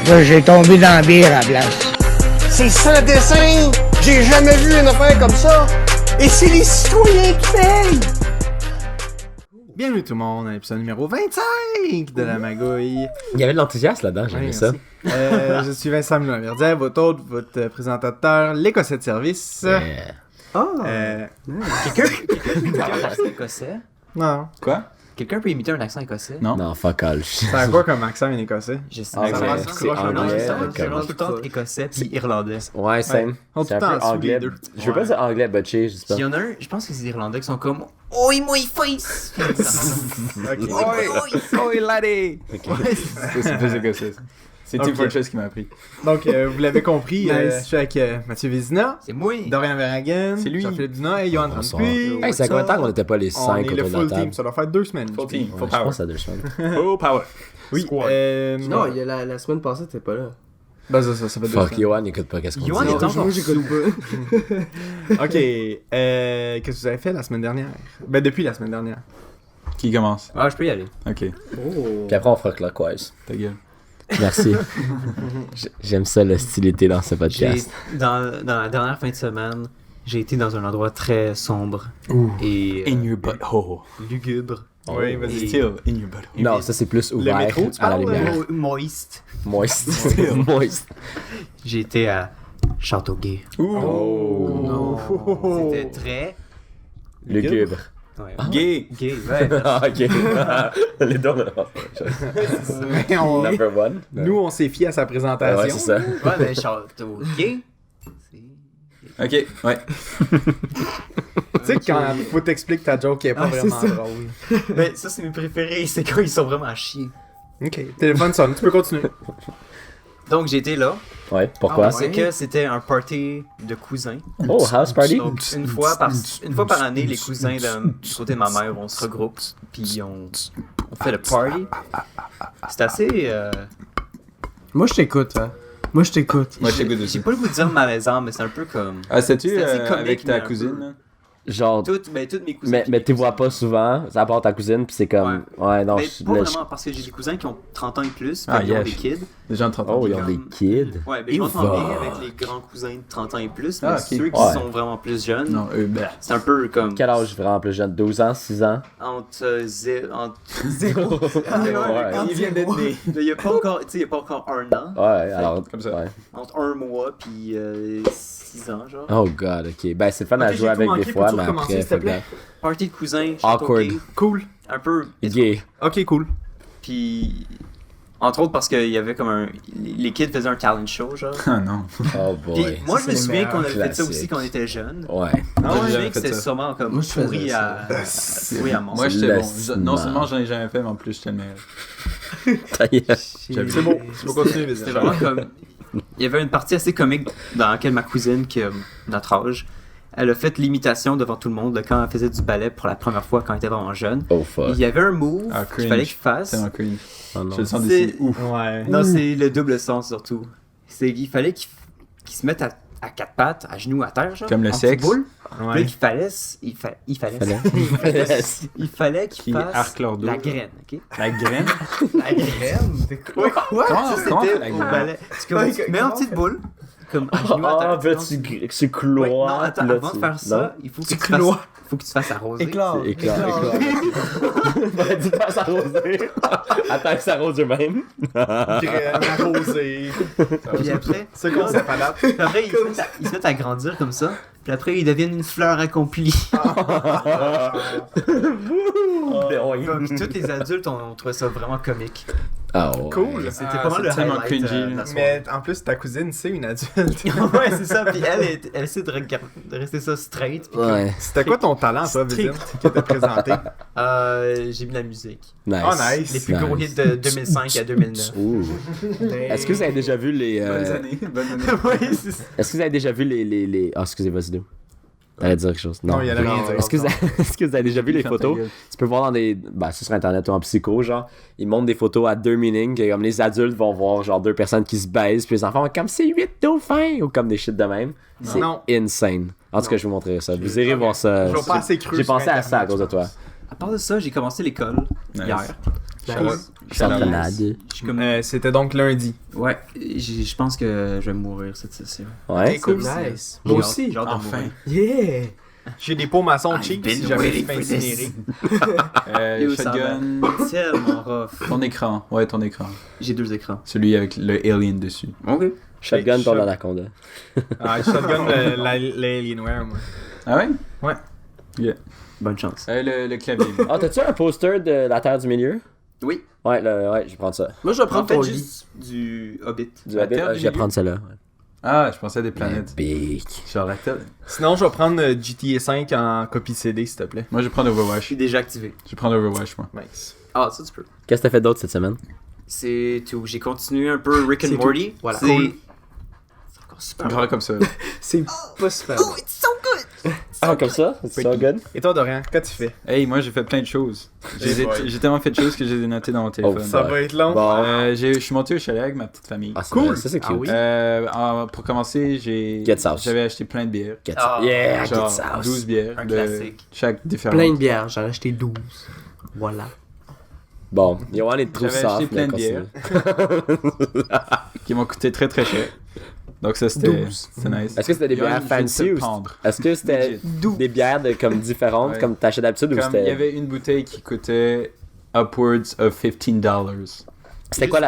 Là, j'ai tombé dans la bière à la place. C'est ça le dessin! J'ai jamais vu une affaire comme ça! Et c'est les citoyens qui payent! Bienvenue tout le monde à l'épisode numéro 25 de la magouille. Il y avait de l'enthousiasme là-dedans, j'aimais ça. Je suis Vincent Milon-Verdière, votre hôte, votre présentateur, l'écossais de service. Quelqu'un peut imiter un accent écossais? Non. Quoi? Quelqu'un peut imiter un accent écossais? Non. Non, fuck all. C'est quoi comme accent un écossais? Je sais Ah, pas. ouais, C'est c'est anglais, tout le temps écossais puis irlandais. Ouais, same. On C'est un tout le peu temps sous les anglais. deux. Je veux pas dire anglais butché, je sais Puis il pas. y en a un, je pense que c'est les irlandais qui sont comme Oi, my face! Oi, laddie! C'est plus écossais. ça. C'est Tim Ok. Fortress qui m'a appris. Donc, vous l'avez compris, je suis avec Mathieu Vézina, C'est moi! Dorian Verhagen, C'est lui. Jean-Philippe Dunant et Johan Bonsoir. Rampuy. Hey, c'est combien de temps qu'on était pas les On 5 est le autour de la full table? team, ça doit faire 2 semaines. Full team, Ouais, full je power. pense à 2 semaines. Full power. Oui, Squad. Non, il y a la semaine passée, t'étais pas là. Ben ça fait 2 Fuck, semaines. Johan n'écoute pas qu'est-ce qu'on Johan dit. est encore Moi, j'écoute pas. Ok, qu'est-ce que vous avez fait la semaine dernière? Ben depuis la semaine dernière. Qui commence? Ah, je peux y aller. Ok, Oh. Puis après, on fera clockwise. ta gueule. Merci. J'aime ça, l'hostilité dans ce J'ai, podcast. dans la dernière fin de semaine, j'ai été dans un endroit très sombre et In your butthole. lugubre. Oui, vas-y. Still in your butthole. Non, ça c'est plus ouvert métro, tu à la parles, lumière. Moist. Moist. Moist. J'ai été à Châteauguay. Oh. C'était très Lugubre. ouais, Gay! gay. Ouais, Ah, ok. Les deux, Mais on- Number one. Nous, on s'est fié à sa présentation. Ouais, c'est ça. ouais, mais Châteauguay. Ok, ouais. Tu sais, quand faut t'expliquer ta joke qui est pas vraiment drôle. Mais ça, c'est mes préférés. C'est quand ils sont vraiment à chier. Ok, téléphone sonne, tu peux continuer. Donc, j'ai été là. Ouais, pourquoi? C'est que c'était un party de cousins. Oh, house party? Donc, une fois par année, les cousins du côté de ma mère, on se regroupe. Puis on fait le party. C'est assez. Moi, je t'écoute, hein. Moi, je t'écoute. Moi, je t'écoute J'ai aussi. pas le goût de dire malaisant, mais c'est un peu comme. Ah, c'était-tu C'est assez comique, avec mais ta un peu. cousine? là? Genre, Toutes mes cousines. mais tu vois pas souvent, à part ta cousine, pis c'est comme, ouais, non, Mais je, pas là, vraiment, parce que j'ai des cousins qui ont 30 ans et plus, Ah, puis ils ont yes. des kids. Des gens de 30 ans. oh, ils ont des kids. Ouais, mais je Et m'entends va. bien avec les grands cousins de 30 ans et plus, mais Ah, ok. ceux qui Ouais. sont vraiment plus jeunes, Non, bah. c'est un peu comme Quel âge vraiment plus jeune? 12 ans, 6 ans? entre zéro. Ouais. Il vient d'être né. Il y a pas encore, tu sais, il y a pas encore un an, Ouais, alors, Comme ça. ouais. entre un mois puis 6 ans, genre. Oh god, ok. Ben, c'est fun à Ok, jouer j'ai avec tout des manqué, fois, peux-tu mais recommencer, après, s'il te fuck plaît? that. Party de cousins, Awkward. Châteauguay, Cool. un peu Gay. Ok, cool. puis entre autres parce qu'il y avait comme les kids faisaient un talent show, genre. Ah non. Oh Puis boy. moi, je c'est me les souviens qu'on avait meilleurs fait ça aussi classiques. quand on était jeunes. Ouais. Je me j'ai souviens jamais que fait c'était ça. sûrement comme Moi, je faisais pourri ça. pourri à mort. Moi, j'étais bon. Laisse-moi. Non seulement j'en ai jamais fait, mais en plus, j'étais le meilleur. Ta gueule. C'est bon, tu peux continuer, C'était vraiment comme. Il y avait une partie assez comique dans laquelle ma cousine, qui a notre âge, elle a fait l'imitation devant tout le monde de quand elle faisait du ballet pour la première fois quand elle était vraiment jeune. Oh Et fuck. il y avait un move Ah, qu'il fallait qu'il fasse. C'est un cringe. Oh non. Je le sens C'est- d'ici. Ouf. Ouais. Non, c'est le double sens surtout. Il fallait qu'il se mette à quatre pattes, à genoux à terre, genre. Comme le en sexe. petite boule. Puis Ouais. là, il fallait qu'il Qui fasse arque leur dos. la graine, ok? La graine? La graine? Quoi? Comment Ça, comment on fait c'était la au graine? ballet. Tu te mets en petite boule, comme à genoux à Ah, terre. ben tu Ouais, cloies. non, attends, puis là, avant de tu- faire ça, Non? il faut que Tu tu te fasses, cloies. faut que tu te fasses arroser. Éclore. C'est éclat. Ben, tu passes arroser. Attends que ça arrose eux-mêmes. Arrosé. Puis après, Ce concept à date. puis après ils se mettent à grandir comme ça. Puis après, ils deviennent une fleur accomplie. Donc, tous les adultes ont trouvé ça vraiment comique. Ah ouais. Cool. C'était Ah, pas mal c'est le tellement highlight cringy, de la soirée. Mais en plus, ta cousine, c'est une adulte. Ouais, c'est ça. Puis elle essaie de rester ça straight. Puis Ouais. C'était quoi ton talent, toi, Vizine, qui était présenté? j'ai mis la musique. Nice. Oh, nice. Les plus gros hits de 2005 à 2009. Ouh. Est-ce que vous avez déjà vu les. Bonnes années. Bonne année. Oui, c'est ça. Est-ce que vous avez déjà vu les... Ah, excusez, vas-y, deux. T'allais dire quelque chose. Non, il y a rien à dire. Est-ce que, est-ce que vous avez déjà vu les Ferme ta photos? gueule. Tu peux voir dans des... Ben, c'est sur internet ou en psycho, genre. Ils montrent des photos à deux meanings, que comme les adultes vont voir genre deux personnes qui se baisent, puis les enfants vont comme c'est 8 dauphins, ou comme des shit de même. C'est Non. insane. En tout cas, je vais vous montrer ça. Vous irez voir ça. Je vois pas assez cru J'ai sur pensé à ça à Internet, cause de toi. À part de ça, j'ai commencé l'école Nice. hier. Salade. Je suis comme... C'était donc lundi. Ouais, je pense que je vais mourir cette session. Ouais. Cool. Nice. Moi aussi. J'ai hâte de Enfin. mourir. Yeah! J'ai des pots maçons I've cheap been si jamais je waiting fais for incinérer. Yo, ça Shotgun. va tellement rough. Ton écran. Ouais, ton écran. J'ai 2 écrans. Celui avec le alien dessus. Ok. Shotgun ton Shot- anaconda. Ah, shotgun l'Alienware, moi. Ah ouais? Bonne chance. Le clavier. Ah, t'as-tu un poster de la Terre du Milieu? Oui. Ouais, je vais prendre ça. Moi, je vais En prendre fait, ton lit. juste du Hobbit. Du La Hobbit, Terre du je vais Milieu? prendre celle-là. Ah, je pensais à des planètes. Big. Genre la Terre. Sinon, je vais prendre GTA 5 en copie CD, s'il te plaît. Moi, je vais prendre Je Overwatch. suis déjà activé. Je vais prendre Overwatch, moi. Nice. Ah, ça tu peux. Qu'est-ce que t'as fait d'autre cette semaine? C'est tout. J'ai continué un peu Rick and C'est Morty. tout. Voilà. C'est Cool. c'est encore super Grand bon. comme ça. C'est pas super. Oh, it's so good! Ah, comme ça? C'est so good? Et toi, Dorian, qu'as-tu fait? Hey, moi, j'ai fait plein de choses. J'ai tellement fait de choses que je les ai notées dans mon téléphone. Ça va être long. Bon. Je suis monté au chalet avec ma petite famille. Ah, c'est Cool. vrai, ça c'est cute. Ah oui? Pour commencer, Get Sauce. j'avais acheté plein de bières. Get Ah, ça. Yeah, Genre get ça. 12 bières. Un de classique. chaque différente. Plein de bières, j'en ai acheté 12. Voilà. Bon, Yoann est trop J'avais soft. acheté plein mais de continue. qui m'ont coûté très très cher. Donc ça, c'était 12. nice. Est-ce que c'était des Yoann, bières je vais te fancy ou pendre. est-ce que c'était Legit. des bières comme différentes Ouais. comme t'achètes d'habitude ou Comme il y c'était avait une bouteille qui coûtait upwards of $15. c'était quoi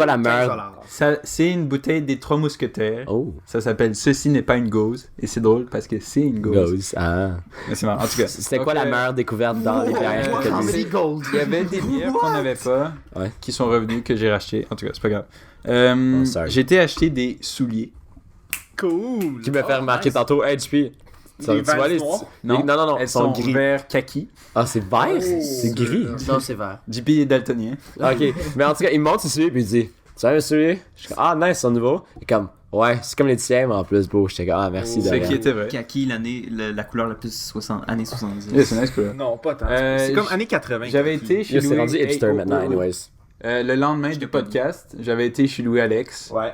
la meilleure? Ça, c'est une bouteille des Trois Mousquetaires. Oh, Ça s'appelle Ceci n'est pas une gauze. Et c'est drôle parce que c'est une gauze. Gauze. Ah. Mais c'est marrant. En tout cas. C'était Donc, quoi la meilleure découverte dans les bières que t'as vues? Gold. Il y avait des bières qu'on n'avait pas, Ouais. qui sont revenues, que j'ai rachetées. En tout cas, c'est pas grave. Oh, sorry. J'ai été acheter des souliers. Cool. Qui m'a fait remarquer tantôt, hey, JP, tu Les vois les... Vans noirs? Non, non, elles ils sont sont gris. vert kaki. Ah, c'est vert? C'est gris. Non, c'est vert. JP est daltonien. Ah, ok, mais en tout cas, il me montre ses souliers puis il dit, tu as un soulier? Je suis comme, ah, nice, c'est nouveau. Il est comme, ouais, c'est comme les tiens, mais en plus beau. J'étais comme, ah, merci C'est Dorian. qui était vrai. Kaki, la couleur la plus années 70. Yeah, c'est nice couleur. Non, pas tant. Euh, c'est comme j- années 80. J'avais été chez Yo, c'est Louis. rendu hipster Hey, maintenant, anyways. Le lendemain du podcast, j'avais été chez Louis Alex. Ouais.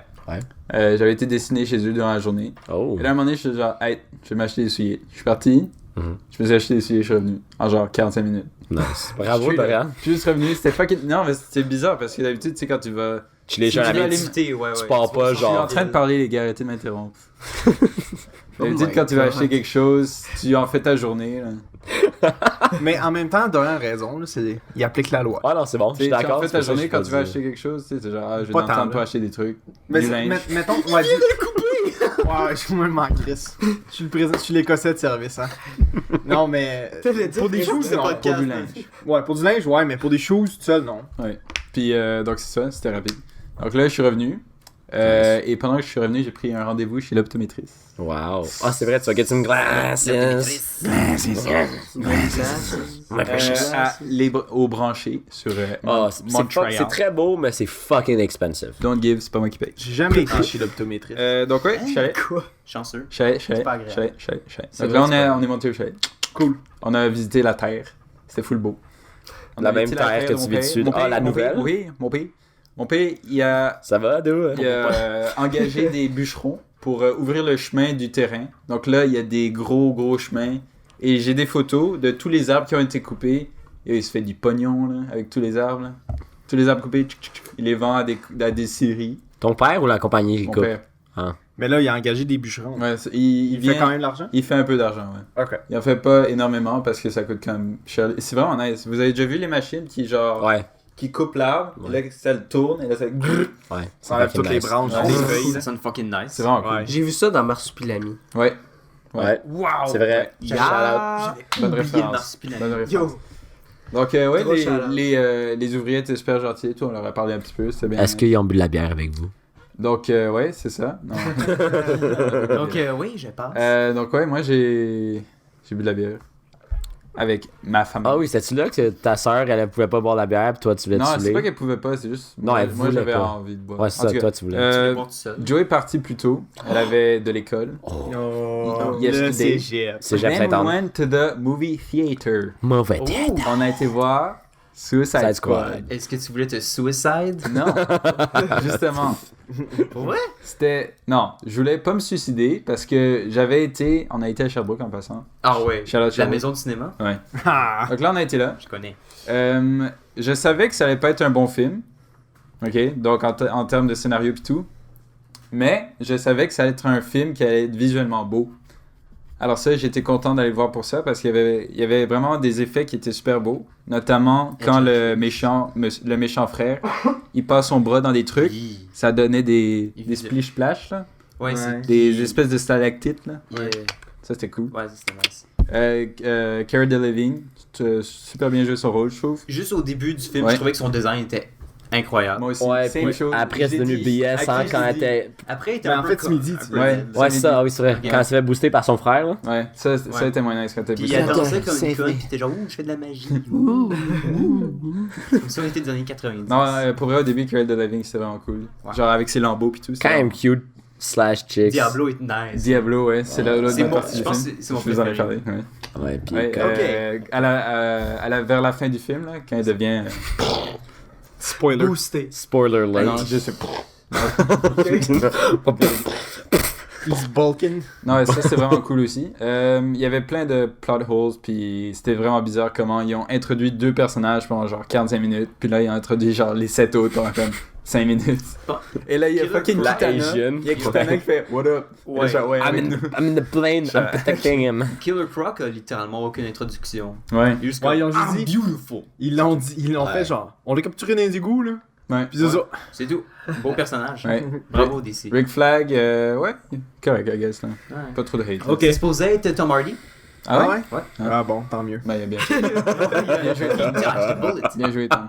J'avais été dessiné chez eux durant la journée. Oh. Et là, à un moment donné, je suis genre, hey, je vais m'acheter des souliers. Je suis parti. Mhm. Je me suis acheté des souliers, je suis revenu. En genre 45 minutes. Nice. Je Bravo, suis là. Dorian. Je suis juste revenu. C'était fucking. Non, mais c'était bizarre parce que d'habitude, tu sais, quand tu vas. Tu les Si gens tu à veux la aller- Activité, ouais, tu ouais. pars pas, Je suis en genre. train de parler, les gars, arrêtez de m'interrompre. D'habitude, my quand tu vas God. acheter quelque chose, tu en fais ta journée. Là. Mais en même temps, Dorian a raison. Là, il applique la loi. Ah non, c'est bon, je Tu suis sais, tu d'accord. en fais c'est ta pour ça que journée je quand peux tu vas dire. acheter quelque chose. Tu sais, c'est genre, ah, je vais Pas dans tant, le temps là. pour acheter des trucs. Mais du linge. mettons, on va dire. Ouais, je me m'en crisse. Je suis le président, je suis l'écossais de service, hein. Non, mais. Pour des shoes, C'est non. pour du linge. Ouais, pour du linge, ouais, mais pour des shoes, tout seul, non. Puis, donc, c'est ça, c'était rapide. Donc là, je suis revenu. Et pendant que je suis revenu, j'ai pris un rendez-vous chez l'optométriste. Wow. Ah, c'est vrai, tu vas get une glace. Au branché sur Ah, c'est très beau, mais c'est fucking expensive. Don't give, c'est pas moi qui paye. J'ai jamais été chez l'optométriste. Donc ouais, chalet. Chanceux. Chalet. pas agréable. Chalet. C'est Donc vrai, là, c'est pas on est monté au chalet. Cool. On a visité la terre. C'était full beau. On La a même visité terre que de tu mon vis père. dessus. Mon Ah, père, la mon nouvelle? père, oui, mon père. Mon père, il a Ça va, d'où? engagé des bûcherons pour ouvrir le chemin du terrain. Donc là, il y a des gros chemins. Et j'ai des photos de tous les arbres qui ont été coupés. Et il se fait du pognon là, avec tous les arbres. Là. Tous les arbres coupés, il les vend à des scieries. Ton père ou la compagnie qui Mon coupe? père. Mais là, il a engagé des bûcherons. Ouais, il Il vient, fait quand même de l'argent? il fait un peu d'argent, ouais. Ok. Il en fait pas énormément parce que ça coûte quand même cher. C'est vraiment nice. Vous avez déjà vu les machines qui genre Ouais. qui coupent l'arbre, Ouais. et là ça le tourne et là ça grrr. Ouais. Ça enlève fucking toutes les nice. branches, Ouais. des Ça feuilles. sonne fucking nice. C'est vraiment cool. Ouais. J'ai vu ça dans Marsupilami. Ouais. Ouais. Wow! C'est vrai. Yeah! Bonne Oublié le référence. marsupilami. Bonne référence. Donc ouais, Gros shout-out. les ouvriers étaient super gentils, tout, on leur a parlé un petit peu, c'était bien. Est-ce qu'ils ont bu de la bière avec vous? Donc ouais, c'est ça. Non. Donc, oui, je passe. Donc ouais, moi j'ai bu de la bière avec ma famille. Ah oui, c'était-tu là que ta sœur, elle pouvait pas boire de la bière, puis toi, tu voulais Non, te c'est saouler? pas qu'elle pouvait pas, c'est juste Non, elle moi voulait j'avais pas. envie de boire. Ouais, c'est En ça, tout cas, toi, tu voulais. Tu veux boire tout seul. Joe est partie plus tôt. Elle avait de l'école. Oh, Yesterday. le cégep. C'est Jeff Then we Saint-Anne. went to the movie theater. Mauvais tête. On a été voir Suicide Side Squad. Squad. Est-ce que tu voulais te suicide? Non, justement. Pour vrai? C'était... Non, je voulais pas me suicider parce que on a été à Sherbrooke en passant. Ah ouais. Charlotte La Sherbrooke. maison du cinéma? Ouais. Ah! Donc là, on a été là. Je connais. Je savais que ça allait pas être un bon film. OK? Donc, en termes de scénario pis tout. Mais, je savais que ça allait être un film qui allait être visuellement beau. Alors ça, j'étais content d'aller le voir pour ça parce qu'il y avait vraiment des effets qui étaient super beaux. Notamment quand le méchant frère, il passe son bras dans des trucs. Oui. Ça donnait des Il- splish-splash, là. Ouais, c'est... Des espèces de stalactites, là. Ouais, Ça, c'était cool. ouais, c'était nice. Cara Delevingne, super bien joué son rôle, je trouve. Juste au début du film, Ouais. je trouvais que son design était incroyable. Moi aussi, Ouais, same puis chose. après, c'est Je l'ai devenu dit. BS, À hein, qui quand je elle l'ai dit? était... Après, il était Mais un en peu fait, tu me dis, un tu- peu Ouais. dead. Ouais, c'est ça, oui, c'est vrai. Ok. Quand elle s'est fait booster par son frère, là. Ouais, ça Ouais. était moins nice quand t'as Puis vu il a ça. dansé comme C'est une conne, vrai. puis t'es genre, ouh, je fais de la magie. Comme ça, on était des années 90. Non, pour vrai, au début, Cara Delevingne, c'était vraiment cool. Ouais. Genre avec ses lambeaux pis tout. c'était Quand même cute / chicks. Diablo est nice. Diablo, ouais, c'est là C'est la mon- partie je du pense film. que c'est mon Je vous en ai préféré. parlé, ouais. Ouais, puis Ouais, vers la fin du film, là, quand elle devient... Spoiler. Boosté. spoiler non, alert. je sais pas. He's bulking. Non, ouais, ça c'est vraiment cool aussi. Il y avait plein de plot holes, puis c'était vraiment bizarre comment ils ont introduit 2 personnages pendant genre 45 minutes, puis là ils ont introduit genre les 7 autres pendant comme 5 minutes. Et là il y a Killer fucking Croc. Kitana. Asian. Il y a Kitana qui fait What up? Ouais. Genre, ouais, avec nous. I'm in the plane, I'm protecting him. Killer Croc a littéralement aucune introduction. Ouais. Il est juste Ouais, ils comme, ont juste dit. beautiful. Ils l'ont fait genre. On l'a capturé dans les égouts, là. Ouais. Puis c'est ça. C'est tout. Beau personnage. Ouais. Bravo, DC. Rick Flag, ouais, correct, I guess, là. Ouais. Pas trop de hate. Ok. C'est supposé être Tom Hardy. Ah ouais? Ouais. Ah bon, tant mieux. Ben, il y a bien. Bien joué. Bien joué, Tom.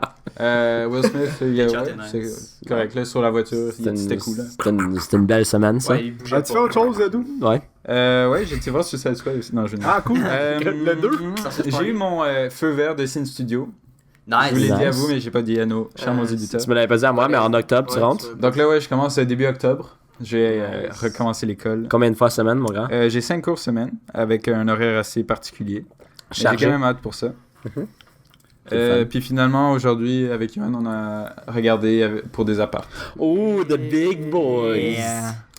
Will Smith, Headshot ouais, est nice. c'est correct, là, sur la voiture, c'était cool, là. C'était une belle semaine, ça. Ouais, il bougeait As-tu pas. fait autre chose, Dou? Ouais. Ouais, j'ai été voir Suicide Squad aussi. Non, je Ah, cool. Le 2? J'ai eu mon feu vert de Sin Studio. Nice. Je vous l'ai dit à Nice. vous, mais j'ai pas dit à nos chers auditeurs. Tu me l'avais pas dit à moi, mais en octobre, tu rentres. Donc là, ouais, je commence début octobre. J'ai recommencé l'école. Combien de fois semaine, mon grand? J'ai 5 cours semaine, avec un horaire assez particulier. J'ai Chargé. quand même hâte pour ça. C'est fun. Puis finalement, aujourd'hui, avec Yohan, on a regardé pour des apparts. Oh, the big boys!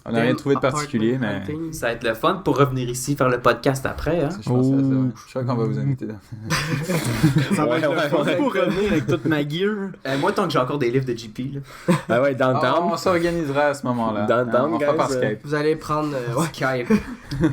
On n'a rien trouvé de particulier, mais... Ça va être le fun pour revenir ici faire le podcast après. Hein? Je pense à ça, ouais. Je suis sûr qu'on va vous inviter là. Ça va être le fun pour revenir avec toute ma gear. Moi, tant que j'ai encore des livres de JP, là. Ah ouais, downtown. On s'organisera à ce moment-là. Downtown, On fera guys, par Skype. Vous allez prendre Skype.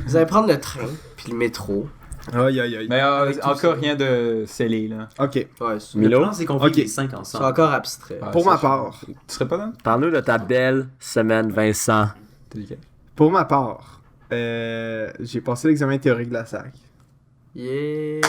vous allez prendre le train puis le métro. Aïe, aïe, aïe. Mais encore rien de scellé, là. Ok. Ouais, Le Milo, plan, c'est qu'on fait Ok. les 5 c'est ensemble. encore abstrait. Ah, Pour ça, ma je- part. Tu serais pas là? parle-nous de ta belle semaine, Vincent. T'as dit quoi? Pour ma part, j'ai passé l'examen théorique de la SAC. Yeah.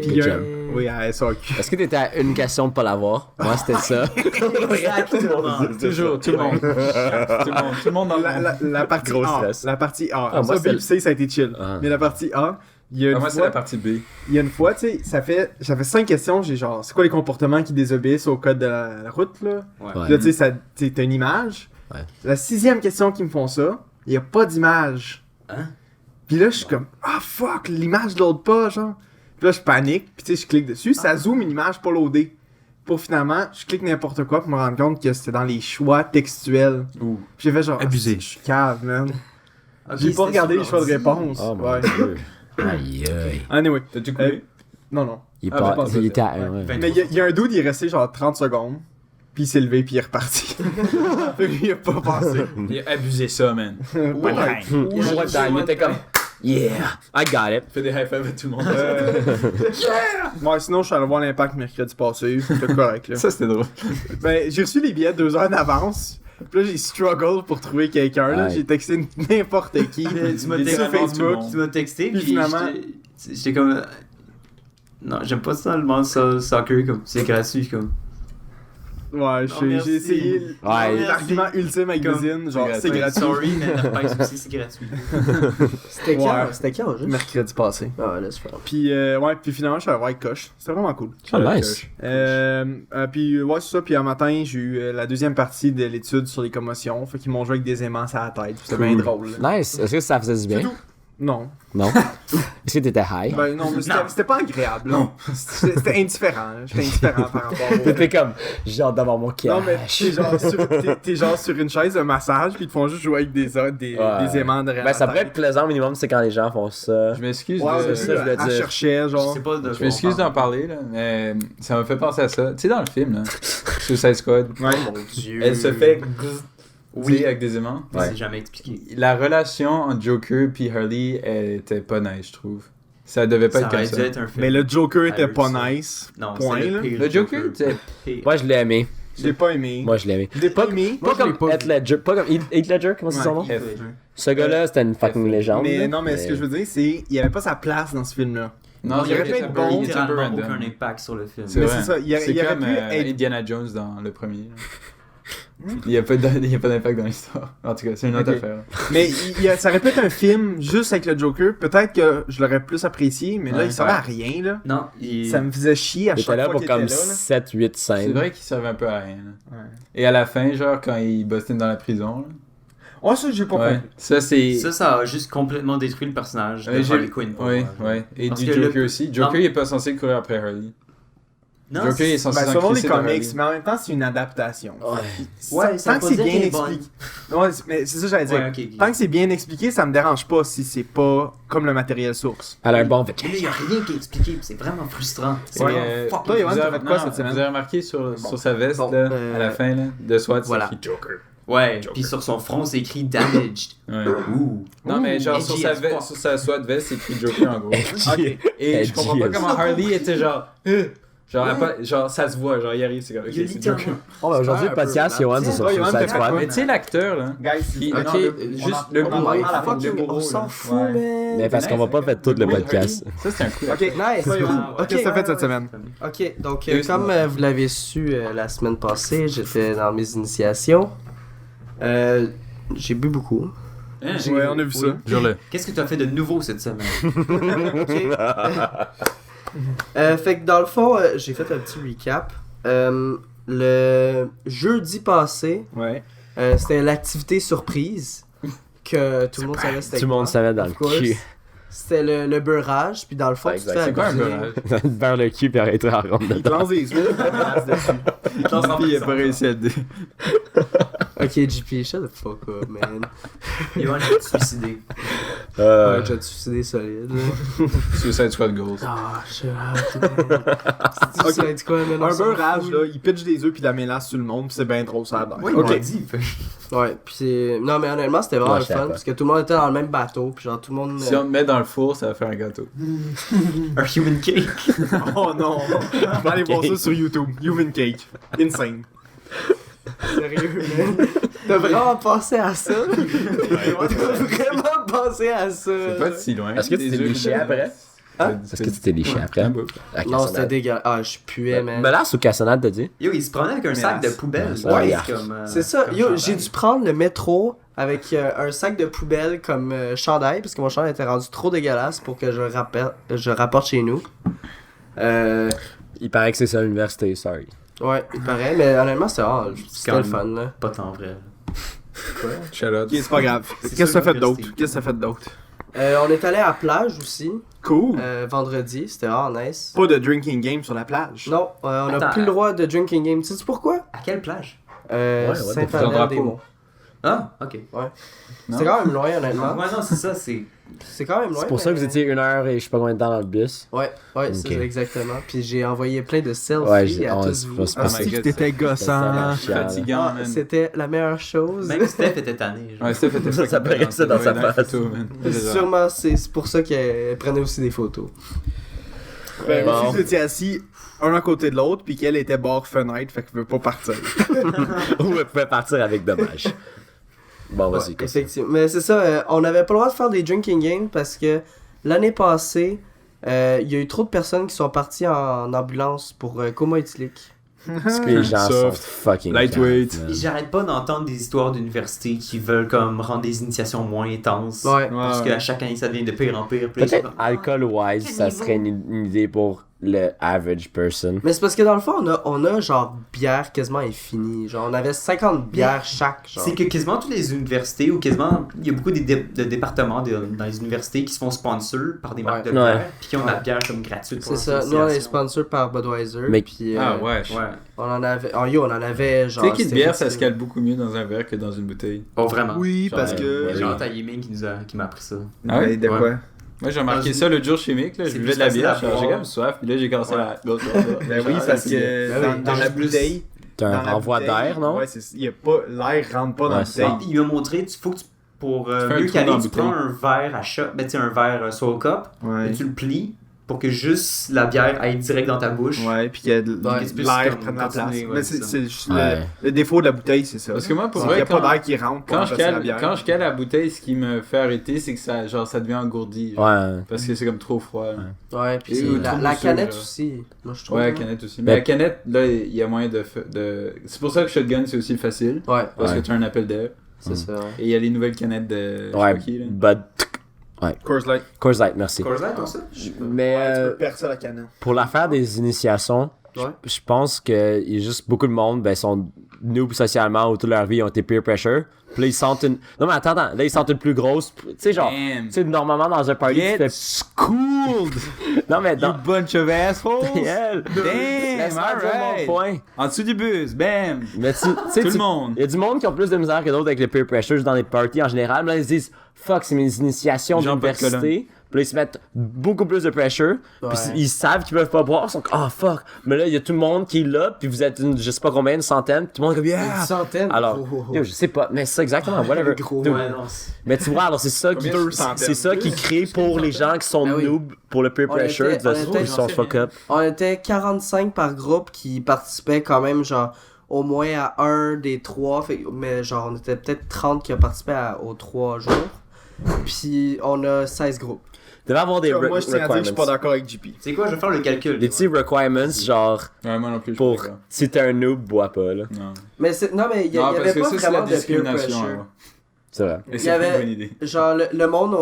Puis Good job. oui, à SAQ. Est-ce que t'étais à une question de pas l'avoir? Moi, c'était ça. Exactement. Toujours, tout le monde. tout le monde dans le monde. La partie Gros A. stress. La partie A. Ah, moi, ça, B, c'est- C, ça a été chill. Ah. Mais la partie A, il y a une Moi, c'est fois... la partie B. Il y a une fois, tu sais, j'avais 5 questions, j'ai genre, c'est quoi les comportements qui désobéissent au code de la route, là? Ouais. Puis là, tu sais, t'as une image. Ouais. La 6e question qui me font ça, il n'y a pas d'image. Hein? Puis là, je suis comme, ah fuck, l'image load pas, genre. Puis là, je panique, puis tu sais, je clique dessus, ça zoome une image pas loadée. Pour finalement, je clique n'importe quoi pour me rendre compte que c'était dans les choix textuels. Ouh. Puis j'ai fait genre, Abusé. Ah, je suis cave, man. Ok, J'ai pas c'était regardé les sur choix de l'ordi. réponse. Oh mon Ouais. dieu. Aïe, aïe. Anyway, T'as-tu coulé? non, non. Il, Ah, j'ai pas il était à Ouais. ouais. Mais il y a un dude, il est resté genre 30 secondes, puis il s'est levé, puis il est reparti. Fait que il a pas passé. Il a abusé ça, man. Ouais. Il était comme, yeah, I got it. Fais des high five à tout le monde. Ouais, sinon, je suis allé voir l'Impact mercredi passé, c'était correct, là. Ça, c'était drôle. Ben, j'ai reçu les billets 2 heures en avance. Puis là, j'ai struggle pour trouver quelqu'un, là. Ouais. J'ai texté n'importe qui. Tu m'as J'ai dit sur texté, Facebook. tu m'as texté, Puis puis finalement- j'étais comme... Non, j'aime pas ça le monde soccer, comme c'est gratuit, comme... Ouais, Non, merci. j'ai essayé Ouais. l'argument ultime avec Comme- Guzine, genre, c'est c'est Ouais, gratuit. Sorry, mais Netflix aussi, c'est gratuit. C'était Ouais. quand? C'était quand, juste? Mercredi passé. Ah, laisse faire. Puis, ouais, puis finalement, je suis allé voir avec Coche. C'était vraiment cool. Oh, nice. Puis, ouais, c'est ça. Puis, un matin, j'ai eu la deuxième partie de l'étude sur les commotions. Fait qu'ils m'ont joué avec des aimants à la tête. C'était bien drôle. là. Nice. Est-ce que ça faisait du bien? Non. Non. Est-ce que t'étais high? Ben non, mais c'était pas agréable. Non. C'était indifférent. Là. J'étais indifférent par rapport au... T'étais comme, j'ai hâte d'avoir mon cash. Non, mais t'es genre sur une chaise de massage, puis ils te font juste jouer avec des aimants derrière. Ben, ça la pourrait tête. être plaisant minimum, c'est quand les gens font ça. Je m'excuse. Ouais, de- c'est ça, je voulais elle dire. cherchait, Je genre. sais pas de Je m'excuse d'en parler, là, mais ça m'a fait penser à ça. Tu sais, dans le film, là, Suicide Squad, Ouais. Mon Dieu. elle se fait Oui. avec des aimants. Mais c'est jamais expliqué. La relation entre Joker et Harley elle était pas nice, je trouve. Ça devait pas Ça être comme aurait ça. dû être un film. Mais le Joker était Ah, pas ça. nice. Non, Point, c'est là. le pire Le Joker, était- Pire. Moi, je l'ai aimé. Je l'ai pas aimé. Moi, je l'ai aimé. Je l'ai pas aimé. Pas comme pas Heath Ledger. Pas comme Heath Ledger, comment c'est son nom? Heath F. Ledger. Ce gars-là, c'était une fucking légende. Mais là. non, mais ce que je veux dire, c'est il y avait pas sa place dans ce film-là. Non, il y aurait pu être bon, littéralement random. aucun impact sur le film. C'est Mais vrai. c'est ça, il y C'est aurait comme pu être- Indiana Jones dans le premier. là. Il n'y a pas d'impact dans l'histoire. En tout cas, c'est une autre Ok. affaire. Mais ça aurait pu être un film juste avec le Joker. Peut-être que je l'aurais plus apprécié, mais là, Ouais. il servait à rien, là. Non, il... Ça me faisait chier à Il chaque était là fois pour qu'il comme était là. 7-8 C'est scènes. vrai qu'il servait un peu à rien. là. Ouais. Et à la fin, genre, quand il bustait dans la prison, Ouais, ça, j'ai pas là, ouais, compris. ça c'est... Ça a juste complètement détruit le personnage de j'ai- Harley Quinn. pour Ouais, moi. ouais. Et Parce du que Joker le- aussi. Joker, Non. il est pas censé courir après Harley. Non, Joker, il est censé Ben, s'en selon les crisser de comics, Harley. mais en même temps, c'est une adaptation. Ouais, ça tant que veut c'est pas dire bien qu'elle est bonne. expliqué. Ouais, mais c'est ça que j'allais dire. Ouais, ok, ok. Tant que c'est bien expliqué, ça me dérange pas si c'est pas comme le matériel source. Elle a un bon Mais là, il n'y a rien qui est expliqué, puis c'est vraiment frustrant. C'est Ouais. vraiment fucking Toi, Yoann, Vous t'as avez- fait quoi non, cette semaine? Vous avez remarqué sur sa veste, Bon, là, à la fin, là, de SWAT, Voilà. c'est écrit Joker. Ouais, puis sur son front, c'est écrit Damaged. Ouais. Ouh. Non, mais genre, Edgy sur sa, as fuck. sur sa SWAT veste, c'est écrit Joker en gros. Ok. Et Edgy je comprends pas as comment Harley était genre... Genre, elle pas- genre, ça se voit, genre, il arrive, c'est comme, ok, Il y a c'est littéralement- Joker. Oh, ben, aujourd'hui, le podcast, Yoann, c'est sur Ouais, Yoann, Suicide t'as fait Squad. quoi? Mais tu sais, l'acteur, là, Guys, qui... Ok, non, juste on le en bourreau, parle à la le fin. bourreau. On s'en fout, Ouais. man. Mais parce qu'on va pas faire tout le podcast. Ça, c'est un coup. Ok, Nice. Toi, Yoann, Ah, ouais. qu'est-ce que t'as fait Ok, cette semaine? Ok, donc Deux comme semaines. vous l'avez su la semaine passée, j'étais dans mes initiations. J'ai bu beaucoup. Hein? Ouais, on a vu ça. Jure-le. Qu'est-ce que tu as fait de nouveau cette semaine? Ok. Fait que dans le fond, j'ai fait un petit recap. Le jeudi passé, Ouais. c'était l'activité surprise que tout le monde savait c'était Tout le monde quoi, savait dans of le course. cul. C'était le beurrage, puis dans le fond, Ouais, tu te exact. fais C'est quoi un abuser. beurrage? Vers le cul, puis arrêter en ronde Il dedans. lance des yeux, Il a pas réussi à le dire. Ok, JP, shut the fuck up, man. Yoann, je vais te suicider. Euh, Ouais, j'ai te suicidé solide. là. Suicide Squad Goals. Ah, shut up, man. Ça dit quoi, man? On Un s'en beurrage, fout, là, il pitch des œufs puis de la mélasse sur le monde, puis c'est bien trop ça. Ouais, Ok. il m'a dit. Ouais, puis c'est... Non, mais honnêtement, c'était vraiment Ouais, le je savais fun, pas. parce que tout le monde était dans le même bateau, puis genre tout le monde... Si on te met dans le four, ça va faire un gâteau. Un human cake. Oh non! Je vais aller voir ça sur YouTube. Human Cake. Insane. Sérieux, man. T'as vraiment pensé à ça? T'as vraiment pensé à ça? C'est pas si loin. Est-ce que tu t'es Des œufs liché de- après? Hein? Est-ce que tu t'es liché après? Un peu. À Non, Cassonade. c'était dégueulasse. Ah, je puais, man. Menace ou Cassonade, t'as dit? Yo, il se promenait avec un sac de poubelle. Ouais, Ouais, yark. comme, C'est ça. comme Yo, chandail. j'ai dû prendre le métro avec un sac de poubelle comme chandail, parce que mon chandail était rendu trop dégueulasse pour que je rapporte chez nous. Il paraît que c'est ça l'université, sorry. Ouais, il paraît, mais honnêtement, c'était quand le même fun, là. Pas tant vrai. Shout out. Ok, c'est pas grave. C'est Qu'est-ce que ça, t'as fait d'autre? l'université. Qu'est-ce que t'as fait d'autre? On est allé à la plage aussi, Cool. vendredi, c'était vraiment nice. Pas de drinking game sur la plage. Non, on a Attends, plus le droit de drinking game. Sais-tu pourquoi? À quelle plage? what the fuck? Saint-Albert-des-Monts. Ah, ok. Non? C'est quand même loin, honnêtement. Ouais, non, c'est ça, c'est. C'est quand même loin. C'est pour ça que vous mais- étiez 1 heure et je sais pas combien de temps dans le bus. Ouais, c'est Ok. ça, exactement. Puis j'ai envoyé plein de selfies Ouais, à on tous c'est vous. pas c'est Ah, pas my si God, t'étais c'est gossant. Fatigant, Ah, man. c'était la meilleure chose. Même Steph était tanné. genre. Ouais, Steph était Ça paraissait dans sa face. photo, man. Sûrement, c'est pour ça qu'elle prenait aussi des photos. Ben, Bon. vous étiez assis un à côté de l'autre, puis qu'elle était bord fenêtre, fait qu'elle veut pas partir. Ou elle pouvait partir avec dommage. Bon, vas-y, Ouais, qu'est-ce que effectivement. Mais c'est ça, on n'avait pas le droit de faire des drinking games parce que l'année passée, il y a eu trop de personnes qui sont parties en ambulance pour coma éthylique. Parce que les gens sont Soft. fucking Lightweight. calmes, man. J'arrête pas d'entendre des histoires d'université qui veulent comme rendre des initiations moins intenses. Ouais. Parce Ouais. qu'à chaque année, ça devient de pire en pire. Puis là, Peut-être alcool-wise, ça serait une idée pour le average person. Mais c'est parce que dans le fond, on a genre bière quasiment infinie. Genre, on avait 50 bières chaque. Genre. C'est que quasiment toutes les universités, ou quasiment, il y a beaucoup de départements dans les universités qui se font sponsor par des marques de bière, puis qui ont de la bière comme gratuite pour C'est ça. Nous, on est sponsor par Budweiser. Mais- Puis, Ah ouais. Ouais. on en avait. On en avait genre. Tu sais qu'une c'était bière, ça se ridicule. cale beaucoup mieux dans un verre que dans une bouteille. Oh, vraiment. Oui, Genre, parce que. ouais, J'ai oui. un Yiming qui m'a appris ça. Ah ouais? Ouais, de Ouais. quoi? Moi, j'ai remarqué Dans ça l'autre jour chez Mick, là. Je C'est buvais plus de la facile bière, à j'ai boire. comme soif, puis là, j'ai commencé à. Ben oui, parce que dans la bouteille. T'as un dans la renvoi bouteille, d'air, non? Ouais, il y a pas. L'air rentre pas dans Ouais, la c'est bouteille. Il m'a montré, faut que pour fais un mieux trou caler, dans la tu bouteille. prends un verre à shot, ben tu sais, un verre Soul Cup, Ouais. et tu le plies pour que juste la bière aille direct dans ta bouche. Ouais, puis qu'il y a de Ouais, c'est plus l'air comme prenne la place. continuer, ouais, Mais c'est ça. c'est juste Ouais. le défaut de la bouteille, c'est ça. Parce que moi, pour C'est qu'il y vrai, a pas quand, d'air qui rentre pour quand, je remplacer la cale, bière. quand je cale la bouteille, ce qui me fait arrêter, c'est que ça, genre, ça devient engourdi. genre. Ouais. Parce que c'est comme trop froid. là. Ouais, puis Et la trop la mousseux, canette genre. aussi. Moi, je trouve. Ouais, là. la canette aussi. Mais- Mais la canette, là, il y a moyen de. C'est pour ça que Shotgun, c'est aussi facile. Ouais, Parce Ouais. que tu as un appel d'air. c'est ça. Ouais. Et il y a les nouvelles canettes de. je sais Ouais, pas qui, là. Bud. Coors Light. Coors Light, merci. Coors Light, ça? Mais Ouais, tu peux percer la canette. pour l'affaire des initiations, Ouais. je pense qu'il y a juste beaucoup de monde, ben, sont noobs socialement ou toute leur vie, ils ont été peer pressure. Puis là, ils sentent une. Non, mais attends, là, ils sentent une plus grosse. Tu sais, genre. Damn. Tu sais, normalement, dans un party, tu Get fais. schooled! Non, mais You dans. bunch of assholes! Damn, Damn, alright! point. En dessous du bus, bam! Mais tu sais, Tout le monde! il y a du monde qui ont plus de misère que d'autres avec le peer pressure juste dans les parties en général. Mais là, ils se disent, fuck, c'est mes initiations Jean-Paul d'université. Puis là, ils se mettent beaucoup plus de pressure. Puis Ouais. ils savent qu'ils peuvent pas boire. Ils sont comme, oh fuck. Mais là, il y a tout le monde qui est là. Puis vous êtes une, je sais pas combien, une centaine. Puis tout le monde est comme, yeah. Une centaine. Alors, Oh. yo, je sais pas. Mais c'est ça exactement. Whatever. Gros. Dude. Ouais, non, c'est- Mais tu vois, alors c'est ça qui, Combien? 200. c'est ça qui crée pour les gens qui sont Ben oui. noobs pour le peer On pressure. était- on était- Ils sont fuck up. On était 45 par groupe qui participaient quand même, genre, au moins à un des trois. Mais genre, on était peut-être 30 qui ont participé aux 3 jours. Puis on a 16 groupes. Il devait avoir des Moi, je tiens à dire que je suis pas requirements. d'accord avec JP. C'est quoi, je vais faire le calcul. Des petits requirements, genre, Ouais, moi non plus, je suis pour pas d'accord. si t'es un noob, bois pas, là. Non. Mais non, mais il y Non, avait parce que pas ça, c'est la vraiment de peer discrimination. pressure. alors. C'est vrai. Et Il y c'est pas une avait- bonne idée. Genre, le monde,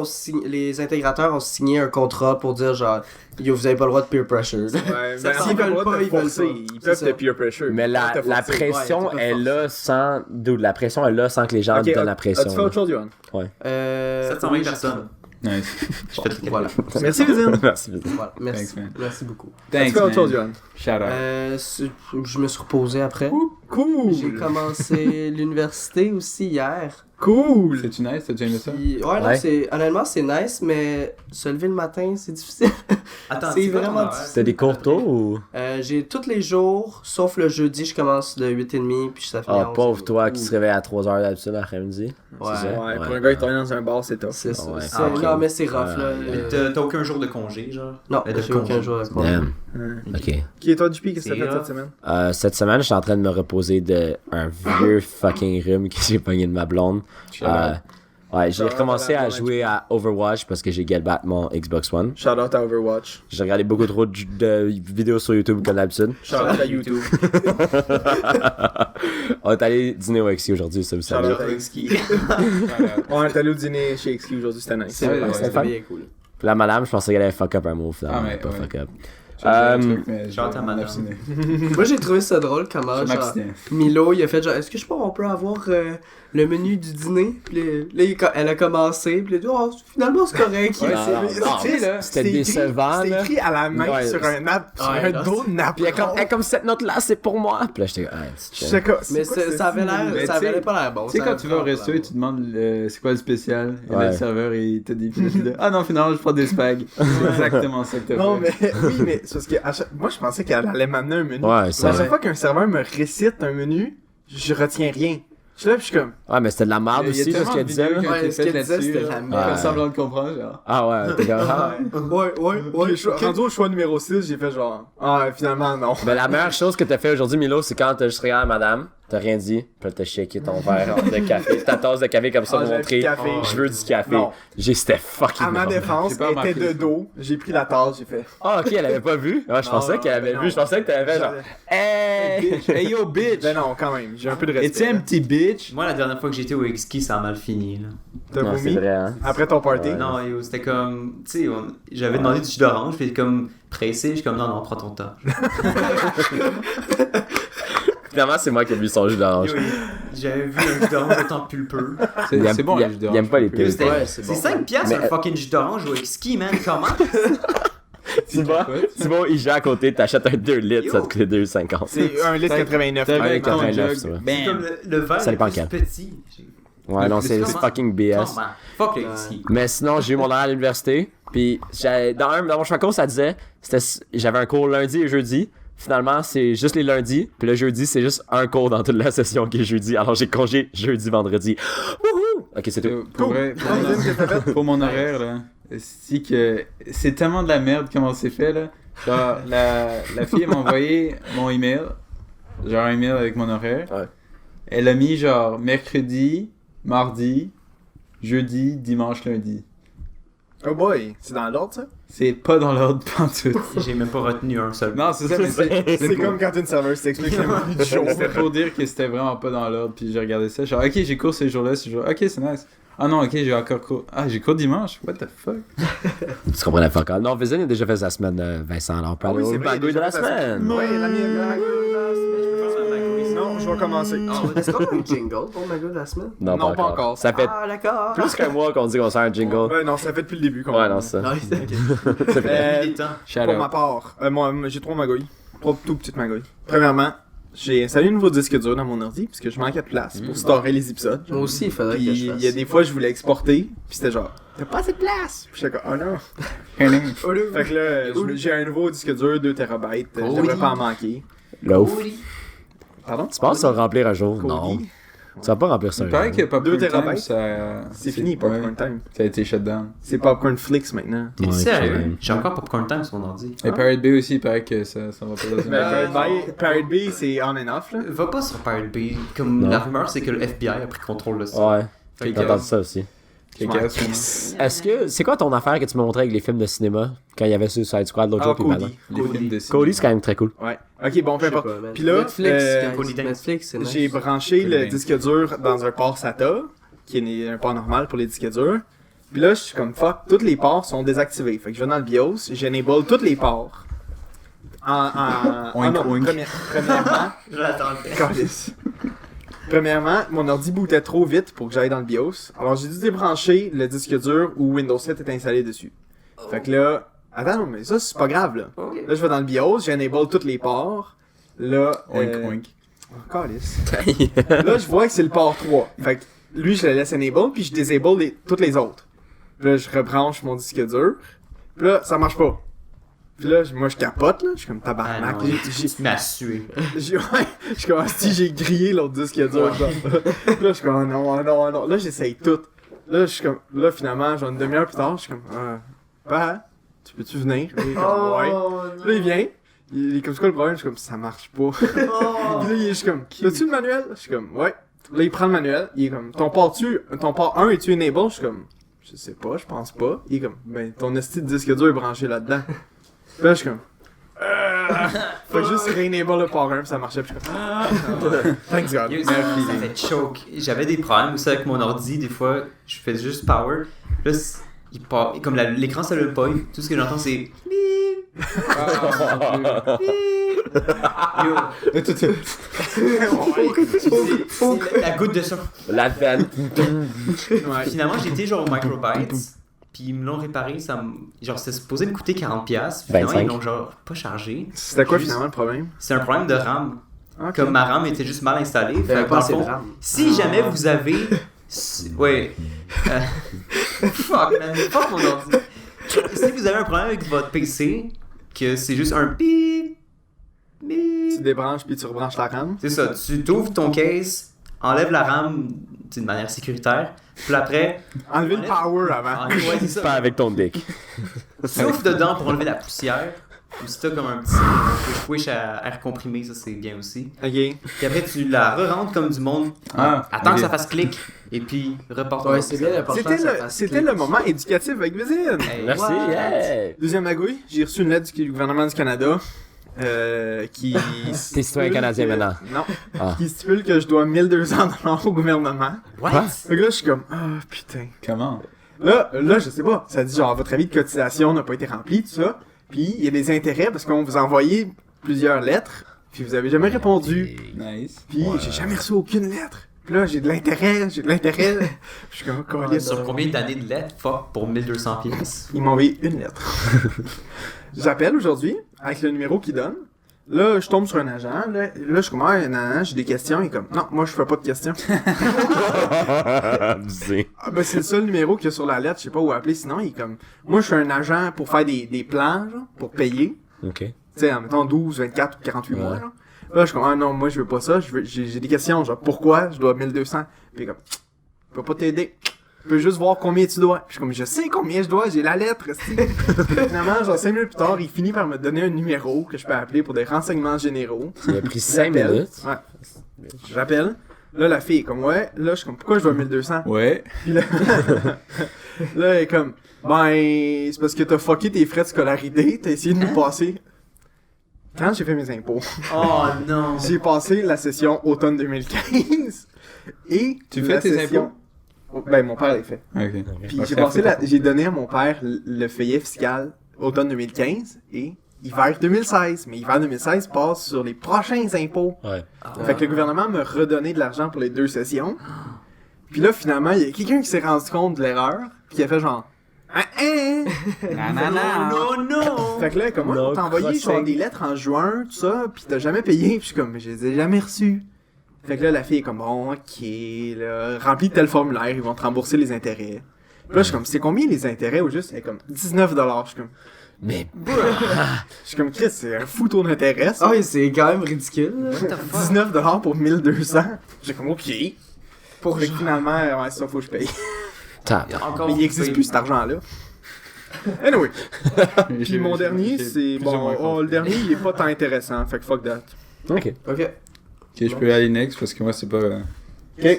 les intégrateurs ont signé un contrat pour dire, genre, yo, vous avez pas le droit de peer pressure. Ouais, mais s'ils veulent pas, ils veulent pas. Ils peuvent C'est te ça. peer pressure. Mais la Ils peuvent te forcer. pression Ouais, tu peux est là sans. Dude, la pression est là sans que les gens Ok, te donnent la as-tu pression. fait là. autre chose, Johan? 720 oui, personnes. Nice. Je fais le calcul. Voilà. Merci, Vizine. Merci. Voilà. Merci. Thanks, man. Merci beaucoup. As-tu Thanks, fait autre chose, man. Johan? Shout out. Je me suis reposé après. Cool! J'ai commencé l'université aussi hier. Cool! C'est-tu nice? T'as déjà aimé ça? Puis, ouais, non, Ouais. honnêtement, c'est nice, mais se lever le matin, c'est difficile. Attends, C'est quoi ton vraiment horaire? C'était des cours tôt ou. J'ai tous les jours, sauf le jeudi, je commence de 8h30, puis ça finit à Ah, 11h30. pauvre toi qui se réveille à 3h d'habitude l'après-midi. Ouais. C'est ça? Ouais, pour un gars qui travaille dans un bar, c'est top. C'est ça. Ouais. C'est- Ah, ok. Non, mais c'est rough, Ouais, là. ouais. T'as aucun jour de congé, genre? Non, de j'ai aucun congé. jour de congé. Damn. Ouais. Ok. Qui est toi, JP? Qu'est-ce que C'est t'as fait rough. cette semaine? Cette semaine, je suis en train de me reposer de un vieux fucking rhume que j'ai pogné de ma blonde. Shout out. Ouais, j'ai Shout out recommencé à la à blonde jouer à Overwatch parce que j'ai get back mon Xbox One. Shout out à Overwatch. J'ai regardé beaucoup trop de vidéos sur YouTube comme d'habitude. Shout out à YouTube. On est allé dîner au XC aujourd'hui, ça vous Shout savez. out à Ski. Shout out. On est allé au dîner chez XQ aujourd'hui, c'était nice. C'est Ouais, vrai, ouais, c'est c'est fun. bien cool. Puis la madame, je pensais qu'elle allait fuck up un mot, finalement. Ah, mais elle a pas ouais. fuck up. J'ai un Euh, truc, mais shout out je à vais madame. m'abstenir. Moi, j'ai trouvé ça drôle comment, Je genre, m'abstiens. Milo, il a fait genre, est-ce que je pense on peut avoir le menu du dîner? Puis elle a commencé, puis elle a dit, oh, finalement, c'est correct. Ouais, Non, c'est- non, tu sais, là, c'était écrit- décevant, C'était là. écrit à la main Ouais, sur un Ouais, non, dos de nappe. Puis elle comme cette note-là, c'est pour moi. Puis là, j'étais comme, Je sais pas, Mais c'est quoi, ça avait l'air, Mais ça tu sais- avait pas l'air bon. Tu sais, ça quand avait tu vas au pas resto l'air et tu demandes c'est quoi le spécial, et là, Ouais. le serveur il te dit, ah non, finalement, je prends des spags. C'est exactement ça que t'as Non, fait. mais oui, mais c'est parce que moi je pensais qu'elle allait m'amener un menu. Ouais, Mais ça. à chaque fois qu'un serveur me récite un menu, je retiens rien. Je suis là, puis je suis comme. Ouais, mais c'était de la merde Il y a aussi, là, ce tellement qu'elle de disait. vidéos là. qui ont été Ouais, ce faites qu'elle disait, là-dessus, c'était là. la Faire merde. semblant de comprendre, genre. Ah ouais, t'es comme, ah. Ouais, rendu au choix numéro 6, j'ai fait genre. Ah, finalement, non. Mais la meilleure chose que t'as fait aujourd'hui, Milo, c'est quand t'as juste regardé madame, t'as rien dit, puis là, t'as shaké ton verre de café, ta tasse de café comme ça, Ah, pour j'avais montrer, du café. je veux du café. Non. C'était fucking À ma drôle. défense, J'ai pas elle remarqué était de ça. dos. J'ai pris la tasse, j'ai fait. Ah, ok, elle avait pas vu. Ah, je pensais qu'elle avait vu, je pensais que t'avais fait genre, hey! Hey yo, bitch! Ben non, quand même, j'ai un peu de It's respect. empty, bitch! Moi, la dernière fois que j'étais au X-Ski, ça a mal fini, là. T'as Non, c'est vomi vrai, hein. après ton party. Ouais. Non, yo, c'était comme. Tu sais, j'avais demandé du jus d'orange, puis comme. pressé. Je suis comme, non, prends ton temps. Finalement, c'est moi qui ai bu son jus d'orange. Oui, j'avais vu un jus d'orange étant pulpeux. C'est bon, le jus d'orange. Il aime pas les Yo, pills. c'était- Ouais, c'est c'est bon. 5 piastres Mais- un fucking jus d'orange au ski, man. Comment? C'est bon, il gère à côté, t'achètes un 2 litres, Yo. ça te coûte 2,50. C'est 1 litre 89. T'avais Ouais, avec ton 89, jug. c'est vrai. C'est comme le verre Ça le dépend plus quel. petit. Ouais, non, c'est Comment? fucking BS. Comment? Fuck le ski. Mais sinon, j'ai eu mon horaire à l'université. Puis dans mon chemin de cours, ça disait j'avais un cours lundi et jeudi. Finalement, c'est juste les lundis. Puis le jeudi, c'est juste un cours dans toute la session qui est jeudi. Alors j'ai congé jeudi, vendredi. Wouhou! Ok, c'est tout. Pour vrai, pour mon horaire, là, c'est tellement de la merde comment c'est fait, là. Genre, la fille m'a envoyé mon email, genre un email avec mon horaire. Ouais. Elle a mis genre mercredi, mardi, jeudi, dimanche, lundi. Oh boy, c'est dans l'ordre ça? C'est pas dans l'ordre pantoute. J'ai même pas retenu un seul. Non, c'est ça, mais C'est comme quand une serveuse t'explique le menu du jour. C'était pour dire que c'était vraiment pas dans l'ordre, puis j'ai regardé ça, genre ok, j'ai cours ces jours-là, ok, c'est nice. Ah non, ok, j'ai encore cours. Ah, j'ai cours dimanche, what the fuck? Tu comprends la fuck. Non, Vincent a déjà fait sa semaine, Vincent. Alors on peut aller oui, au c'est vrai, bagouille il de a la déjà fait sa semaine. Ouais, la mienne. Non, je vais commencer. Est-ce qu'on a un jingle pour ma gueule de la semaine? Non, Non, pas encore. Ça fait Ah, d'accord. plus qu'un mois qu'on dit qu'on sort un jingle. Ouais, non, ça fait depuis le début qu'on Ouais, non, ça. Nice. Euh, Il est temps. Shout Pour out. ma part, moi, j'ai 3 magouilles. 3 tout petites magouilles. Premièrement, j'ai installé un nouveau disque dur dans mon ordi, parce que je manquais de place pour storer les épisodes. Moi aussi, il faudrait Puis que je fasse. il y a des fois, je voulais exporter, puis c'était genre, t'as pas assez de place! Puis j'étais comme, oh non! Fait que là, j'ai un nouveau disque dur, 2 TB, je devrais pas en manquer. Loaf. Pardon? Tu penses que ça va remplir un jour? Non. Cody? Tu vas pas remplir ça un Il paraît jour. que Popcorn 2 Time, térabytes. ça... C'est fini, Popcorn Time. Ça a été shut down. C'est Popcorn Flix maintenant. T'es Ouais, sérieux? quand même. J'ai encore Popcorn Time sur mon ordi. Et Pirate Bay aussi, il paraît que ça va pas Mais Pirate Bay, c'est on and off, là. Va pas sur Pirate Bay. Comme Non. la rumeur, c'est que le FBI a pris contrôle de ça. Ouais. Fait J'ai que- entendu ça aussi. Est-ce que. C'est quoi ton affaire que tu me montrais avec les films de cinéma quand il y avait Suicide Squad l'autre Ah, jour? Puis Cody. maintenant? Les films de Cody, c'est quand même très cool. Ouais. Ok, bon, peu Je sais importe. pas, man. Puis là, Netflix, Cody guys. Dance. Netflix, c'est nice. j'ai branché Cody le Dance. disque dur dans un port SATA, qui est un port normal pour les disques durs. Puis là, je suis comme fuck, tous les ports sont désactivés. Fait que je vais dans le BIOS, j'enable tous les ports. Oink, non, oink. premièrement, Je l'attendais. Câlisse. Premièrement, mon ordi bootait trop vite pour que j'aille dans le BIOS. Alors j'ai dû débrancher le disque dur où Windows 7 est installé dessus. Fait que là, attends, mais ça c'est pas grave là. Là je vais dans le BIOS, j'enable tous les ports. Là, Oink, oink. Oh, câlisse. Là je vois que c'est le port 3. Fait que lui je le laisse enable puis je disable toutes les autres. Puis là je rebranche mon disque dur. Puis là ça marche pas. Puis là moi je capote là, je suis comme Ah tabarnak. non, J'ai- tu m'as sué. ouais, je suis comme, si j'ai grillé l'autre disque dur, genre. Là, je suis comme, oh non, oh non, oh non. Là, j'essaye tout. Là, je suis comme, là, finalement, genre une demi-heure plus tard, je suis comme, bah, tu peux-tu venir? Il est comme, ouais. Là, il vient. Il est comme, c'est quoi le problème? Je suis comme, ça marche pas. Puis là, il est juste comme, as-tu le manuel? Je suis comme, ouais. Là, il prend le manuel. Il est comme, ton port 1 es-tu enable? Je suis comme, je sais pas, je pense pas. Il est comme, ben, ton esti de disque dur est branché là-dedans. Puis là, je suis comme, faut juste re-enable le port 1 puis ça marchait. Puis je suis comme, thanks God. Yo, ça fait choke. J'avais des problèmes aussi avec mon ordi. Des fois, je fais juste power. Là, il part. Comme l'écran s'allume pas. Tout ce que j'entends, c'est. Bip. Yo. C'est la goutte de sang. La veine. Finalement, j'étais genre au Microbytes. Puis ils me l'ont réparé. Genre, c'était supposé me coûter 40$. Finalement, 25. ils l'ont genre pas chargé. C'était quoi Juste- finalement le problème? C'est un problème de RAM. Ok. Comme ma RAM était juste mal installée. Il y Fait avait que pas dans le assez de fond, RAM. si jamais vous avez. Ouais. Fuck, man. Fuck mon ordi. Si vous avez un problème avec votre PC, que c'est juste un bip. Bip. Tu débranches puis tu rebranches la RAM. C'est ça. Tu t'ouvres ton case, enlèves la RAM d'une manière sécuritaire. Puis après, Enlever le power avant. ouais, c'est Pas ça. avec ton dick. Souffle dedans pour enlever la poussière. Ou si t'as comme un petit push à air comprimé, ça c'est bien aussi. Ok. Puis après, tu la re-rentres comme du monde. Ah, Attends ok. que ça fasse clic. Et puis, reparte. Ouais, c'est bien important. C'était le moment éducatif avec Vizine. Hey, Merci, what? yeah! Deuxième magouille, j'ai reçu une lettre du gouvernement du Canada qui... T'es citoyen canadien maintenant. Non. Ah. Qui stipule que je dois 1200 $ au gouvernement. What? Fait que là, je suis comme, ah putain. Comment? Là, je sais pas. Ça dit genre, votre avis de cotisation n'a pas été rempli, tout ça. Puis il y a des intérêts parce qu'on vous a envoyé plusieurs lettres, puis vous avez jamais répondu. Nice. Puis j'ai jamais reçu aucune lettre. Puis là, j'ai de l'intérêt. Je suis comme, câlisse. Sur combien d'années de lettres? Fuck, pour 1200 pièces. Il m'a envoyé une lettre. J'appelle aujourd'hui avec le numéro qu'il donne. Là, je tombe sur un agent. Là je suis comme, j'ai des questions. Il est comme, non, moi, je fais pas de questions. Abusé. Ah, ben, c'est le seul numéro qu'il y a sur la lettre. Je sais pas où appeler. Sinon, il est comme, moi, je suis un agent pour faire des plans, genre, pour payer. Ok. Tu sais, en mettant 12, 24 ou 48 mois, là. Là, je suis comme, non, moi, je veux pas ça. J'ai des questions, genre, pourquoi je dois 1200? Puis il est comme, je peux pas t'aider. Je peux juste voir combien tu dois. Je suis comme, je sais combien je dois, j'ai la lettre. Finalement, genre 5 minutes plus tard, il finit par me donner un numéro que je peux appeler pour des renseignements généraux. Il a pris 5 J'appelle. minutes. Ouais. J'appelle. Là, la fille est comme, ouais. Là, je suis comme, pourquoi je dois 1200? Ouais. Puis là, là, elle est comme, ben, c'est parce que t'as fucké tes frais de scolarité, t'as essayé de nous passer. Quand j'ai fait mes impôts, Oh non! j'ai passé la session automne 2015 et Tu la fais tes session- Ben, mon père l'a fait. Ok. Puis j'ai donné à mon père le feuillet fiscal automne 2015 et hiver 2016. Mais hiver 2016 passe sur les prochains impôts. Ouais. Fait que le gouvernement m'a redonné de l'argent pour les 2 sessions. Puis là, finalement, il y a quelqu'un qui s'est rendu compte de l'erreur, puis qui a fait genre, Non, non! Fait que là, comme moi, No on t'a envoyé crossing. genre des lettres en juin, tout ça, pis t'as jamais payé, pis je suis comme, mais je les ai jamais reçues. Fait que là, la fille est comme, bon, ok, là, remplis tel formulaire, ils vont te rembourser les intérêts. Puis là, je suis comme, c'est combien les intérêts au juste? Elle est comme, 19$. Je suis comme, Mais je suis comme, Chris, c'est un fou taux d'intérêt, ça. Ah oui, c'est quand même ridicule. là. 19$ pour 1200. J'ai comme, ok. Fait que finalement, ouais, ça, faut que je paye. tape. Encore Mais il existe plus cet argent-là. Anyway. Puis J'ai- mon j'ai- dernier, j'ai c'est, plus ou moins bon, le dernier, il est pas tant intéressant, fait que fuck that. Ok. Ok. Ok, je peux aller next parce que moi, c'est pas.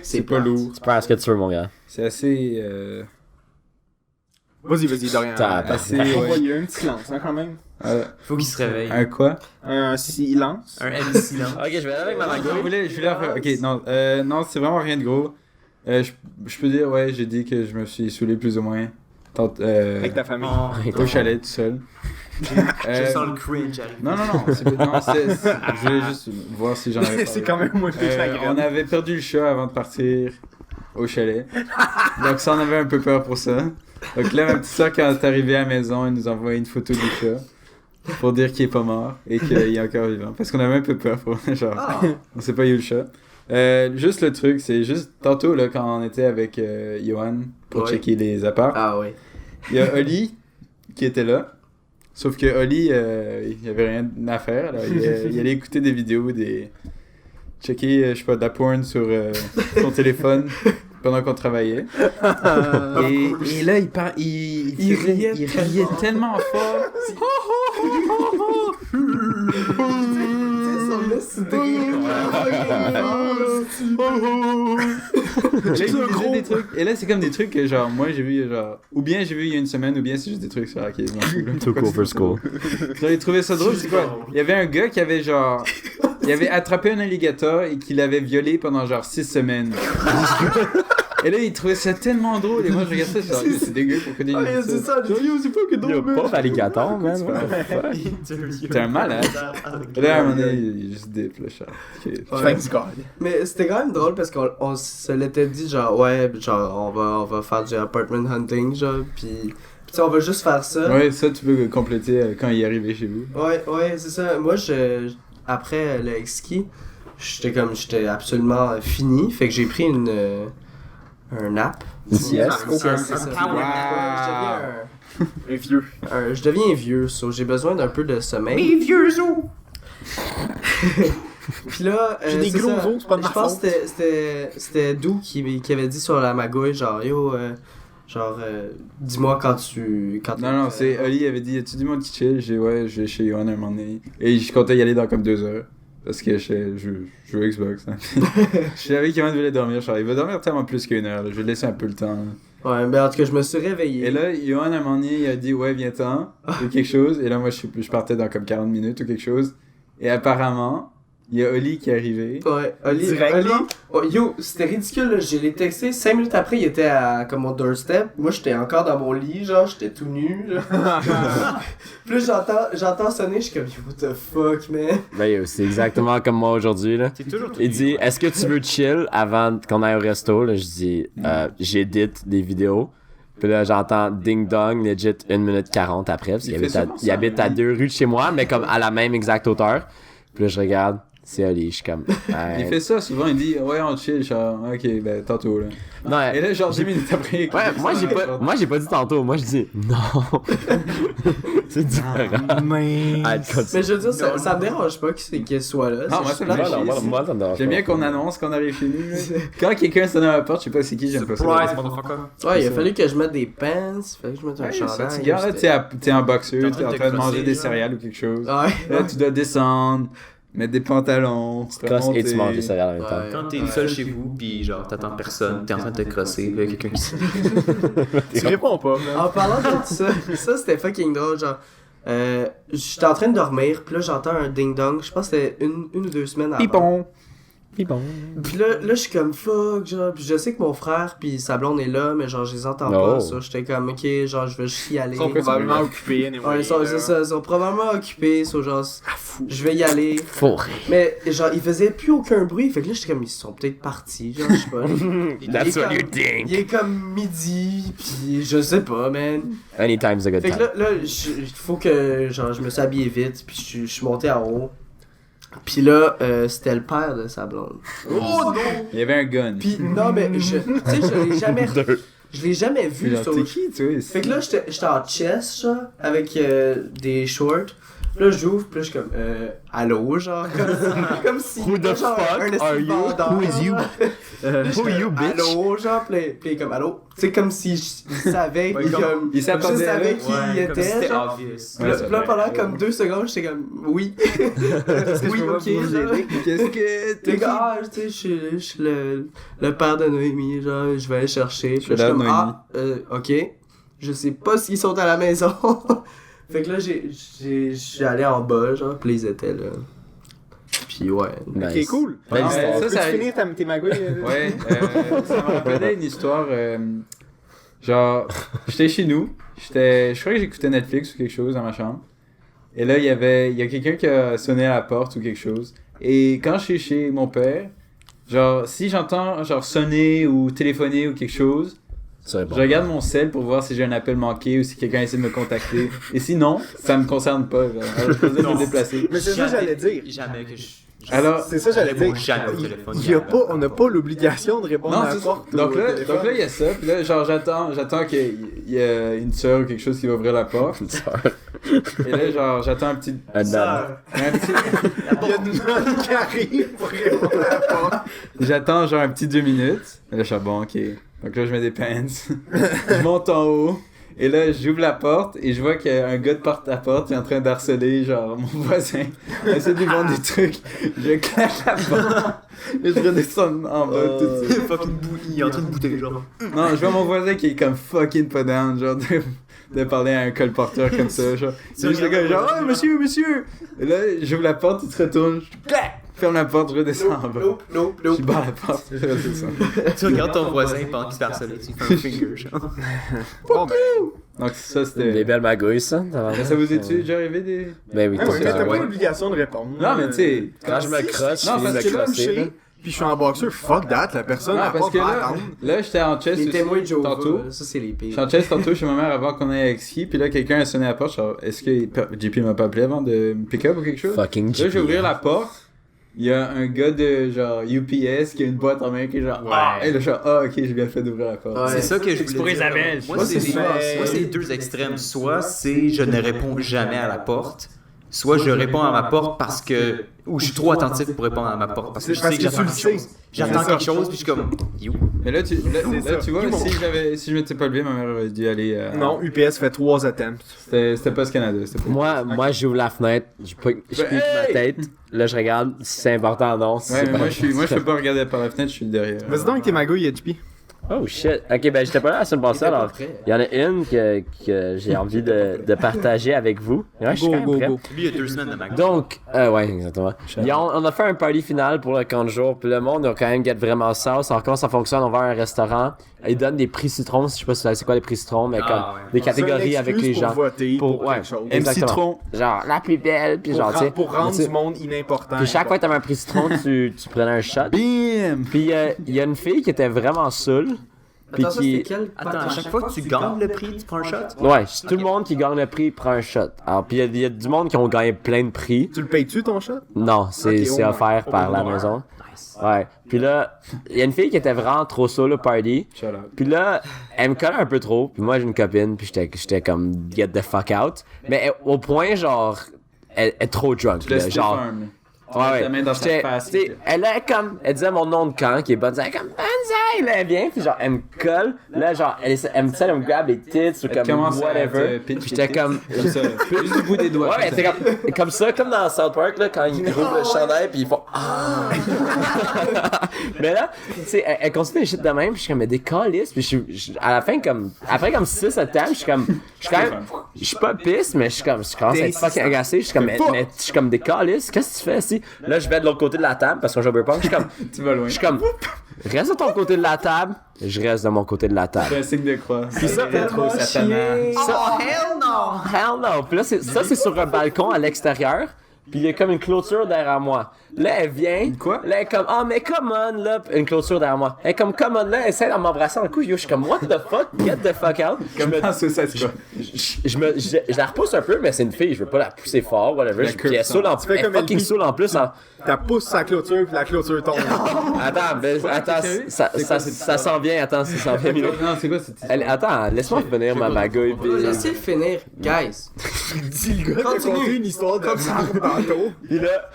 C'est pas lourd. Tu peux faire ce que tu veux, mon gars. C'est assez. Vas-y, Dorian. T'as- assez. Il Ouais. y a un petit silence, hein, quand même. Faut qu'il se réveille. Un quoi? Un silence. Un MC là. Ok, je vais aller avec ma Je voulais la faire. Ok, non, non, c'est vraiment rien de gros. Je peux dire, ouais, j'ai dit que je me suis saoulé plus ou moins. Avec ta famille. Au chalet tout seul. Je sens le cringe arriver. Non, je voulais juste voir si j'en avais parlé. C'est quand même moins plus la On graine. avait perdu le chat avant de partir au chalet. Donc ça, on avait un peu peur pour ça. Donc là, ma petite soeur, quand elle est arrivée à la maison, elle nous a envoyé une photo du chat pour dire qu'il est pas mort et qu'il est encore vivant. Parce qu'on avait un peu peur pour genre, on sait pas où est le chat. Juste le truc, c'est juste tantôt là, quand on était avec Johan pour Ouais. checker les apparts, Ah oui. il y a Oli qui était là. Sauf que Oli, il avait rien à faire. Alors, il allait écouter des vidéos, checker, je sais pas, de la porn sur son téléphone pendant qu'on travaillait. Et là, il riait tellement fort. Là, il disait des trucs. Et là, c'est comme des trucs que, genre, moi, j'ai vu, genre, ou bien j'ai vu il y a une semaine, ou bien c'est juste des trucs sur laquelle je m'en fous, là. Too cool for school. J'avais trouvé ça drôle, c'est quoi? Il y avait un gars qui avait, genre, il avait attrapé un alligator et qui l'avait violé pendant, genre, 6 semaines. Et là, il trouvait ça tellement drôle, et moi, je regardais ça, genre, c'est dégueu, pourquoi des c'est ça. Genre, yo, c'est pas que Il y a drôle, pas man. d'alligator, man. What the fuck? T'es un malade. Et là, à un moment donné, il est juste dip, le chat. Ok. Thanks God. Mais c'était quand même drôle parce qu'on se l'était dit, genre, ouais, genre, on va faire du apartment hunting, genre, pis tu sais, on va juste faire ça. Ouais, ça, tu peux compléter quand il est arrivé chez vous. Ouais, c'est ça. Moi, après le ski, j'étais absolument fini. Fait que j'ai pris un nap. Une sieste? Une sieste, c'est ça. Un vieux. Je deviens vieux, so j'ai besoin d'un peu de sommeil. Les vieux os! Puis là, J'ai des c'est gros ça. os, c'est pas de ma Je pense faute. que c'était Dou qui avait dit sur la magouille, genre, yo, dis-moi quand tu... Non, c'est Oli avait dit, as-tu du monde qui chill? J'ai dit, ouais, je vais chez Yohan un moment donné. Et je comptais y aller dans comme 2 heures. Parce que je joue Xbox. Hein. Je savais qu'il voulait dormir. Genre, il va dormir tellement plus qu'1 heure. Là. Je vais laisser un peu le temps. Là. Ouais, mais en tout cas, je me suis réveillé. Et là, Yohan, à un moment donné, il a dit, ouais, viens-t'en. Ou quelque chose. Et là, moi, je partais dans comme 40 minutes ou quelque chose. Et apparemment, il y a Oli qui est arrivé. Ouais, Oli, Direct, Oli, là? oh, yo, c'était ridicule, là. Je l'ai texté 5 minutes après, il était à comme mon doorstep. Moi, j'étais encore dans mon lit, genre, j'étais tout nu, là. Puis là, j'entends sonner, je suis comme, what the fuck, man. Ben, yo, c'est exactement comme moi aujourd'hui, là. C'est toujours tout Il nu, dit, ouais. est-ce que tu veux chill avant qu'on aille au resto? Là, je dis, j'édite des vidéos. Puis là, j'entends ding dong, legit 1 minute 40 après, parce qu'il fait souvent il ça, habite à 2 rues de chez moi, mais comme à la même exacte hauteur. Puis là, je regarde, c'est Ali, je suis comme. Il fait ça souvent, il dit ouais, on chill, genre, ok, ben tantôt là. Non, Et là, genre 10 minutes après. ouais, moi j'ai pas dit tantôt, moi je dis non. C'est différent. Mais... Ah, continue. Mais je veux dire, ça me dérange pas qu'il soit là. Non, c'est moi, juste ça me plate. dérange. Moi, ça me dérange J'aime pas. bien qu'on annonce qu'on arrive chez nous. Là. Quand quelqu'un sonne à la porte, je sais pas c'est qui, j'aime pas ça. Surprise, motherfucker. Ouais, il a fallu que je mette des pants, il fallait que je mette un Ouais, ça, chandail. tu gardes, là, t'es en boxeur, t'es en train de manger crosser, des genre. céréales ou quelque chose. Ouais. Là, tu dois descendre, mettre des pantalons, tu dois Crosses et tu monter. manges des céréales en même temps. Ouais. Quand t'es seul chez vous, pis genre t'attends personne, t'es en train de te crosser, pis y a quelqu'un qui Tu réponds pas, man. En parlant de ça c'était fucking drôle, genre. J'étais en train de dormir, puis là j'entends un ding-dong, je pense que c'était une ou 2 semaines avant. Pipon. Puis là je suis comme fuck, genre, puis je sais que mon frère puis sa blonde est là, mais genre je les entends No. pas, ça. J'étais comme ok, genre je vais juste y aller. Ils sont probablement occupés, anyway. Ouais, c'est ça, ils sont probablement occupés, so, genre, je vais y aller. Fourré. Mais genre, ils faisaient plus aucun bruit, fait que là j'étais comme, ils sont peut-être partis, genre, je sais pas. That's Il est what you comme- think. Il est comme midi, puis je sais pas, man. Anytime's a good Fait que time. là, il faut que, genre, je me suis habillé vite, puis je suis monté en haut. Puis là, c'était le père de sa blonde. Il y avait un gun. Puis non, mais tu sais, je l'ai jamais vu, Genre, ça. t'es qui, tu vois? Fait que là, j'étais en chest, genre, avec des shorts. Puis là, j'ouvre, puis là, je suis comme, allô, genre, comme si. Who the genre, fuck un are you? vendeur, Who is you? Là, j'étais Who you, comme, bitch? Allô, genre, puis il est comme, allô. Tu sais, comme si je savais, Ouais, il comme- comme, il s'attendait je savais là. qui il Ouais, comme si était, c'était genre. obvious. Puis là, ça puis là, fait- pendant comme 2 secondes, j'étais comme, oui. Oui, ok, genre. Qu'est-ce que T'es comme, ah, tu sais, je suis le père de Noémie, genre, je vais aller chercher. Puis là, je suis comme, ah, ok. Je sais pas s'ils sont à la maison. Fait que là, je suis allé en bas, genre, puis ils étaient là. Puis ouais. Nice. Ok, cool. Belle Ah, histoire. ça, Peux-tu ça- finir tes magouilles? Ouais, ça me rappelait une histoire. Genre, j'étais chez nous, je crois que j'écoutais Netflix ou quelque chose dans ma chambre. Et là, il y a quelqu'un qui a sonné à la porte ou quelque chose. Et quand je suis chez mon père, genre, si j'entends genre sonner ou téléphoner ou quelque chose, Ça répond. je regarde mon cell pour voir si j'ai un appel manqué ou si quelqu'un essaie de me contacter. Et sinon, ça me concerne pas. Genre. Alors, je peux me déplacer. Mais c'est ça que j'allais dire. Jamais que je. Alors, C'est ça que j'allais dire. Jamais au téléphone. On n'a pas l'obligation de répondre non, à la c'est ça. porte. Donc au là, téléphone. il y a ça. Puis là, genre, j'attends qu'il y ait une sœur ou quelque chose qui va ouvrir la porte. Et là, genre, j'attends un petit. Un dame. Un petit Il y a une nonne qui arrive pour répondre à la porte. j'attends genre un petit 2 minutes. Et là, je suis bon, ok. Donc là, je mets des pants. Je monte en haut. Et là, j'ouvre la porte et je vois qu'il y a un gars de porte-à-porte qui est en train d'harceler, genre, mon voisin. Il essaie de lui vendre des trucs. Je claque la porte. Et je redescends en bas tout de suite. Fucking bouillie, il est en train de bouter, genre. Non, je vois mon voisin qui est comme fucking pas down, genre, de parler à un colporteur comme ça, genre. Tu Et je regarde, genre, regardes oh, monsieur! Et là, j'ouvre la porte, il se retourne, je clac! Ferme la porte, je redescends en bas. Je barre la porte, je redescends. Tu regardes ton voisin pendant qu'il se fait harceler, tu fais un finger, genre. Bon, ben. Donc ça, Des c'était... belles magouilles, ça. Ça vous est-tu déjà arrivé des... Ben oui, Ah tout ouais, le mais temps. t'as pas ouais. l'obligation de répondre. Non, mais tu sais... Quand je me crosse, Non, je parce finis que de là, me crosser. là. Puis je suis en boxeur, fuck that, la personne Ah, n'a parce pas que à là, attendre. là, j'étais en chess Les aussi, témoins de Jova, tantôt. ça c'est les Je pires. suis en chess tantôt chez ma mère avant qu'on aille avec ski, puis là, quelqu'un a sonné à la porte, genre, est-ce que JP m'a pas appelé avant de me pick up ou quelque chose? Fucking Là, je vais ouvrir la porte. Il y a un gars de genre UPS qui a une boîte en main qui est genre ah! Et là, je suis genre, ah, ok, j'ai bien fait d'ouvrir la porte. Ouais. C'est ça que je voulais pour dire. Isabelle. Moi, c'est c'est ça. moi, c'est les deux extrêmes. Soit c'est je ne réponds jamais à la porte, soit je réponds à ma porte parce que. Ou je suis trop attentif pour répondre à ma porte parce que je sais que j'attends quelque chose. J'attends quelque chose, puis je suis comme. You. Mais là, tu vois, Humour. si je m'étais pas levé, ma mère aurait dû aller. Non, UPS fait 3 attempts. C'était pas ce Canada. C'était pas... Moi, j'ouvre la fenêtre, je pique ma tête, là, je regarde si c'est important ou non. si Ouais, c'est mais pas moi, je peux pas regarder par la fenêtre, je suis derrière. Vas-y donc avec tes magouilles, HP. Oh shit. Ok, ben j'étais pas là la semaine passée, alors il y en a une que j'ai envie de partager avec vous. Ouais, je suis quand même prêt. Lui, il y a 2 semaines de McDo. Donc, ouais, exactement. On a fait un party final pour le camp de jour, puis le monde a quand même get vraiment sauce. Alors, comment ça fonctionne? On va à un restaurant, ils donnent des prix citrons, je sais pas si vous savez c'est quoi les prix citrons, mais comme des catégories avec les gens. Voter pour ouais, quelque chose. exactement. Citron. Genre, la plus belle, puis genre, tu sais. Pour rendre tu sais, du monde inimportant. puis chaque fois que t'avais un prix citron, tu prenais un shot. Bim! Puis il y a une fille qui était vraiment saoule. Puis Attends, ça, qui. c'était quel? Attends, à chaque fois que tu gagnes le prix, tu prends un shot? Ouais, tout le monde qui gagne le prix prend un shot. Alors, puis il y a du monde qui ont gagné plein de prix. Tu le payes-tu ton shot? Non, c'est Ok, au offert moins. par Au la moins. maison. Nice. Ouais. Puis là, il y a une fille qui était vraiment trop solo party. Shut up. Puis là, elle me collait un peu trop. Puis moi, j'ai une copine. Puis j'étais comme get the fuck out. Mais au point, genre, elle est trop drunk. Le Là, genre, Stéphane. ouais, ta main dans sa J'étais- face. tu sais, elle disait mon nom de camp qui est Banzai. Elle est comme Banzai, là, elle vient. Puis genre, elle me colle. Là, genre, elle me dit, elle me grab les tits ou Elle comme commence à whatever. te Puis pincher j'étais les comme. Comme ça. Juste du bout des doigts. Ouais, mais comme c'est ça. comme ça, comme dans South Park, là, quand ils ouvrent le chandail, puis ils font Ah! Mais là, tu sais, elle continue les shit de même, puis je suis comme, mais des calices, puis à la fin, comme, après comme 6-7 ans, je suis quand même, je suis pas pisse, mais je commence à être fucking agacé, je suis comme, mais je suis comme des calices, qu'est-ce que tu fais ici? Là, je vais de l'autre côté de la table, parce qu'on joue au beer pong, je suis comme, Tu vas loin. je suis comme, reste de ton côté de la table, je reste de mon côté de la C'est table. un signe de croix. Puis ça, trop satanas. ça, hell no! Puis là, c'est sur un balcon à l'extérieur. Puis il y a comme une clôture derrière moi. Là, elle vient. Quoi? Là, elle est comme, ah, mais come on, là. Puis une clôture derrière moi. Elle est comme, come on, là. Elle essaie de m'embrasser dans le cou. Yo, je suis comme, what the fuck? Get the fuck out. Comment ça se passe? Je la repousse un peu, mais c'est une fille. Je veux pas la pousser fort, whatever. La Puis elle saoule en Tu fais elle est comme fucking Ellie. saoule en plus. T'as pousse sa clôture, puis la clôture tombe. Attends, ça s'en vient. Attends, ça s'en vient. Milo. Non, c'est quoi cette histoire? Attends, laisse-moi finir ma magouille. puis- Laissez le finir, guys. Dis le gars, t'as conté une histoire de marde tantôt. Puis là,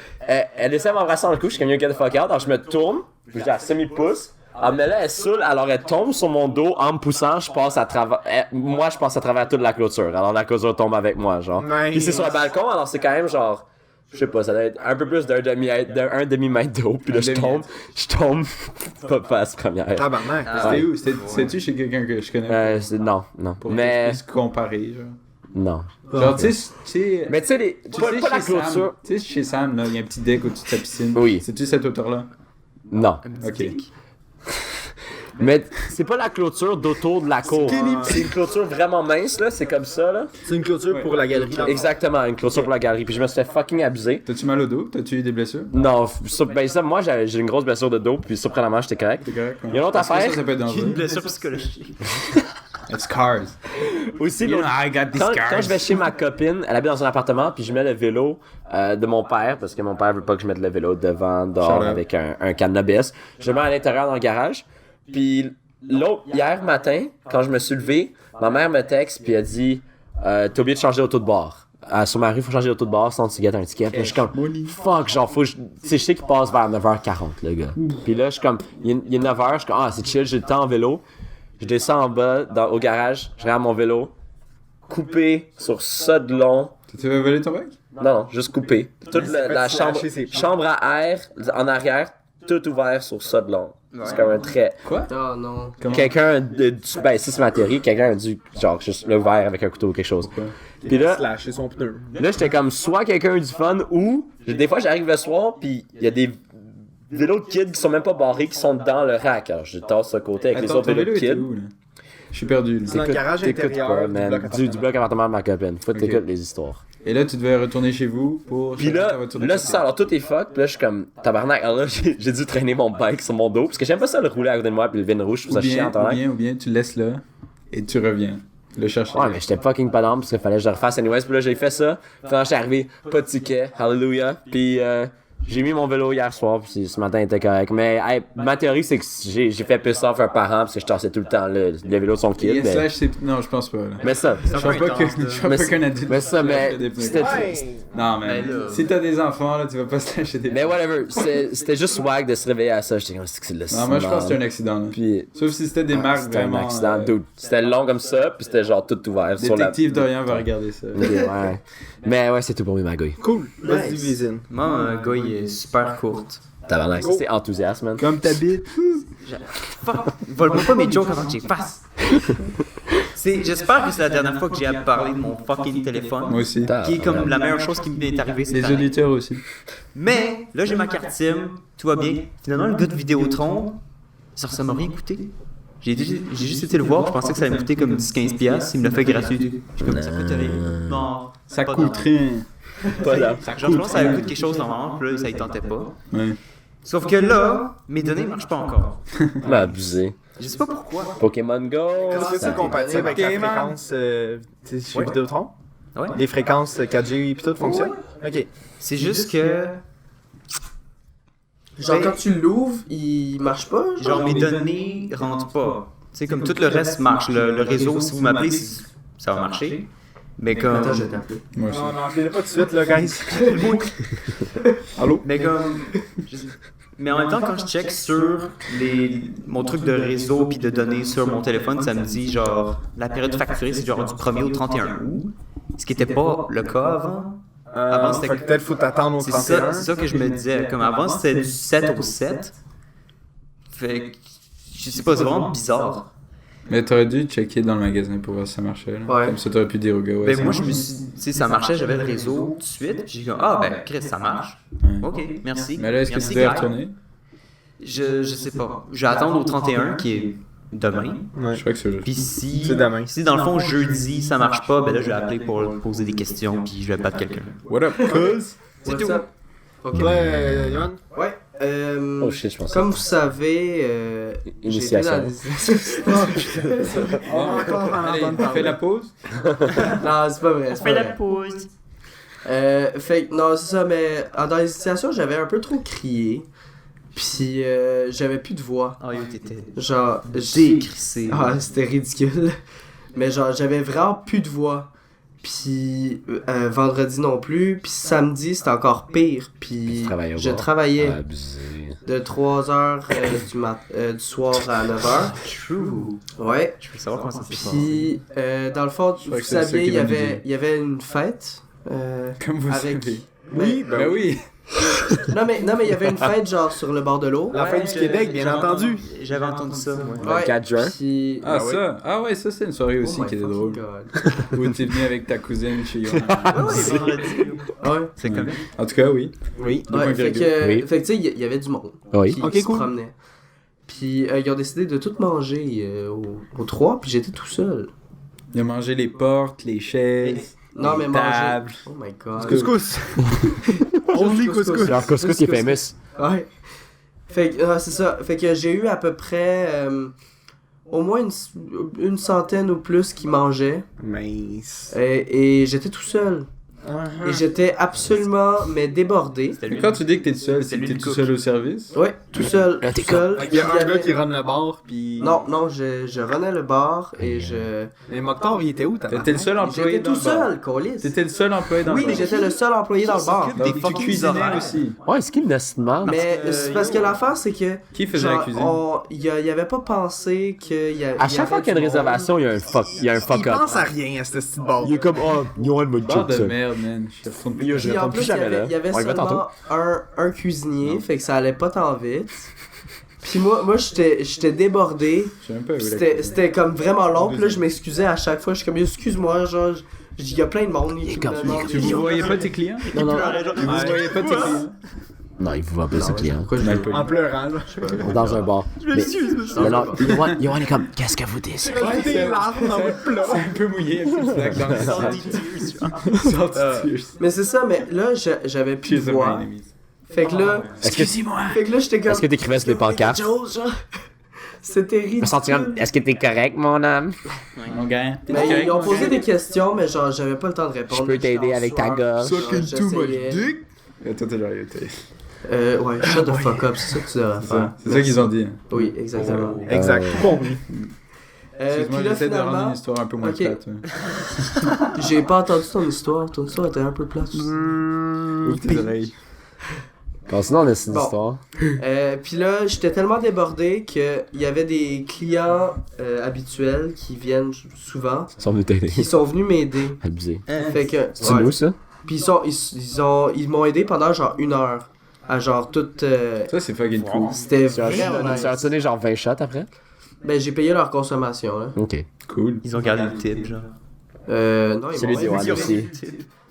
elle essaie de m'embrasser dans le cou, je suis comme yo, get the fuck out. Alors je me tourne, puis je la semi-pousse. Ah, mais là, elle saoule, alors elle tombe sur mon dos en me poussant, je passe à travers. Moi, je passe à travers toute la clôture. Alors la clôture tombe avec moi, genre. Nice. Puis c'est sur le balcon, alors c'est quand même genre. Je sais pas, ça doit être un peu plus d'un demi-mètre d'eau. Puis là, je tombe pas face première. Tabarnak. C'était où? C'était-tu chez quelqu'un que je connais? Non. Pour Mais. se comparer, genre. Non. Genre, tu sais. Mais tu sais, Tu pas sais, la chez clôture. Sam, tu sais, chez Sam, là, il y a un petit deck au-dessus de sa piscine. Oui. C'est-tu cette hauteur-là? Non. Ok. Mais c'est pas la clôture d'autour de la cour. C'est une clôture vraiment mince, là. C'est comme ça, là. C'est une clôture pour la galerie. Exactement, une clôture pour la galerie. Puis je me suis fait fucking abuser. T'as-tu mal au dos? T'as-tu eu des blessures? Non, moi j'ai une grosse blessure de dos, puis surprenamment j'étais correct. C'est correct? Il y a une autre Parce que affaire. Ça peut être Une dangereux. blessure psychologique. It's cars. Aussi, l'autre- I got these quand je vais chez ma copine, elle habite dans un appartement, puis je mets le vélo de mon père, parce que mon père veut pas que je mette le vélo devant, dehors, Shout out. avec un cannabis. Je le mets à l'intérieur dans le garage. Puis hier matin, quand je me suis levé, ma mère me texte, puis elle dit t'as oublié de changer d'auto de bord. Sur ma rue, faut changer d'auto de bord, sinon tu gâtes un ticket. Puis là, je suis comme, fuck, genre, faut que tu sais, je sais qu'il passe vers 9h40, le gars. Puis là, je suis comme, il est 9h, je suis comme, ah, c'est chill, j'ai le temps en vélo. Je descends en bas, au garage, je regarde mon vélo, coupé sur ça de long. Tu veux voler ton bac? Non, juste coupé. Toute la fait chambre, slasher ses pieds. chambre à air, en arrière, tout ouvert sur ça de long. C'est comme un trait. Quoi? Oh non. Quelqu'un ben, ça c'est ma théorie, quelqu'un a dû, genre, juste l'ouvert avec un couteau ou quelque chose. Puis là, Slasher son pneu. là j'étais comme, soit quelqu'un a eu du fun, ou, des fois j'arrive le soir, puis il y a des vélos de kids qui sont même pas barrés, qui sont dans le rack. Alors je tasse ce côté avec les Attends, autres ton vélos vélo de était kids. où, là? Je suis perdu, là. Dans le garage T'écoutes intérieur pas, du man. bloc appartement. Du bloc appartement de ma copine. Faut que t'écoutes les histoires. Et là, tu devais retourner chez vous pour... Puis changer là, ta voiture de c'est ça, alors tout est fuck, puis là je suis comme tabarnak, alors là j'ai dû traîner mon bike sur mon dos, parce que j'aime pas ça le rouler à côté de moi, puis le vin rouge, je trouve ça chiant en ou bien, tu laisses là et tu reviens le chercher. Ouais, mais j'étais fucking pas d'âme parce qu'il fallait que je le refasse anyways, puis là j'ai fait ça, quand j'étais arrivé, pas de ticket, hallelujah, puis j'ai mis mon vélo hier soir, puis ce matin il était correct, mais hey, ma théorie c'est que j'ai fait piss off un parent parce que je tassais tout le temps le vélo de son kid, Et mais, slash, c'est... Non, je pense pas, là. mais ça, Je crois pas que- je crois mais pas qu'un adulte... mais ça, mais slash des pneus. c'était Non, mais Mais là- si t'as des enfants, là, tu vas pas slasher des mais pneus. whatever, c'était juste swag de se réveiller à ça, j'étais comme c'est que c'est le Non, moi, je pense que c'était un accident, là. Puis Sauf si c'était des marques c'était vraiment... un accident, dude. C'était long comme ça, puis c'était genre tout ouvert sur la... Détective Dorian va regarder ça. Ok, ouais. Mais ouais, c'est tout pour mes magouilles. Cool. Vas-y, Vizine. Moi, un gars, il est super courte. Tabarnak, ça, c'est enthousiasme, man. Comme t'habites. Fuck, vole-moi pas mes jokes avant que j'y fasse. J'espère que c'est la dernière fois que j'ai à parler de mon fucking téléphone. Moi aussi. Qui est comme la meilleure chose qui m'est arrivée cette Les année. auditeurs aussi. Mais là, j'ai ma carte SIM, tout va bien. Finalement, le gars de Vidéotron, ça m'a rien coûté. J'ai juste été le voir, je pensais que ça allait me coûter comme 10-15$, il me l'a fait gratuit. Je suis comme, ça coûte rien. Non, Ça pas coûte rien. Pas là. Genre, je pense que ça coûte quelque chose normalement, puis là, ça y tentait pas. Ouais. Sauf que là, mes données marchent pas encore. Mais abusé. Je sais pas pourquoi. Pokémon Go. Est-ce que c'est compatible avec la fréquence tu sais, chez Vidéotron? Ouais. Les fréquences 4G et tout fonctionnent? Ok. C'est juste que, Genre, quand tu l'ouvres, il marche pas? genre, mes données rentrent pas. Tu sais, comme tout le reste marche. Le réseau, si vous m'appelez, ça va marcher. Mais comme. Attends, je vais t'appeler. Moi aussi. Non, je l'ai pas tout de suite, là, guys. Allô? Mais comme. Mais en même temps, quand je check sur mon truc de réseau puis de données sur mon téléphone, ça me dit genre la période facturée c'est genre du 1er au 31 août. Ce qui était pas le cas avant. Avant, c'était- Fait que peut-être faut t'attendre au C'est 31. ça que je me disais. Comme avant, c'était du 7 au 7. Fait que. Je sais pas, c'est vraiment bizarre. Mais t'aurais dû checker dans le magasin pour voir si ça marchait. Là. Ouais. Comme ça, t'aurais pu dire au gars. Ouais, Ben ça moi, je marche. me suis. Tu sais, ça marchait, j'avais le réseau tout de suite. J'ai dit, ah ben, Chris, ça marche. Ouais. Ok, merci. Mais là, est-ce que Merci, tu dois Guy. retourner? Je sais pas. Je vais attendre au 31 qui est demain. Ouais. Je crois que c'est juste. Puis si, C'est demain. si dans le fond jeudi ça marche pas, ben là je vais appeler pour poser des questions puis je vais battre quelqu'un. What up, cuz? C'est tout. Ok. Ouais, Yohan? Ouais. Oh shit, je pense. Comme vous savez, Initiation. Allez, fais la pause. Non, c'est pas vrai. c'est pas vrai. pause. Fait que, non, c'est ça, mais dans les situations, j'avais un peu trop crié. Puis, j'avais plus de voix. Oh yo, t'étais Genre, décrissé. Ah, c'était ridicule. Mais genre, j'avais vraiment plus de voix. Puis, vendredi non plus. Puis, samedi, c'était encore pire. Puis, Tu travaillais au je bar. travaillais Abusé. de 3h du soir à 9h. True. Ouais. Je veux savoir comment ça se passe. Puis, dans le fond, crois vous que c'est ça saviez, qu'il il y va nous avait, dire. il y avait une fête. Comme vous Avec... savez. Oui, Ben oui. non mais il y avait une fête genre sur le bord de l'eau. La fête du Québec, bien entendu. J'avais entendu ça, moi. Ouais. 4 juin. Puis... Ah, ça. Ah, ouais, ça, c'est une soirée aussi Oh my qui était fucking drôle. God. Où t'es venu avec ta cousine chez Yohan. Ouais, vendredi. Ouais. C'est comme. En tout cas, oui. Oui. Deux points Ouais, fait virgule. que, Oui. fait que tu sais, il y avait du monde Oui. qui, Ok, qui se cool. promenait. Puis ils ont décidé de tout manger aux 3, puis j'étais tout seul. Il a mangé les portes, les chaises. Non, les mais tables. manger. Oh my god. Couscous. Only couscous. Genre couscous qui est famous. Ouais. Fait que, c'est ça. Fait que j'ai eu à peu près au moins une centaine ou plus qui mangeaient. Mince. Et j'étais tout seul. Et j'étais absolument, mais débordé. C'était Mais lui. quand tu dis que t'es tout seul, C'est c'est que lui t'es le tout cook. seul au service? Ouais, tout seul. Là, t'es Tout seul. Il y a Puis un il y gars avait- qui run le bar, puis... Non, je renais le bar et je... Mais Mokhtar, il était où, t'as T'étais le seul employé J'étais dans tout le bar. seul, Colis. T'étais le seul employé dans Oui, le bar. j'étais le seul employé dans le bar. Des Donc, tu fucking cuisinais horaires. aussi. Ouais, est-ce qu'il ne mal? Mais que, c'est parce que l'affaire, c'est que... Qui faisait la genre, cuisine? il y avait pas pensé qu'il y a... À chaque fois qu'il y a une réservation, il y a un fuck, il y a un Il fuck up. pense à rien à ce style bar. Il est comme, oh, Yohan m'a Bar dit de ça. merde, man. Je te retourne plus. Yo, je Puis en retourne plus, plus jamais là. il y avait On y va tantôt. seulement un cuisinier, fait que ça allait pas tant vite. Puis moi j'étais débordé. Je sais même pas où la C'était comme vraiment long. Puis là, je m'excusais à chaque fois. Je suis comme, excuse-moi, genre, il y a plein de monde qui me demande. Tu vous voyais pas tes clients? Non, non. Vous voyez pas tes clients? Non, il vous voit pas ses clients. Pourquoi je Mal l'ai poli. En pleurant, là. On est dans un bar. Mais non, Yohan est comme, qu'est-ce que vous dites? Des larmes dans votre plat. C'est un peu mouillé, un peu flaque dans le sang. Mais c'est ça, mais là, j'avais plus de voix. Fait que là, fait que là, j'étais comme. Est-ce que t'écrivais sur les pancartes? C'était Je me sentirais ridicule. comme, est-ce que t'es correct, mon âme? Mon gars. Mais ils ont posé des questions, mais genre, j'avais pas le temps de répondre. Je peux t'aider avec ta gorge. J'essayais. Toi, t'es là, t'es. Ouais, shut the fuck up, c'est ça que tu devrais faire. C'est ça qu'ils ont dit. Oui, exactement. Exact. Compris. Excuse-moi, Puis là, j'essaie de rendre une finalement, histoire un peu moins Ok. plate. j'ai pas entendu ton histoire. Ton histoire était un peu plate aussi. Ouvre tes oreilles. Sinon, on a cette Bon. histoire. Puis là, j'étais tellement débordé qu'il y avait des clients habituels qui viennent souvent, Ils sont venus t'aider. qui sont venus m'aider. Abusé. Fait que, C'est ouais. nous, ça? Puis ils m'ont aidé pendant genre 1 heure. à genre tout. Ça, c'est fucking cool. C'était Tu as vraiment nice. donné genre 20 shots après? Ben, j'ai payé leur consommation, là. Ok. Cool. Ils ont gardé le tip, genre. Non, ils Celui m'ont de même Johan aussi.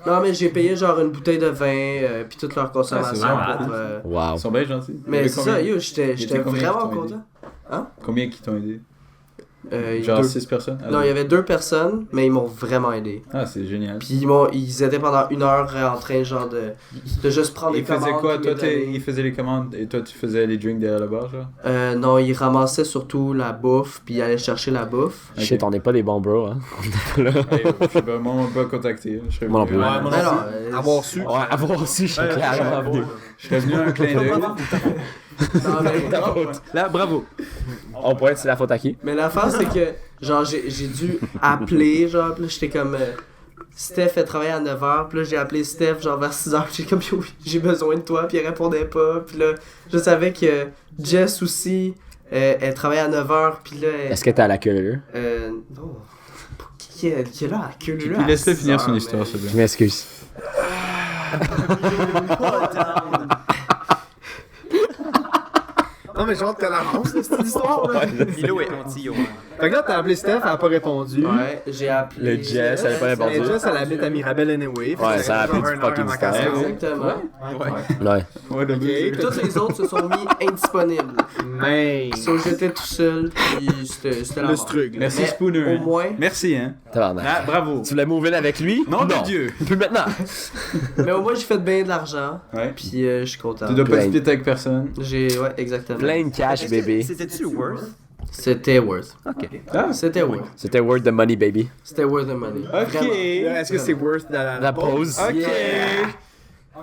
Non, mais j'ai payé genre une bouteille de vin, puis toute leur consommation Ah, c'est pour. Wow. Ils sont bien gentils. Mais Mais c'est ça, yo, j'étais était combien vraiment qui t'ont content. Combien qui t'ont aidé? Il y a Genre deux- 6 personnes? Non, il y avait 2 personnes, mais ils m'ont vraiment aidé. Ah, c'est génial. Puis ils étaient pendant 1 heure en train genre de juste prendre Ils des commandes. faisaient quoi? puis Toi, me donner. ils faisaient les commandes et toi, tu faisais les drinks derrière le bar, genre? Non, ils ramassaient surtout la bouffe, puis ils allaient chercher la bouffe. Shit, on n'est pas des bons bros, hein. Hey, je sais pas, moi, on m'a pas contacté. Je serais Moi non venu- plus. Ouais, moi non Alors, plus. Avoir su. Ouais, avoir aussi, je suis clairement venu. Je serais venu à un clin d'œil. non, mais, Là, bravo. On pourrait être c'est la faute à qui? mais l'affaire, c'est que genre j'ai dû appeler, genre, puis là, j'étais comme. Steph elle travaillait à 9h, puis là j'ai appelé Steph genre vers 6h, puis j'étais comme yo, j'ai besoin de toi, puis elle répondait pas, puis là je savais que Jess aussi, elle travaillait à 9h, puis là. Est-ce que t'es à la queue là? Non. Qui est là à queue Puis là? à laisse-le finir 6 son heures, histoire, mais- s'il te Je plaît. m'excuse. Non, mais genre, t'as l'avance, là, cette histoire, là. Milo est anti, ouais. Fait que là, t'as appelé Steph, elle a pas répondu. Ouais, j'ai appelé. Le Jess, elle a pas répondu. Mais Jess, elle habite à Mirabel anyway. Ouais, ça a appelé du fucking temps. temps. Exactement. Ouais. Ouais, de Ok. Tous les autres se sont mis indisponibles. Mais. So, j'étais tout seul, puis c'était la Le mort. strug. Merci Mais Spooner. au moins- Merci, hein. Tabarnak. Ah, bravo. Tu voulais move in avec lui? Nom de Dieu. Plus maintenant. Mais au moins, j'ai fait bien de l'argent, Ouais. puis je suis content. Tu dois pas Plein. split avec personne. Ouais, exactement. Plein de cash, bébé. C'était-tu worth? C'était worth. Ok. Ah, C'était worth. C'était worth the money, baby. C'était worth the money. ok. Vraiment. Est-ce que c'est worth La pause. Ok.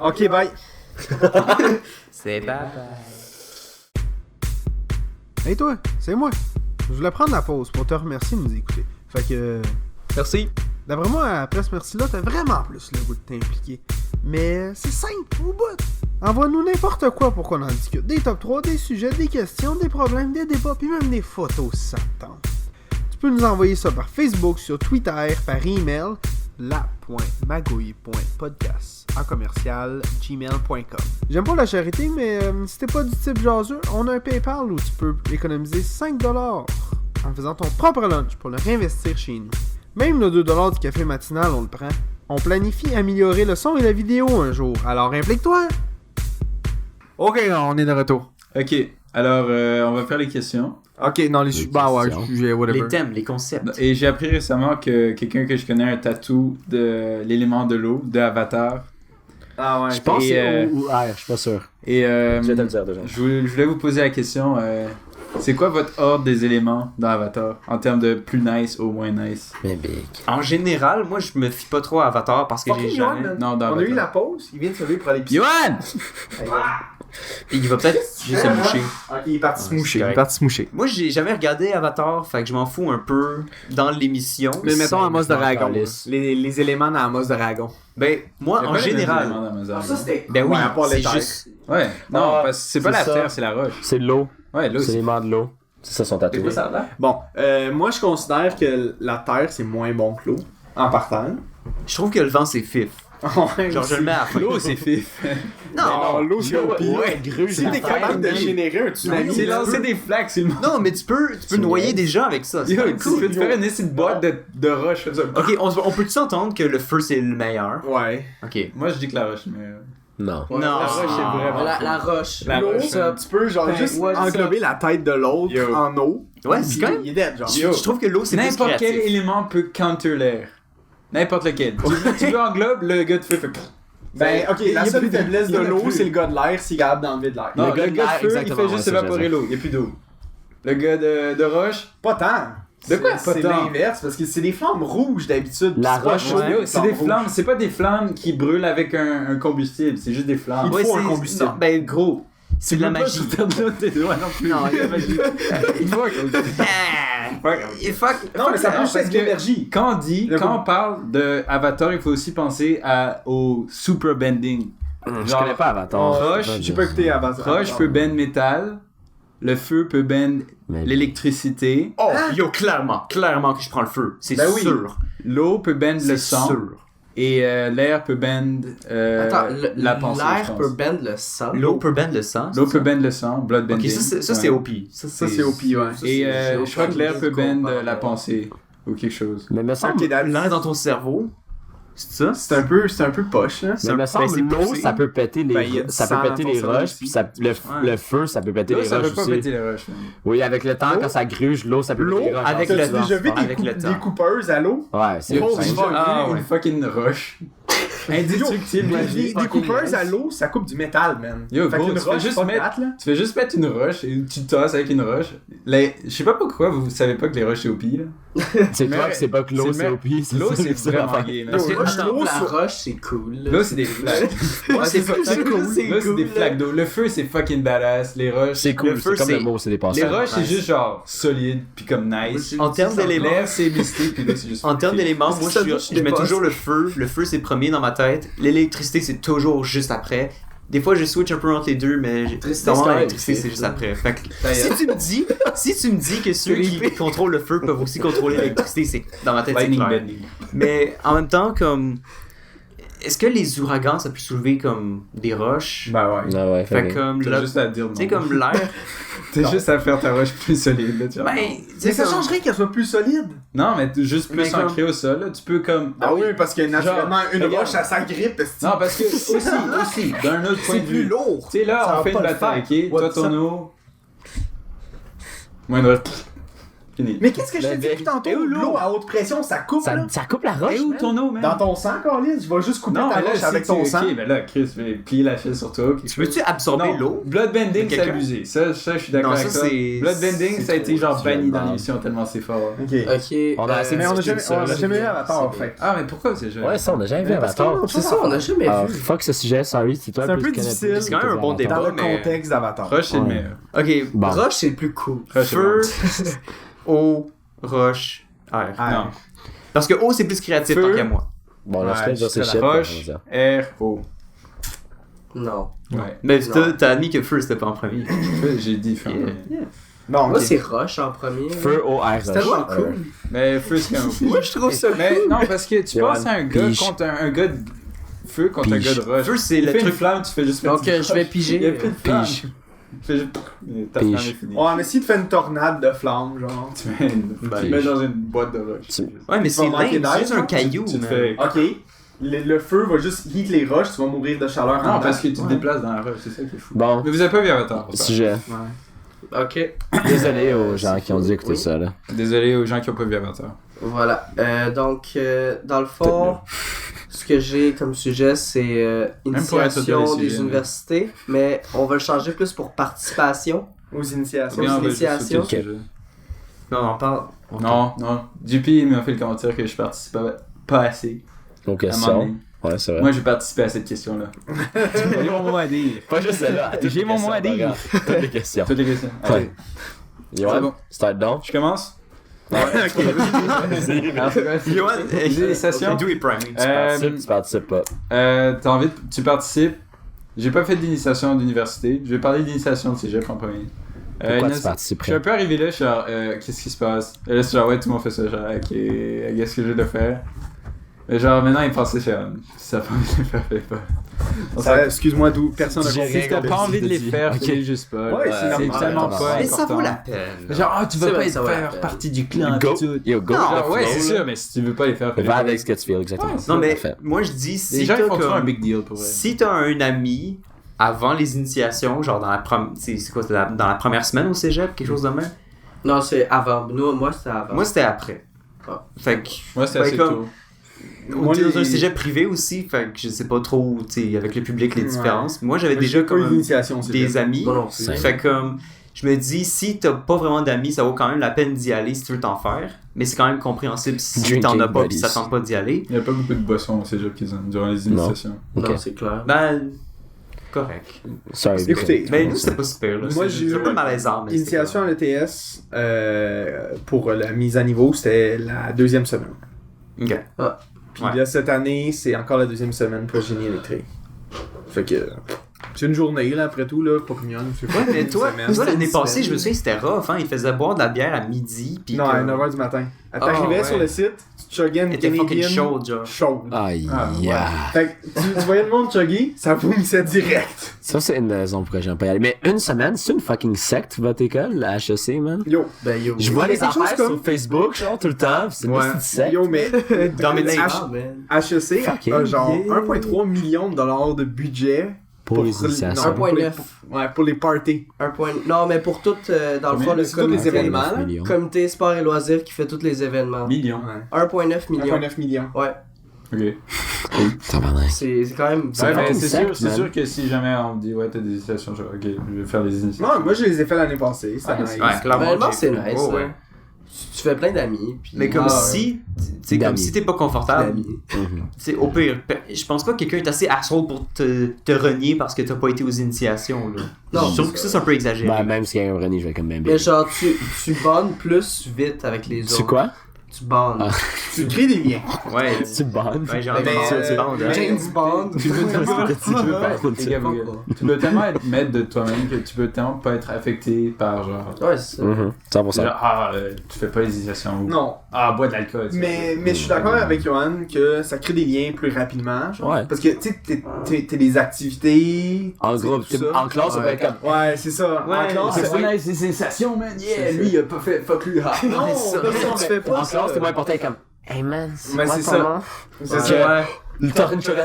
Ok, bye. C'est bye. Hey toi, c'est moi. Je voulais prendre la pause pour te remercier de nous écouter. Fait que, Merci. d'après moi, après ce merci-là, t'as vraiment plus le goût de t'impliquer. Mais c'est simple, au bout. Envoie-nous n'importe quoi pour qu'on en discute. Des top 3, des sujets, des questions, des problèmes, des débats, puis même des photos si ça te tente. Tu peux nous envoyer ça par Facebook, sur Twitter, par email, la.magouille.podcast@gmail.com. J'aime pas la charité, mais si t'es pas du type jaseux, on a un PayPal où tu peux économiser 5$ en faisant ton propre lunch pour le réinvestir chez nous. Même le 2$ du café matinal, on le prend. On planifie améliorer le son et la vidéo un jour, alors implique-toi! Ok, on est de retour. Ok, alors on va faire les questions. Ok, non, les Bah ouais, sujets, whatever. Les thèmes, les concepts. Et j'ai appris récemment que quelqu'un que je connais a un tatou de l'élément de l'eau, de Avatar. Ah ouais. Je pense que Et, c'est ou air, je suis pas sûr. Et Je vais te le dire déjà. je voulais vous poser la question, c'est quoi votre ordre des éléments dans Avatar en termes de plus nice au moins nice? Mais big. En général, moi, je me fie pas trop à Avatar parce que j'ai jamais... Non, dans On a eu la Avatar. pause, il vient de se lever pour aller pisser. Yohan! Il va peut-être juste se moucher. Ok, il est parti se moucher. c'est Il est correct. parti se moucher. Moi, j'ai jamais regardé Avatar, fait que je m'en fous un peu dans l'émission. Mais mettons Amos de Dragon. Calice. Les éléments dans Amos de Dragon. Ben, moi, Y a en pas les mêmes général... éléments dans Mozart. c'était. Ben oui, Ouais, à part les c'est terres. juste... Ouais, non, Ah, parce que c'est pas c'est la ça. terre, c'est la roche. C'est de l'eau. Ouais, là C'est aussi. l'élément de l'eau. C'est ça son C'est tatoué. quoi ça là? Bon, moi je considère que la terre c'est moins bon que l'eau. En partant. Je trouve que le vent, c'est fif. Genre, je le mets à la fin. L'eau, c'est fif. Non, l'eau c'est au pire. Ouais, grue, Si t'es capable de générer un tsunami, C'est lancer des flaques sur le monde. non, mais tu peux noyer des gens avec ça. c'est Yo, quand même tu cool. peux te faire une essai de boîte de roche comme ça. Ok, on peut-tu s'entendre que le feu, c'est le meilleur? Ouais. Ok. Moi, je dis que la roche, mais. Non. Non. La roche c'est vraiment. La roche. La L'eau, roche, ça, tu peux genre Ben, juste what's englober la tête de l'autre Yo. en eau. Ouais, Puis c'est quand même... Il est dead, genre. Je trouve que l'eau, c'est plus N'importe quel créatif. élément peut counter l'air. N'importe lequel. Tu veux englobe, le gars de feu fait. Ben, ok, Il y la a seule plus de- faiblesse il y de en a l'eau, plus. c'est le gars de l'air s'il est capable d'enlever de l'air. Non, Le gars le de gars de l'air, feu, il fait exactement, juste ouais, évaporer c'est l'eau. Il n'y a plus d'eau. Le gars de roche. Pas tant. De quoi, pas C'est tant? l'inverse, parce que c'est des flammes rouges d'habitude. La C'est pas roche, chaud, Yo, des c'est des rouges. flammes, c'est pas des flammes qui brûlent avec un combustible, c'est juste des flammes. Il Ouais, faut un c'est- combustible. non, ben, gros, c'est de la magie. tes doigts non plus. Non, il y a la magie. Il faut un combustible. Et fuck. Non, mais ça peut parce juste être de que- l'énergie. Quand on dit, Le quand coup. on parle de Avatar, il faut aussi penser au super bending. Je connais pas Avatar. Roche, J'ai pas écouté à base. Roche peut bend métal, le feu peut bend Mais- l'électricité, Oh, yo, clairement que je prends le feu. C'est Ben oui. sûr. l'eau peut bend le C'est sang, sûr. Et l'air peut bend Attends, la pensée, je l'air pense. peut bend le sang. L'eau peut bend le sang. L'eau c'est peut ça? bend le sang, blood bending. Ok, ça c'est Ouais. OP. Ça, c'est OP, ouais. Et j'ai je crois que aucune l'air idée peut de quoi on bend parle. la pensée ou quelque chose. Mais me semble, Ok, L'air dans ton cerveau, c'est ça? c'est un peu poche, là. mais me semble c'est l'eau, poussé. ça peut péter les, Ben, il y a du ça sang peut dans péter ton les cerveau roches, aussi. puis le feu, ça peut péter L'eau, les ça roches peut pas aussi. péter les roches. man. Oui, avec le temps, quand ça gruge, l'eau, ça peut péter les roches. avec en le fait, T'as temps. déjà vu Avec le temps. des coupeuses à l'eau? Ouais, c'est Oh, c'est- c'est Ah, ouais. Une fucking roche. Indestructible. Des coupeuses à l'eau, ça coupe du métal, man. Yo, Fait gros, qu'une tu fais roche, juste pas mettre- plate, là. Tu fais juste mettre une roche et tu tasses avec une roche. Je sais pas pourquoi vous savez pas que les roches c'est OP là. c'est Mais- toi que c'est pas que l'eau, c'est c'est le- au pire. L'eau ça, c'est ça, vraiment l'affaire. gay. là. Parce que Moi, je attends, trouve la roche, c'est cool. là. L'eau c'est des flaques. Moi, c'est cool. Là c'est des flaques d'eau. Le feu c'est fucking badass. Les roches. C'est cool, Le feu, c'est comme c'est- le mot, c'est dépassé. Les roches c'est nice. juste genre solide puis comme nice. En termes d'éléments, L'air c'est mystique puis là c'est juste. en termes d'éléments, moi Ça, je mets dépasse. toujours le feu. Le feu c'est premier dans ma tête. L'électricité c'est toujours juste après. Des fois je switch un peu entre les deux, mais L'électricité, vraiment, c'est quand même l'électricité c'est vite, juste là. après. Fait que si tu me dis que ceux qui contrôlent le feu peuvent aussi contrôler l'électricité, c'est dans ma tête c'est Lightning clair. bending. Mais en même temps comme est-ce que les ouragans ça peut soulever comme des roches? Ben ouais. Ah ouais, Fait fait comme T'as juste à dire non. tu sais comme l'air. T'as juste à faire ta roche plus solide là, tu vois. Ben, tu Mais sais ça comme- changerait qu'elle soit plus solide. Non mais juste Mais plus comme- ancré au sol là. Tu peux comme. Ah oui, parce que naturellement, Genre, une regarde. roche, ça s'agrippe. esti. Non parce que aussi d'un autre point C'est de plus vue. lourd. Tu sais, là, Ça on va fait pas une le bataille, faire. ok? Toi, What's ton up? eau. Moi, une roche. Fini. Mais qu'est-ce que je Le t'ai dit bec. depuis tantôt? Et où l'eau? L'eau à haute pression, ça coupe, là. ça coupe la roche. Et où man. ton eau, man? Dans ton sang, Carlis, je vais juste couper Non, ta mais là, roche avec ton sang. Ok, mais là, Chris, je vais plier la chaise sur toi. Tu peux-tu absorber Non, l'eau? Bloodbending, de c'est quelqu'un? abusé. Ça, je suis d'accord Non, avec ça, toi. c'est- Bloodbending, c'est ça a été trop. genre Tu banni viens dans de l'émission tellement c'est fort. Ok. Ok. On a assez Mais on a discuté jamais, de ça, on a là. jamais eu Avatar, C'est fait. Ah, mais pourquoi c'est jeune? Ouais, ça, on a jamais vu Parce qu'on Avatar. a- C'est ça, on a jamais Ah, vu. fuck ce sujet, sorry, c'est toi C'est un plus peu qui connais difficile. plus C'est quand même un bon Avatar. débat. Dans le mais- contexte d'Avatar. Roche, c'est le Ouais. meilleur. Ok, Bon. Roche, c'est le plus cool. Roche, c'est feu, bon. eau, roche, air. Ah, Non. Parce que eau c'est plus créatif Feu. tant qu'à moi. Bon, là, je Ouais, fais dire c'est la shit. Roche, on va dire. air, eau. Non. Ouais. Mais Non. t'as admis que feu c'était pas en premier. Feu, j'ai dit feu. Yeah. Bon, Moi, ok. c'est Roche en premier. Feu, eau, air, C'est roche. tellement cool. Mais feu, c'est quand même OP. Moi, je trouve ça Mais cool. non, parce que tu Yoann, passes à un gars pige. contre un gars de feu contre un Pige. gars de roche. Feu c'est Il le fait une truc. flamme, tu fais juste Donc, mettre une je vais roche. piger. Il y a plus de flamme. Pige. Tu fais juste. Ta Pige. flamme est finie. On essaie de faire une tornade de flammes, genre. Tu mets dans une boîte de roche. Ouais, mais c'est vas manquer lame, c'est d'air, juste un genre. caillou. Tu te man. fais. Ok. Le feu va juste heat les roches, tu vas mourir de chaleur en Non, dedans. parce que tu te Ouais. déplaces dans la roche, c'est ça qui est fou. Bon, Mais vous avez pas vu Avatar. pour ça. sujet. Ok. Désolé aux gens qui ont dû écouter Oui. ça, là. Désolé aux gens qui ont pas vu Avatar. Voilà. Donc, dans le fond, ce que j'ai comme sujet, c'est Même pour être initiation sur les des sujets, universités, mais on va le changer plus pour participation. Aux initiations. Bien. on va juste initiations. sauter le sujet. Non, on en parle. Non, non. JP m'a fait le commentaire que je participais pas assez. Donc, À un moment donné. question. Ouais, c'est vrai. Moi, j'ai participé à cette question-là. J'ai mon mot à dire. Pas juste celle-là. J'ai mon mot à dire. Toutes les questions. Toutes les questions. Ouais. Allez, Yoann, C'est bon. start down. je commence. Alors, Yoann, les sessions. Do it priming. Tu participes pas. T'as envie de... Tu participes. J'ai pas fait d'initiation d'université. Je vais parler d'initiation de cégep en premier. Pourquoi tu Je suis participerais? un peu arrivé là, je suis genre, qu'est-ce qui se passe? Et là, c'est genre, ouais, tout le monde fait ça, genre, ok, qu'est-ce que j'ai de faire? Mais genre, maintenant, ils pensaient, genre, si ça pas envie de les faire, fais pas. Excuse-moi, d'où personne n'a J'ai compris. Si t'as pas envie de les faire, Ok. fais juste pas. Ouais, c'est c'est normal. tellement Ouais, pas Mais ça vaut la important. peine. Genre, ah, tu C'est vas vrai, pas ça vaut la faire peine. partie du clan, Go. tout. Yo, go. Non, Genre, ouais, Flow, c'est là. sûr, mais si tu veux pas les faire, fais Va pas. avec ce que tu fais, exactement. Ouais, Non, mais Parfait. moi je dis, Les si gens, t'as ils font toujours un comme... big deal pour vrai. Si t'as un ami avant les initiations, genre dans la c'est quoi, dans la première semaine au cégep, quelque chose de même? Non, c'est avant. Nous, moi, c'était avant. Moi c'était après. Ah. Fait que... Moi, c'est ben, assez comme- tôt. Moi, Dans un les- cégep privé aussi, fait que je sais pas trop, tu sais, avec le public les Ouais. différences. Moi j'avais Moi, déjà j'ai pas eu comme d'initiation, c'est des vrai. amis. Moi non plus. Fait que comme, je me dis, si t'as pas vraiment d'amis, ça vaut quand même la peine d'y aller si tu veux t'en faire. Mais c'est quand même compréhensible si Drinking t'en as pas pis buddies. ça tente pas d'y aller. Il y a pas beaucoup de boissons au cégep qu'ils ont durant les initiations. Ok. Non, c'est clair. Ben, correct. Sorry. Écoutez, Mais nous c'était pas super là. Moi, C'est- j'ai c'est un eu peu malaisant. Mais Initiation à l'ETS, pour la mise à niveau, c'était la deuxième semaine. Ok. Puis Ouais. là, cette année, c'est encore la deuxième semaine pour génie électrique. Fait que... C'est une journée, là, après tout, là, pas mignonne. C'est pas Mais toi, une semaine. toi l'année une passée, semaine. je me souviens, c'était rough, hein. Ils faisaient boire de la bière à midi. Puis Non, à comme- 9h du matin. Ah, T'arrivais ouais. sur le site, tu chuggais une Elle était fucking Canadian chaude, genre. chaude. Aïe, Ah, ouais. yeah. Fait que tu voyais le monde chugger, ça vomissait direct. Ça, c'est une raison pour que j'aime pas y aller. Mais une semaine, c'est une fucking secte, votre école, la HEC, man. Yo. Ben yo. Je vois les quelque chose affaires comme- sur Facebook, genre, tout le temps, pis c'est une petite secte. Yo, mais Dans mes Ah, man. HEC Fucking a genre yeah. 1,3 million de dollars de budget Pour les initiations. non, pour les- 1,9. Ouais, pour les parties. Non, mais pour tout, dans le fond, le C'est tous les comité, événements, là. millions. comité sport et loisirs qui fait tous les événements. Millions. Ouais. 1,9 millions. 1,9 millions. Ouais, Ok. Tabarnak. c'est quand même... C'est Ouais, mais fucking c'est secte, sûr, c'est man. sûr que si jamais on me dit, ouais, t'as des initiations, je... ok, je vais faire des initiations. Non, moi je les ai fait l'année passée. C'était nice. Ouais, clairement. Honnêtement, j'ai- c'est nice, Oh, là. ouais. Tu fais plein d'amis. Puis... Mais comme Ah, ouais. si, tu sais, comme D'amis. si t'es pas confortable, D'amis. Mhm. c'est au pire. Je pense pas que quelqu'un est assez asshole pour te renier parce que t'as pas été aux initiations, là. Non, je trouve que ça, c'est un peu exagéré. Ben, même si quelqu'un René, je vais quand même bien. Mais genre, tu bondes plus vite avec les autres. Tu quoi? Tu bondes. Ah. Tu crées des liens. Ouais. Tu bonnes. Ouais, j'ai Mais, entendu ça, tu bandes, hein. James Bond. Tu peux tellement, Tu veux pas Les gars, les gars, tu peux tellement être maître de toi-même que tu peux tellement pas être affecté par genre. Ouais, c'est ça. Mhm. 100%. Genre, tu fais pas les initiations ou. Non. Bois de l'alcool. tu Mais vois. je suis d'accord avec Johan que ça crée des liens plus rapidement. Genre. Ouais. Parce que tu sais, t'es des activités. En tu sais, groupe, tout ça. en classe, ça peut Ouais. être comme. Ouais, c'est ça. Ouais, en classe, c'est c'est ça. nice, les sensations, man. C'est lui, il a pas fait fuck lui. Non, ça. non, tu fais pas En ça. classe, c'est moins important comme. Hey man, Mais quoi c'est ton ça. nom? C'est Ouais. ça. Le torrent de chocolat.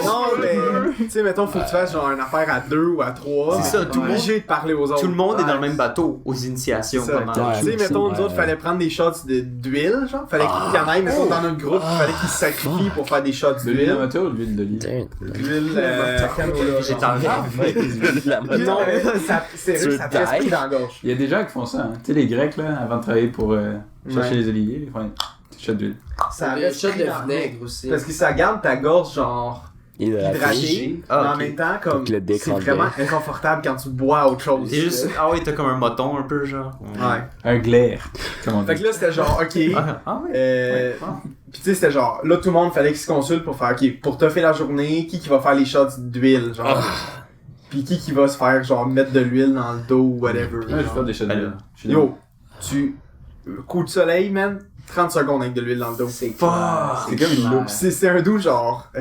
Non, mais tu sais, mettons, faut que tu fasses genre une affaire à 2 ou à 3. C'est ça, tout le monde- obligé de parler aux autres. Tout le monde est dans le Ouais. même bateau aux initiations, C'est ça. pas mal. Ouais. Tu sais, mettons, nous Ouais. autres, fallait prendre des shots d'huile, genre. Fallait qu'il y en ait, mettons, dans notre groupe, fallait qu'ils se sacrifient pour faire des shots De l'huile de d'huile. moto ou de l'huile d'olive? L'huile, canola. Végétarien. Non, mais ça, sérieux, Tu ça fait esprit die. dans la gorge. Il y a des gens qui font ça, hein. Tu sais, les Grecs, là, avant de travailler pour chercher Ouais. les oliviers, ils font des shots d'huile. Ça Le reste shot pris de dans- vinaigre aussi. Parce que ça garde ta gorge, genre, hydratée. Ah, mais en ok. même temps, comme, que le c'est décranter. vraiment inconfortable quand tu bois autre chose. C'est juste, ah oui, t'as comme un moton un peu, genre. Ouais. Un glaire, comme on Fait dit. que là, c'était genre, ok. Ah ouais. Pis tu sais, c'était genre, là, tout le monde fallait qu'ils se consulte pour faire, ok, pour te faire la journée, qui va faire les shots d'huile, genre. Pis qui va se faire, genre, mettre de l'huile dans le dos ou whatever. Ouais, je vais genre. faire des shots d'huile. Je suis Yo, coup de soleil, man, 30 secondes avec de l'huile dans le dos. C'est C'est comme une loupe. Pis c'est un doux, genre,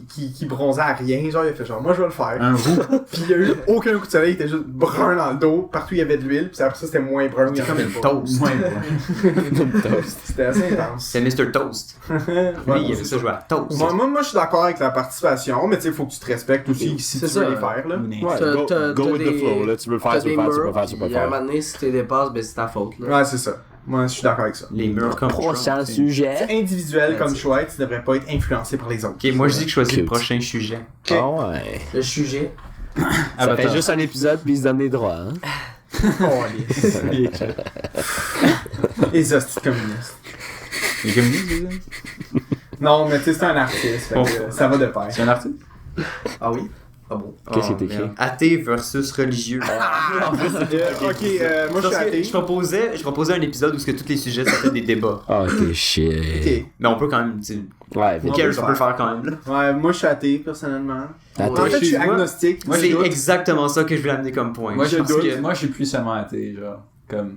qui bronzait à rien, genre, il a fait genre, moi je vais le faire. Un roux. Pis il y a eu aucun coup de soleil, il était juste brun dans le dos, partout il y avait de l'huile, pis après ça c'était moins brun. il y en Comme avait une pas. toast. Ouais, C'était assez intense. C'est Mr. Toast. Lui, il aimait ça jouer à Toast. Moi, je suis d'accord avec la participation, mais tu sais, faut que tu te respectes aussi si C'est tu veux ça. les faire, là. Go with the flow, là. Tu veux le faire, T'as tu veux des le faire, tu peux murs, le faire, tu peux le puis à un faire. moment donné, si t'es dépasses, ben c'est ta faute, là. Ouais, c'est ça. Moi, je suis d'accord avec ça. Les murs comme Prochain Trump. sujet. C'est individuel comme choix, et tu devrais pas être influencé par les autres. Ok, moi je dis que je choisis le Cute. prochain sujet. Ah ouais. Le sujet. Ça fait juste un épisode, puis ils se donnent des droits, hein. Oh, les hosties communistes. Les communistes, c'est ça? Non, mais tu sais, c'est un artiste, fait que, ça va de pair. C'est un artiste? Ah oui? Ah bon? Qu'est-ce qui Oh, est écrit? merde. Athée versus religieux. Ok, moi je suis Parce que athée. je proposais un épisode où ce que tous les sujets c'était des débats. Ah, ok, shit. Ok. Mais on peut quand même, tu sais, Ouais, On vite. peut le on peut le faire quand même. Là. Ouais, moi je suis athée, personnellement. Attends. En fait, je suis tu vois, agnostique. Moi, je c'est doute. exactement ça que je vais amener comme point. Moi, je pense que moi, je suis plus seulement athée, genre. Comme.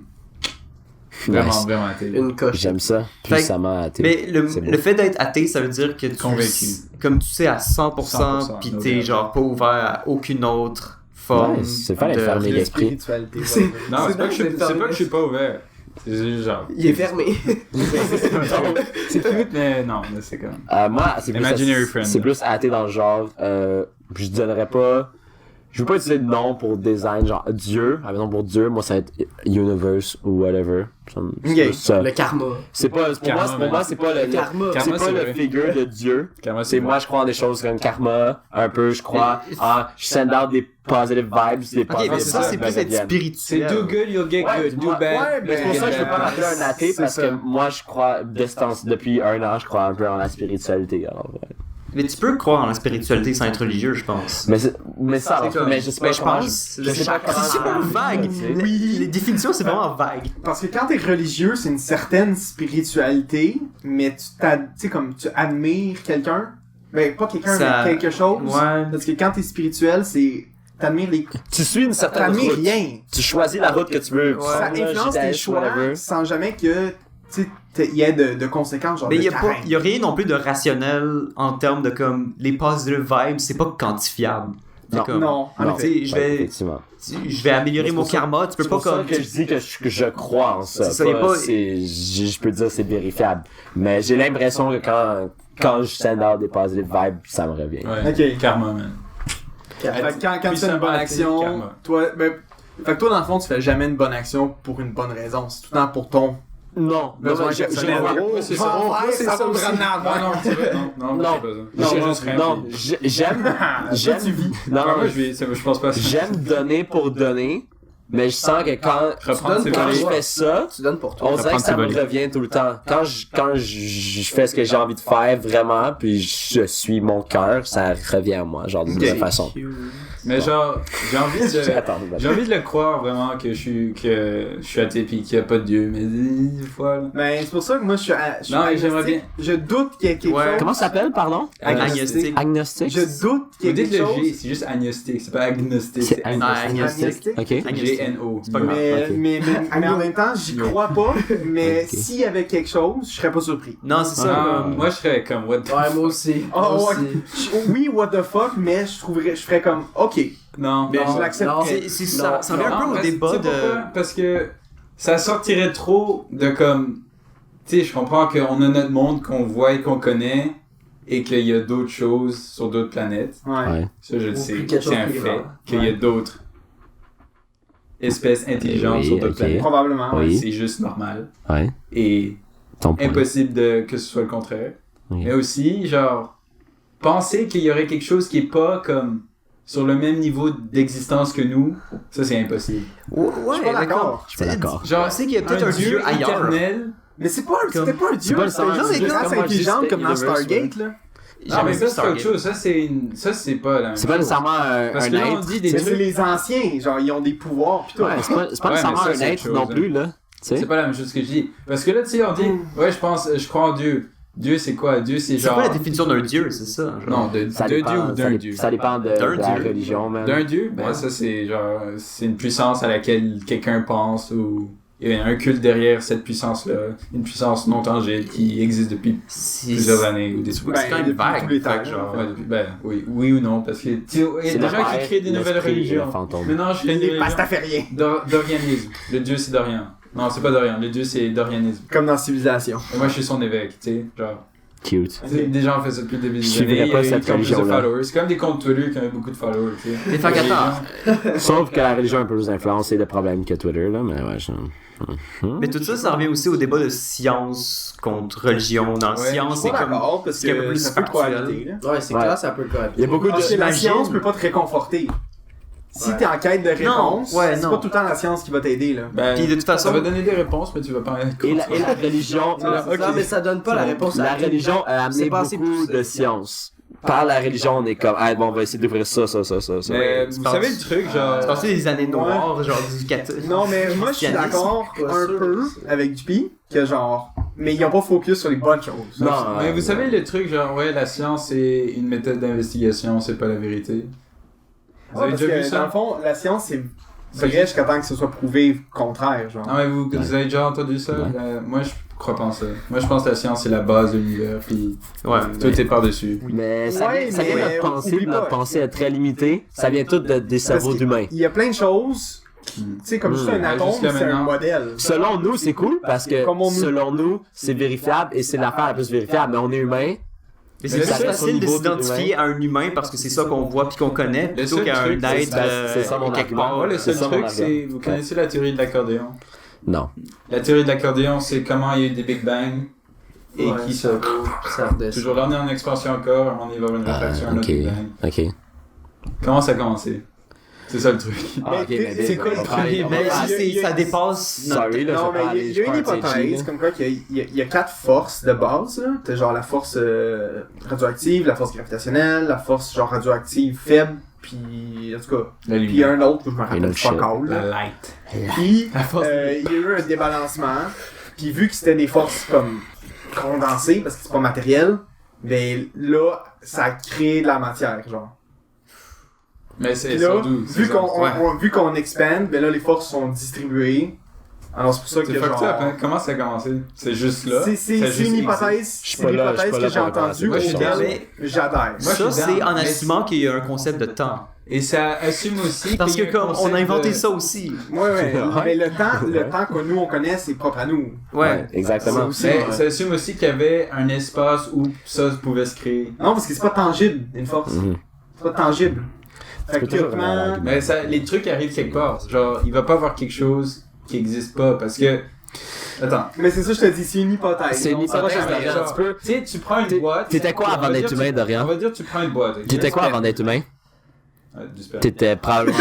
Vraiment, Nice. vraiment athée. Une coche. J'aime ça. Puissamment athée. Mais C'est beau. le fait d'être athée, ça veut dire que tu Convaincu. comme tu sais à 100%, 100%, pis no t'es doubt. genre pas ouvert à aucune autre forme. Ouais, c'est fallait de- fermer La l'esprit. spiritualité. Non, ouais. c'est pas, que je c'est suis- c'est pas que je suis pas ouvert. C'est juste genre. Il est fermé. C'est cute, mais non, mais c'est comme. Moi, c'est plus, Imaginary friend. c'est plus athée dans le genre. Je donnerais pas. Je veux pas utiliser de nom pour design, genre Dieu. Admettons pour Dieu, moi ça va être Universe ou whatever. C'est Ok. plus ça. Le karma. C'est pas, pour moi, c'est pas le, Karma. c'est Karma, pas c'est le vrai. figure de Dieu. Karma, C'est moi, je crois en des choses comme karma, un peu, je crois en, je send out des positive vibes, des Ok, positive mais ça, c'est vibes plus être viennent. spirituel. C'est do good, you'll get Ouais, good. Do moi- bad. ouais, Mais c'est pour ça que je peux pas m'appeler un athée, C'est parce ça. que moi, je crois, depuis un an, je crois un peu en la spiritualité, alors, ouais. Mais tu peux croire en la spiritualité sans être religieux, je pense. Mais ça, alors, comme- mais je sais pas, je comment pense. je sais pas comment. C'est super vague. Oui. Les définitions, c'est vraiment vague. Parce que quand t'es religieux, c'est une certaine spiritualité, mais tu sais, comme tu admires quelqu'un, Ben, pas quelqu'un, Ça- mais quelque chose. Ouais. Parce que quand t'es spirituel, c'est... T'admires les... Tu suis une certaine T'admires route. rien. Tu choisis la route que tu veux. Ça influence tes choix whatever. sans jamais que, tu sais, il y ait de conséquences, genre Mais de il y a rien non plus de rationnel en termes de comme les positive vibes, c'est pas quantifiable. C'est Non. comme, Non, en Non. effet. tu sais, Ouais, effectivement. je vais améliorer C'est mon pour ça- karma, tu peux C'est pas pour ça comme que je dis que je crois en ça. C'est ça, y a pas- Je peux dire que c'est vérifiable. Mais j'ai l'impression que quand je send out des positive vibes, ça me revient. Ouais. Ok. Karma, man. Fait que quand tu fais Puissant une bonne bâti, action, karma. toi, ben, fait que toi, dans le fond, tu fais jamais une bonne action pour une bonne raison. C'est tout le temps pour ton Non, besoin non, personnel. Ouais, c'est ça. C'est ça aussi. Non, non, c'est vrai, non, Non. j'ai besoin. Non, J'ai juste rien non, pris. j'aime. tu vis. Non, Moi, je pense pas à ça. j'aime donner pour donner, mais je sens que Reprendre ses quand valeurs. je fais ça, Tu donnes pour toi. on dirait que ça me revient tout le temps. Quand je fais ce que j'ai envie de faire vraiment, puis je suis mon cœur, ça revient à moi, genre d'une Ok. nouvelle façon. Mais genre, j'ai envie de... Attends, J'ai envie de le croire vraiment que je suis athée pis qu'il y a pas de Dieu, mais des fois, là. Ben, c'est pour ça que moi, je suis Non, mais j'aimerais agnostique. Je doute qu'il y ait quelque Ouais. chose. Comment ça s'appelle, pardon? agnostique. Agnostique? Je doute qu'il Vous y ait dites quelque le G, chose. c'est juste agnostique, c'est pas agnostique, C'est c'est agnostique. Agnostique. Ok. G-N-O. C'est pas grave. Mais, ok. mais en même temps, j'y crois pas. Mais Ok. s'il y avait quelque chose, je serais pas surpris. Non, c'est ça. Ah, comme- moi je serais comme what the Ouais, moi aussi. Oh, Moi ouais. aussi. Oui, what the fuck, mais je ferais comme, ok, Non, mais Non, je l'accepte. non. Ça revient un peu au parce- débat tu sais de. pourquoi? Parce que ça sortirait trop de comme... Tu sais, je comprends qu'on a notre monde qu'on voit et qu'on connaît, et qu'il y a d'autres choses sur d'autres planètes. Ouais. Ouais. Ça, je le Ou sais. plus quelque C'est chose un plus fait. grand. Qu'il y a d'autres espèces intelligentes Oui, sur d'autres ok. planètes. Probablement. Oui. C'est juste normal. Ouais. Et Ton point. impossible que ce soit le contraire. Oui. Mais aussi, genre, penser qu'il y aurait quelque chose qui est pas comme sur le même niveau d'existence que nous, ça c'est impossible. Ouais, Je suis pas d'accord. Je suis pas d'accord. Genre, Je sais qu'il y a peut-être un dieu ailleurs. éternel. Mais c'est pas, c'était pas un dieu, pas le c'était sens, juste c'est une juste race comme moi, intelligente juste comme dans Universe, Stargate, là. Ah, mais ça c'est autre chose. Ça c'est pas la même C'est pas chose. nécessairement Parce un que là, on être. dit des Mais trucs. c'est les anciens, genre, ils ont des pouvoirs pis tout. Ouais, c'est pas Ouais, nécessairement mais ça, un c'est être autre non chose, plus, là. Tu C'est sais? pas la même chose que je dis. Parce que là, tu sais, on dit, ouais, je crois en Dieu. Dieu, c'est quoi? Dieu, c'est C'est genre. quoi la définition d'un dieu, c'est ça? genre? Non, de Ça Dieu dépend, ou d'un Dieu. ça dépend de D'un la Dieu. religion, man. D'un Dieu, ben Ouais. ça c'est genre, c'est une puissance à laquelle quelqu'un pense ou il y a un culte derrière cette puissance-là, une puissance non tangible qui existe depuis plusieurs années ou des trucs. C'est quand même depuis vague. tous les fait temps, que genre, Ouais, ben oui ou non, parce que tu sais, il y a C'est des le gens père, qui créent des nouvelles l'esprit et religions. le fantôme. Maintenant, je crée une Les religion pastafériens. d'orianisme. Le dieu c'est Dorian. Non, c'est pas Dorian, le dieu c'est d'orianisme. Comme dans Civilisation. Et moi je suis son évêque, tu sais, genre. Cute. Des gens ont fait ça depuis le début des Je années. suivrais pas il y a cette eu comme plus de religion-là. followers. C'est comme des comptes Twitter qui ont beaucoup de followers, tu sais. Mais fait qu'attends. Sauf que la religion a un peu plus d'influence, c'est le problème que Twitter, là, mais ouais, Mais tout ça, ça revient aussi au débat de science contre religion. Dans la Ouais, science, Je c'est suis pas comme. d'accord parce c'est un peu que plus ça fait spirituel. cohabiter, là. Ouais, c'est Ouais. clair, ça peut le corriger. il y a beaucoup de... Parce que la J'imagine- science peut pas te réconforter. Si Ouais. t'es en quête de réponse, ouais, c'est non. pas tout le temps la science qui va t'aider, là. Ben, Puis de toute façon- ça va donner des réponses, mais tu vas pas en Et la religion... Non, c'est ça, mais ça donne pas la réponse à La tout. religion a amené C'est pas assez beaucoup poussé. de science. Par la religion, on est comme, ah, bon, on va essayer d'ouvrir ça. Mais tu vous penses- savez le truc, genre. Tu penses des années noires, genre du catholique? Non, mais moi, je suis christianisme? d'accord Pas un sûr. peu avec JP, que genre... Mais ils ont pas focus sur les bonnes choses. Non, Mais vous savez le truc, genre, ouais, la science c'est une méthode d'investigation, c'est pas la vérité. Vous Ouais, avez parce déjà vu que, dans ça? le fond, la science, c'est vrai jusqu'à temps que ce soit prouvé contraire, genre. Non, mais vous avez déjà entendu ça? Ouais. Moi, je crois pas en ça. Moi, je pense que la science, c'est la base de l'univers, puis Ouais. tout est par-dessus. Mais ça Ouais, vient, ça vient de mais notre pensée, oublie notre pas. pensée est très limitée. Ça vient tout des cerveaux que- d'humains. Il y a plein de choses, tu sais, comme juste un Ouais, atome, jusqu'à c'est un maintenant. modèle. Selon nous, c'est cool parce que Comme on nous- selon nous, c'est vérifiable et c'est l'affaire la plus vérifiable. Mais on est humain. Mais Mais c'est ça plus reste facile au de niveau s'identifier à un humain parce que c'est ça qu'on voit puis qu'on connaît plutôt seul qu'à un truc, être c'est ça mon quelque argument. part. Moi, le seul c'est ça, mon truc, argument. c'est. Vous connaissez la théorie de l'accordéon? Non. La théorie de l'accordéon, c'est comment il y a eu des Big Bang et Ouais, qui ça se. Ça redescend. Toujours là, on est en expansion encore, à un moment donné, il va y avoir une rétraction, un autre Ok. Big Bang. Ok. Comment ça a commencé? C'est ça le truc. Ah, ok, mais c'est quoi le problème? Mais Ah, si il y a- ça dépasse notre... Sorry, là, Non, je vais mais pas aller, il y a une je suis pas un hypothèse TG, comme quoi il y a 4 forces de base, là. T'as genre la force radioactive, la force gravitationnelle, la force genre radioactive faible, puis en tout cas, La puis lumière. un autre que je me Une rappelle autre pas shit. encore, La là. light. Puis La force il y a eu un débalancement, puis vu que c'était des forces comme condensées parce que c'est pas matériel, ben là, ça crée de la matière, genre. Mais c'est Puis là, surtout. vu qu'on expand, ben là, les forces sont distribuées. Alors c'est pour ça que C'est fucked genre... up, hein? Comment ça a commencé? C'est juste là. C'est juste une existe. hypothèse, Je suis c'est pas une là, je suis hypothèse pas que là j'ai pour répondre à entendue, Moi, je suis auquel down. j'adhère. Moi, je Ça, suis c'est down, en mais assumant qu'il y a un concept de temps. Et ça assume aussi Parce qu'il y que a un comme on concept a inventé de- ça aussi. Ouais. Mais le temps que nous on connaît, c'est propre à nous. Ouais. Exactement. Mais ça assume aussi qu'il y avait un espace où ça pouvait se créer. Non, parce que c'est pas tangible, une force. Mhm. C'est pas tangible. Fait que peux toujours avoir théoriquement... l'argument. Mais ça, les trucs arrivent quelque part. Genre, il va pas avoir quelque chose qui existe pas parce que. Attends. Mais c'est ça, je te dis, c'est une hypothèse. C'est une On s'en va hypothèse, chercher mais genre- genre, tu peux- Tu sais, tu prends une boîte. T'étais quoi On avant va d'être dire, humain, tu- Dorian? On va dire, tu prends une boîte. ok? T'étais quoi avant d'être humain? Du sperme. T'étais probablement.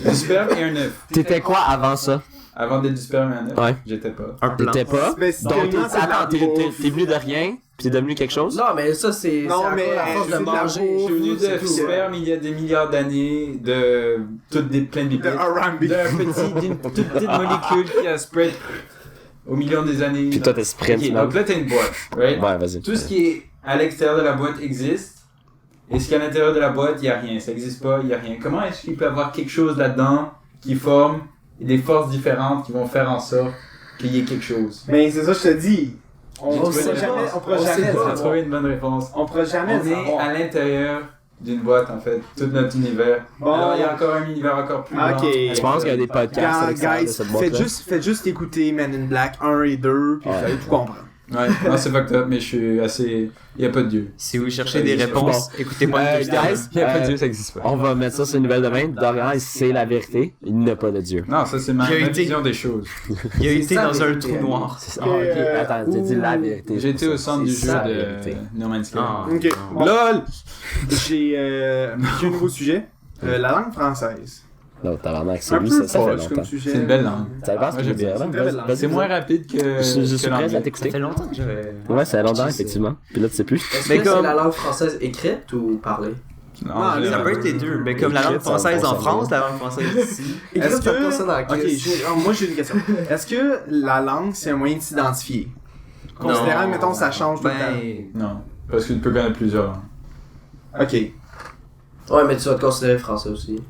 Du sperme et un œuf. T'étais quoi avant ça? Avant d'être du sperme et un œuf, Ouais. j'étais pas. Un plan. T'étais pas? Mais c'est Donc, tellement, c'est de la attends, bouffe. t'es venu de rien, pis t'es devenu quelque chose? Non, mais ça, c'est Non, à mais cause- à force c'est de de la manger. Je suis venu c'est de tout. sperme il y a des milliards d'années, de plein de De bibites. R&B. D'une toute petite molécule qui a spread au million des années. Pis toi, t'es sprint, Ok, man. donc là, t'as une boîte, right? Ouais, vas-y. Tout ce qui est à l'extérieur de la boîte existe. Et ce qui est à l'intérieur de la boîte, il n'y a rien. Ça n'existe pas, il n'y a rien. Comment est-ce qu'il peut y avoir quelque chose là-dedans qui forme des forces différentes qui vont faire en sorte qu'il y ait quelque chose? Mais c'est ça, je te dis. On On pourra sait jamais, pas. on pourra On jamais sait le pas. savoir. Trouver une bonne réponse. On pourra jamais On le est savoir. à l'intérieur d'une boîte, en fait. Tout notre univers. Bon. Alors, il y a encore un univers encore plus Ok. grand. Je pense qu'il y a des podcasts à l'extérieur de Guys, cette boîte-là. faites juste écouter Men in Black 1 et 2, puis vous Ouais. allez tout comprendre. Ouais, non, c'est fucked up, mais je suis assez... Il n'y a pas de Dieu. Si vous cherchez des Bon. réponses, écoutez pas Guys, Il n'y a pas de Dieu, ça n'existe pas. on va mettre ça sur une nouvelle domaine. Dorian, c'est la vérité. Il n'a pas de Dieu. Non, ça, c'est ma J'ai été- vision des choses. Il a été ça, dans un vérité. trou noir. Ah, ok, attends, j'ai dit la vérité. J'ai été au centre du C'est jeu ça, la de vérité. No Man's Sky. Ah. Ok. Bon, LOL! j'ai un nouveau sujet. La langue française. Non, tabarnak, c'est Un lui, peu ça fait poche comme longtemps. sujet. C'est une belle langue. Ça va, Moi, c'est j'aime bien, bien. là. C'est une belle langue. C'est moins rapide que Je suis prêt à l'anglais. Ça t'écouter. fait longtemps que j'avais. Ouais, c'est longtemps, effectivement. Puis là, tu sais plus. Est-ce Mais que c'est comme- la langue française écrite ou parlée? Non, Non, en ça Ça général. peut être les deux, mais comme la langue Écrite, ça va française en pas France, la langue française ici. Est-ce Écrite, ça que... personne en Ok, crise. moi j'ai une question. Est-ce que la langue, c'est un moyen de s'identifier? Considérant, Non. mettons, ça change tout le Ben. Non, parce que tu peux connaître plusieurs langues. temps. Ok. Ouais, mais tu vas te considérer français aussi.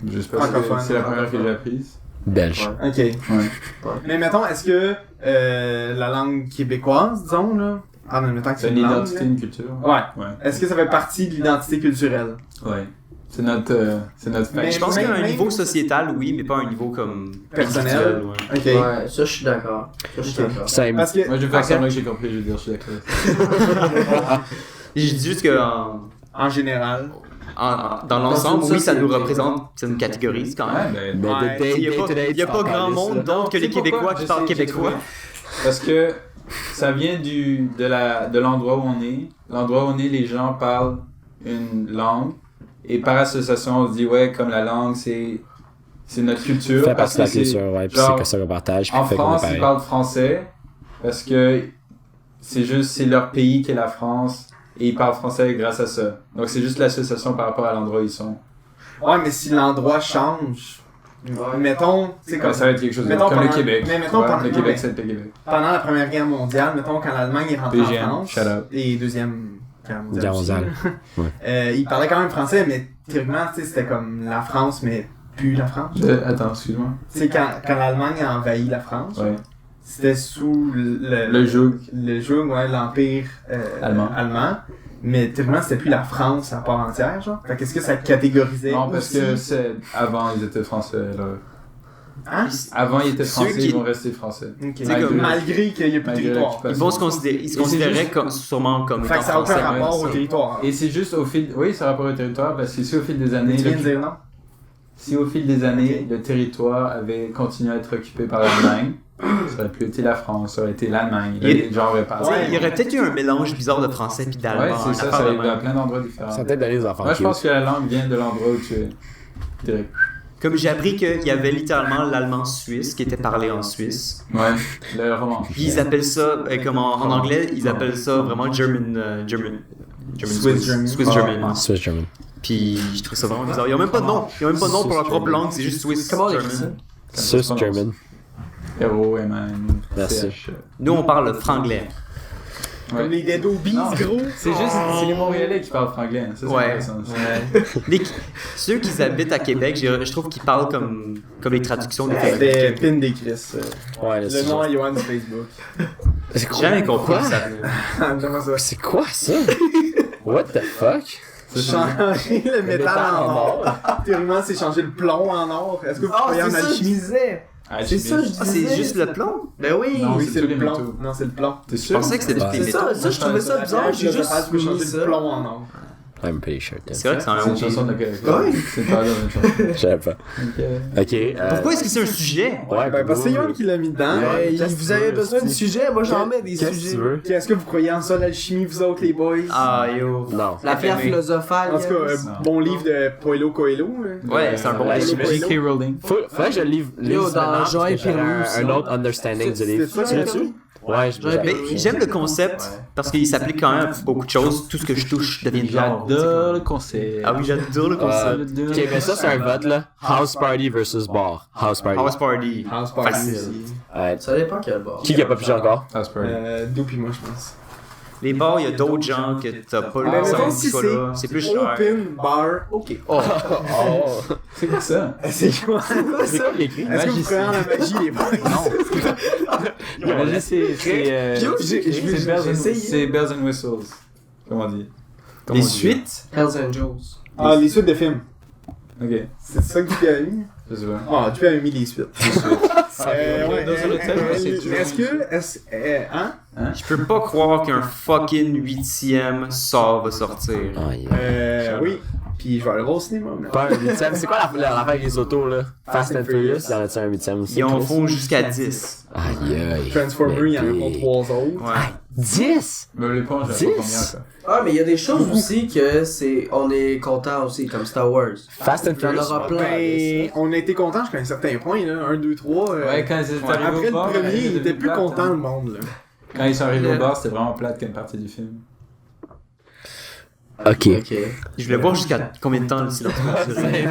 J'espère que Francophone, c'est la première que j'ai apprise. Belge. Ouais. Ok. Ouais. Mais mettons, est-ce que la langue québécoise, disons, là, en admettant que C'est c'est une une langue, identité, là, une culture. Ouais. Ouais. Est-ce que ça fait partie de l'identité culturelle? Ouais. C'est notre Mais fait. Je pense Même- qu'à un même- niveau sociétal, oui, mais pas à un niveau comme. Personnel. individuel, ouais. Ok. Ouais, ça, je suis d'accord. Ça, je suis Ok. d'accord. Same. Parce que... Moi, je vais faire Ok. semblant que j'ai compris, je vais dire, je suis d'accord. Je dis juste que En général. dans l'ensemble, ça, oui, ça c'est nous une- représente, ça nous catégorise quand même. ben, Mais Ouais. de day- Il day-to-day, n'y a tu pas t'en grand calisses, monde là. d'autre que les Tu sais pourquoi? Québécois qui Je parlent sais, j'ai québécois. trouvé. Parce que ça vient de l'endroit où on est. L'endroit où on est, les gens parlent une langue. Et par association, on se dit, ouais, comme la langue, c'est notre culture. Ça fait parce partie de la que c'est- culture, ouais. Puis genre, c'est que ça qu'on partage. Puis En fait qu'on est France, ils pareil. parlent français parce que c'est leur pays qui est la France et ils parlent français grâce à ça. Donc c'est juste l'association par rapport à l'endroit où ils sont. Ouais, mais si l'endroit change, mettons, tu sais, Ouais, comme ça va être quelque chose de mettons comme le pendant- Québec. mais mettons Tu vois, pendant- le non, Québec, mais- c'est le Québec. pendant la Première Guerre mondiale, mettons quand l'Allemagne est rentrée DGM, en France, shout out. et Deuxième Guerre mondiale, Guerre aussi, mondiale. là. Ils parlaient quand même français, mais théoriquement, tu sais, c'était comme la France, mais plus la France. Attends, excuse-moi. Tu sais, quand l'Allemagne a envahi la France, Ouais. c'était sous Le joug. le joug, ouais, l'Empire allemand. Mais théoriquement, c'était plus la France à part entière, genre. Fait qu'est-ce que ça catégorisait Non, parce aussi? que avant ils étaient français. Là. Hein? Avant ils étaient Ceux français, qui- ils vont rester français. Ok. sais, comme- Malgré qu'il y ait plus de Malgré territoire. l'occupation. Ils vont se considérer, ils se Et c'est considéraient juste- comme, sûrement comme Fait étant que ça n'a aucun français. rapport ouais, au ça. territoire. Et c'est juste au fil... Oui, ça a rapport au territoire parce que si au fil des années... Tu viens de dire non? Si au fil des années, le territoire avait continué à être occupé par l'Allemagne, ça aurait plus été la France, ça aurait été l'Allemagne. Là, Il- les gens auraient parlé. Tu sais, il y aurait peut-être eu un mélange bizarre de français puis d'allemand. Ouais, c'est une ça, affaire ça de arrive même. dans plein d'endroits différents. Ça peut-être donner des enfants. Moi, je cute. pense que la langue vient de l'endroit où tu es. Direct. Comme j'ai appris qu'il y avait littéralement l'allemand suisse qui était parlé en Suisse. Ouais, le roman. Puis ils appellent ça, comme en anglais, ils appellent ça vraiment German Swiss German. Swiss German. Swiss German. Puis je trouve ça vraiment bizarre. Ils n'ont même pas de nom. Ils ont même pas de nom pour leur propre langue, c'est juste Swiss Comment on écrit ça? German. Swiss German. R-O-M-A-N. Merci. CH. Nous on parle le franglais. Comme les Dead Obies, Non. gros. C'est juste, c'est les Montréalais qui parlent franglais. Hein. Ça, c'est Ouais. intéressant. Ceux qui habitent à Québec, je trouve qu'ils parlent comme les traductions des films. C'était Pin des Chris. Ouais, Le nom à Johan sur Facebook. C'est quoi? J'ai jamais compris ça. Comment ça? C'est quoi ça? What the fuck? Changer le métal en or. Théoriquement, c'est changer le plomb en or. Est-ce que vous croyez en c'est ça que je alchimie? disais. Ah, C'est ça que je Ah, disais. c'est juste le plomb? Ben oui. Non, Oui, c'est c'est tous le les plomb. métaux. Non, c'est le plomb. T'es Je sûr? pensais que c'était tous les C'est métaux. ça, je trouvais ça bizarre. J'ai juste tu peux changer mis ça. le plomb en or. I'm pretty sure. C'est vrai que c'est un C'est une OG. chanson de Québec. Ouais. C'est pas la même chanson. Je savais pas. Ok. Pourquoi est-ce que c'est un sujet? Ouais, Ben, parce que c'est Johan qui l'a mis dedans. Vous avez besoin de sujets, moi j'en mets des Qu'est-ce que sujets. tu veux? Est-ce que vous croyez en ça, l'alchimie, vous autres, les boys? Ah, yo. Non. La pierre FMA. philosophale. En tout cas, bon livre de Paulo Coelho. Ouais, c'est un bon Ouais, livre. j'imagine. J.K. Rowling. Faudrait que je lise Yo, dans maintenant, Jean parce que et j'aurais Pirou, ça. un autre understanding du livre. C'est ça, Tu l'as-tu? Ouais, Mais j'aime le concept parce qu'il s'applique quand même à beaucoup de choses. Tout ce que je touche devient de l'or. J'adore le concept. Ah oui, j'adore le concept. Ok, mais ça c'est un vote là. House party versus bar. House party. House Party. House Party Facile. aussi. Ouais. Ça dépend quel bord. Qui a pas pigé encore? Ah, c'est pas vrai. D'où pis moi, je pense. Les bars, il y a d'autres gens que t'as pas Mais le mettons, temps si soit là. C'est plus cher. Open bar, ok. Oh. C'est quoi ça? C'est quoi? C'est quoi qui est écrit? Est-ce que vous croyez en la magie, les boys? Imagine, c'est Bells and Whistles. Comment on dit? Les suites? Hells Angels. Ah, les suites de films. Ok, C'est ça que tu as mis? je sais pas. Ah, tu as mis les suites. Ouais, Dans un hôtel, c'est toujours- hein? Je peux pas croire qu'un fucking 8ème va sortir. Ah, yeah. Oui. Puis je vais aller au cinéma, maintenant. Pas un 8ème. C'est quoi l'affaire avec les autos là? Fast and Furious, il y en a-tu un 8ème aussi? Ils en font jusqu'à 10. Aïe aïe. Transformer, il y en a Mais pour 3 autres. Ouais. 10? Mais les ponts, je sais pas combien ça. Ah, mais il y a des choses aussi que c'est. On est content aussi, comme Star Wars. Fast and Il y en Furious. aura plein. Ben, on a été contents jusqu'à un certain point, là. 1, 2, 3. Ouais, quand ils étaient arrivés Après au le bar, premier, il était plus plate, content, hein. le monde, là. Quand ils sont arrivés au bar, c'était vraiment plate comme partie du film. Ok. Je voulais voir jusqu'à combien de temps le silence va durer.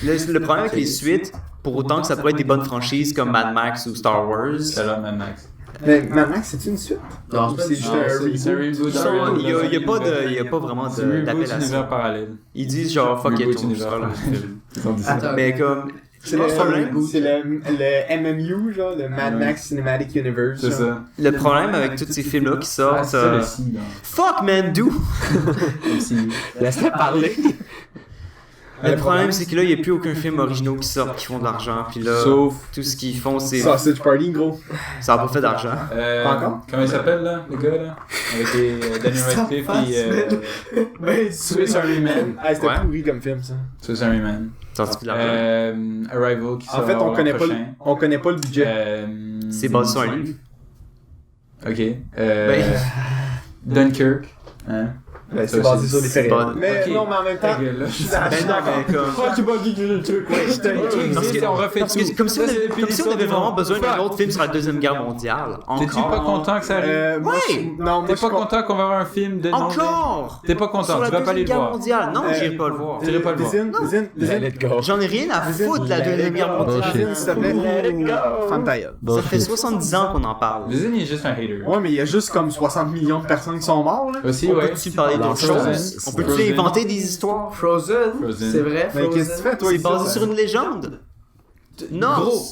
Le problème avec les suites, pour autant que ça pourrait être des bonnes franchises comme Mad Max ou Star Wars, C'est là, Mad Max. Mais Mad Max, c'est une suite? Non, Ou c'est juste Non, un c'est un reboot? reboot. il y a pas vraiment C'est un reboot d'appellation. univers parallèle. Ils disent genre fuck it, Reboot on univers sera le parallèle. film. Ils ont dit ça. Attends. Mais comme C'est pas ce problème. c'est le MMU, genre, le Mad Max Cinematic Universe. C'est genre. ça. le problème avec tous ces films-là qui sortent, Ah, c'est ça le si, là. fuck man, do. Le si. Laisse-le parler. Mais le problème c'est que là il y a plus aucun film original qui sort qui font de l'argent, puis là Sauf. tout ce qu'ils font c'est Sausage Party, gros. ça a pas fait d'argent. Pas encore? Comment il s'appelle, là, le gars, là? Avec les Daniel Radcliffe et Ben, Swiss Army Man. Ah, c'était Ouais. pourri comme film, ça. Swiss Army Man. Ça a plus d'argent. Arrival qui sort En fait, on l'an connaît pas, prochain. on connaît pas le budget. C'est basé sur un livre. Ok. Ben, Dunkirk. Hein? Ben, Ça, c'est basé sur des c'est faits pas- réels. Mais Ok. non, mais en même temps, Ta gueule, là. Ben non, mais comme tu vas guider le truc. Parce que- on refait parce tout. que comme si on Ça, c'est avait, depuis comme si on l'histoire avait du vraiment monde. besoin d'un Fuck. autre film sur la Deuxième Guerre mondiale. T'es-tu pas Encore. content que ça arrive? Moi, Ouais. non, moi, T'es je pas suis content qu'on va avoir un film de Encore. T'es pas content, Sur la tu vas pas aller Deuxième le Guerre voir. mondiale. Non, j'irai pas le voir. T'irais pas le voir. Dizine, J'en ai rien à foutre de la Deuxième Guerre mondiale. s'il te plaît. Femme ta gueule. Ça fait 70 ans qu'on en parle. Disney, il est juste un hater. Ouais, mais il y a juste comme 60 millions de personnes qui sont mortes, là. Aussi, On ouais. peut-tu parler d'autre Frozen. chose? On peut-tu Frozen. inventer des histoires? Frozen. Frozen. C'est vrai, Mais Frozen. qu'est-ce que tu fais, toi, C'est ici, basé là? sur une légende. Non. Gros.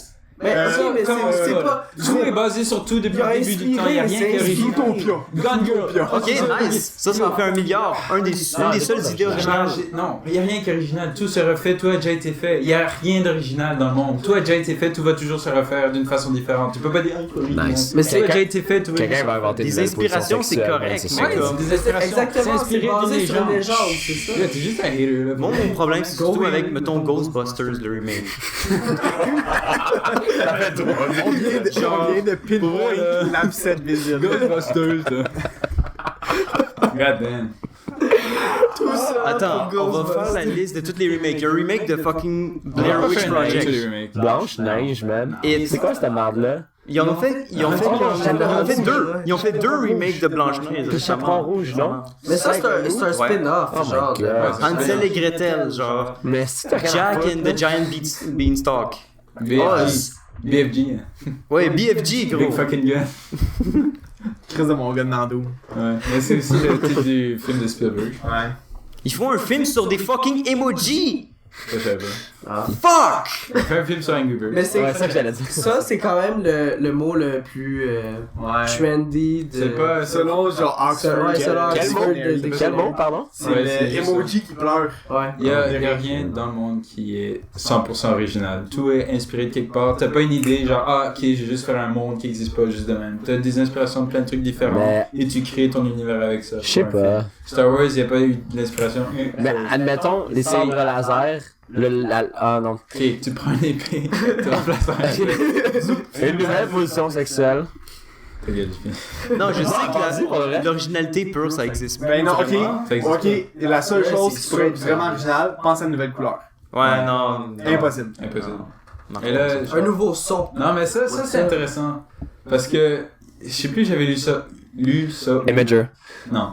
Mais ok, mais Comment c'est ça? pas. Tout est basé sur tout depuis Il a le début du temps. Il n'y a rien qui est original. Zootopia. Gone Girl. Ok, nice. Ça en fait 1 milliard. Une des seules idées originales. Non, il n'y a rien qui est original. Tout se refait, tout a déjà été fait. Il n'y a rien d'original dans le monde. Tout a déjà été fait, tout va toujours se refaire d'une façon différente. Tu peux pas dire original. Nice. Mais Mais tout a c'est- déjà été fait, tout va Quelqu'un juste- va inventer Des nouvelles inspirations, positions c'est sexuelles, correct, c'est mais sûr. Ouais, comme- c'est des inspirations. Exactement, c'est inspiré d'une basé sur une légende. légende, c'est ça. Là, t'es juste un hater, là. Mon problème, c'est surtout avec, mettons, Ghostbusters, le remake. On vient de pinpoint l'abcès vision. Ghostbusters, là. God damn. Attends, on va faire la liste de tous les remakes. Il y a un remake de fucking Blair Witch Project. Blanche neige, man. Et C'est quoi cette merde-là? ils en ont fait, ils ont fait deux. Ils ont fait deux remakes de Blanche-Neige. Le chaperon rouge, non? Mais ça, c'est un spin-off, Oh my genre. God. Hansel et Gretel, genre. Mais si t'as rien à Jack foutre, and là. the Giant Beanstalk. BFG. BFG. Ouais, BFG, Big gros. fucking gun. Chris de mon gars de Nando. Ouais, mais c'est aussi le titre du film de Spielberg. Ouais. Ils font un film sur des fucking emojis! Ça, je savais pas. Fuck! On fait un film sur Angry Birds. Mais c'est Ouais, ça que j'allais dire. ça, c'est quand même le mot le plus Ouais. trendy de. C'est pas Selon genre Oxford. Ouais, selon Quel Oxford mot? de- Quel mot, pardon? C'est Ouais, le c'est juste emoji qui pleure. Ouais. Il y a rien dans le monde qui est 100% original. Tout est inspiré de quelque part. T'as pas une idée, genre, ok, je vais juste faire un monde qui existe pas juste de même. T'as des inspirations de plein de trucs différents Mais- et tu crées ton univers avec ça. Je sais pour un pas. film. Star Wars, y a pas eu de l'inspiration. Mais admettons, les sabres laser, ah non. Ok, tu prends une épée, tu remplaces par un Une nouvelle position sexuelle. Ta gueule, du film. Non, je sais Vas-y, pour le que reste. l'originalité pure, ça existe. Ben non, ok. Ça existe Ok, et la seule Ouais, chose c'est qui pourrait être sûr. vraiment originale, pense à une nouvelle couleur. Ouais, non. Impossible. Impossible. Non. Et là, Un nouveau son. non, mais ça c'est intéressant. Parce que, je sais plus, j'avais lu ça. Imager. Non.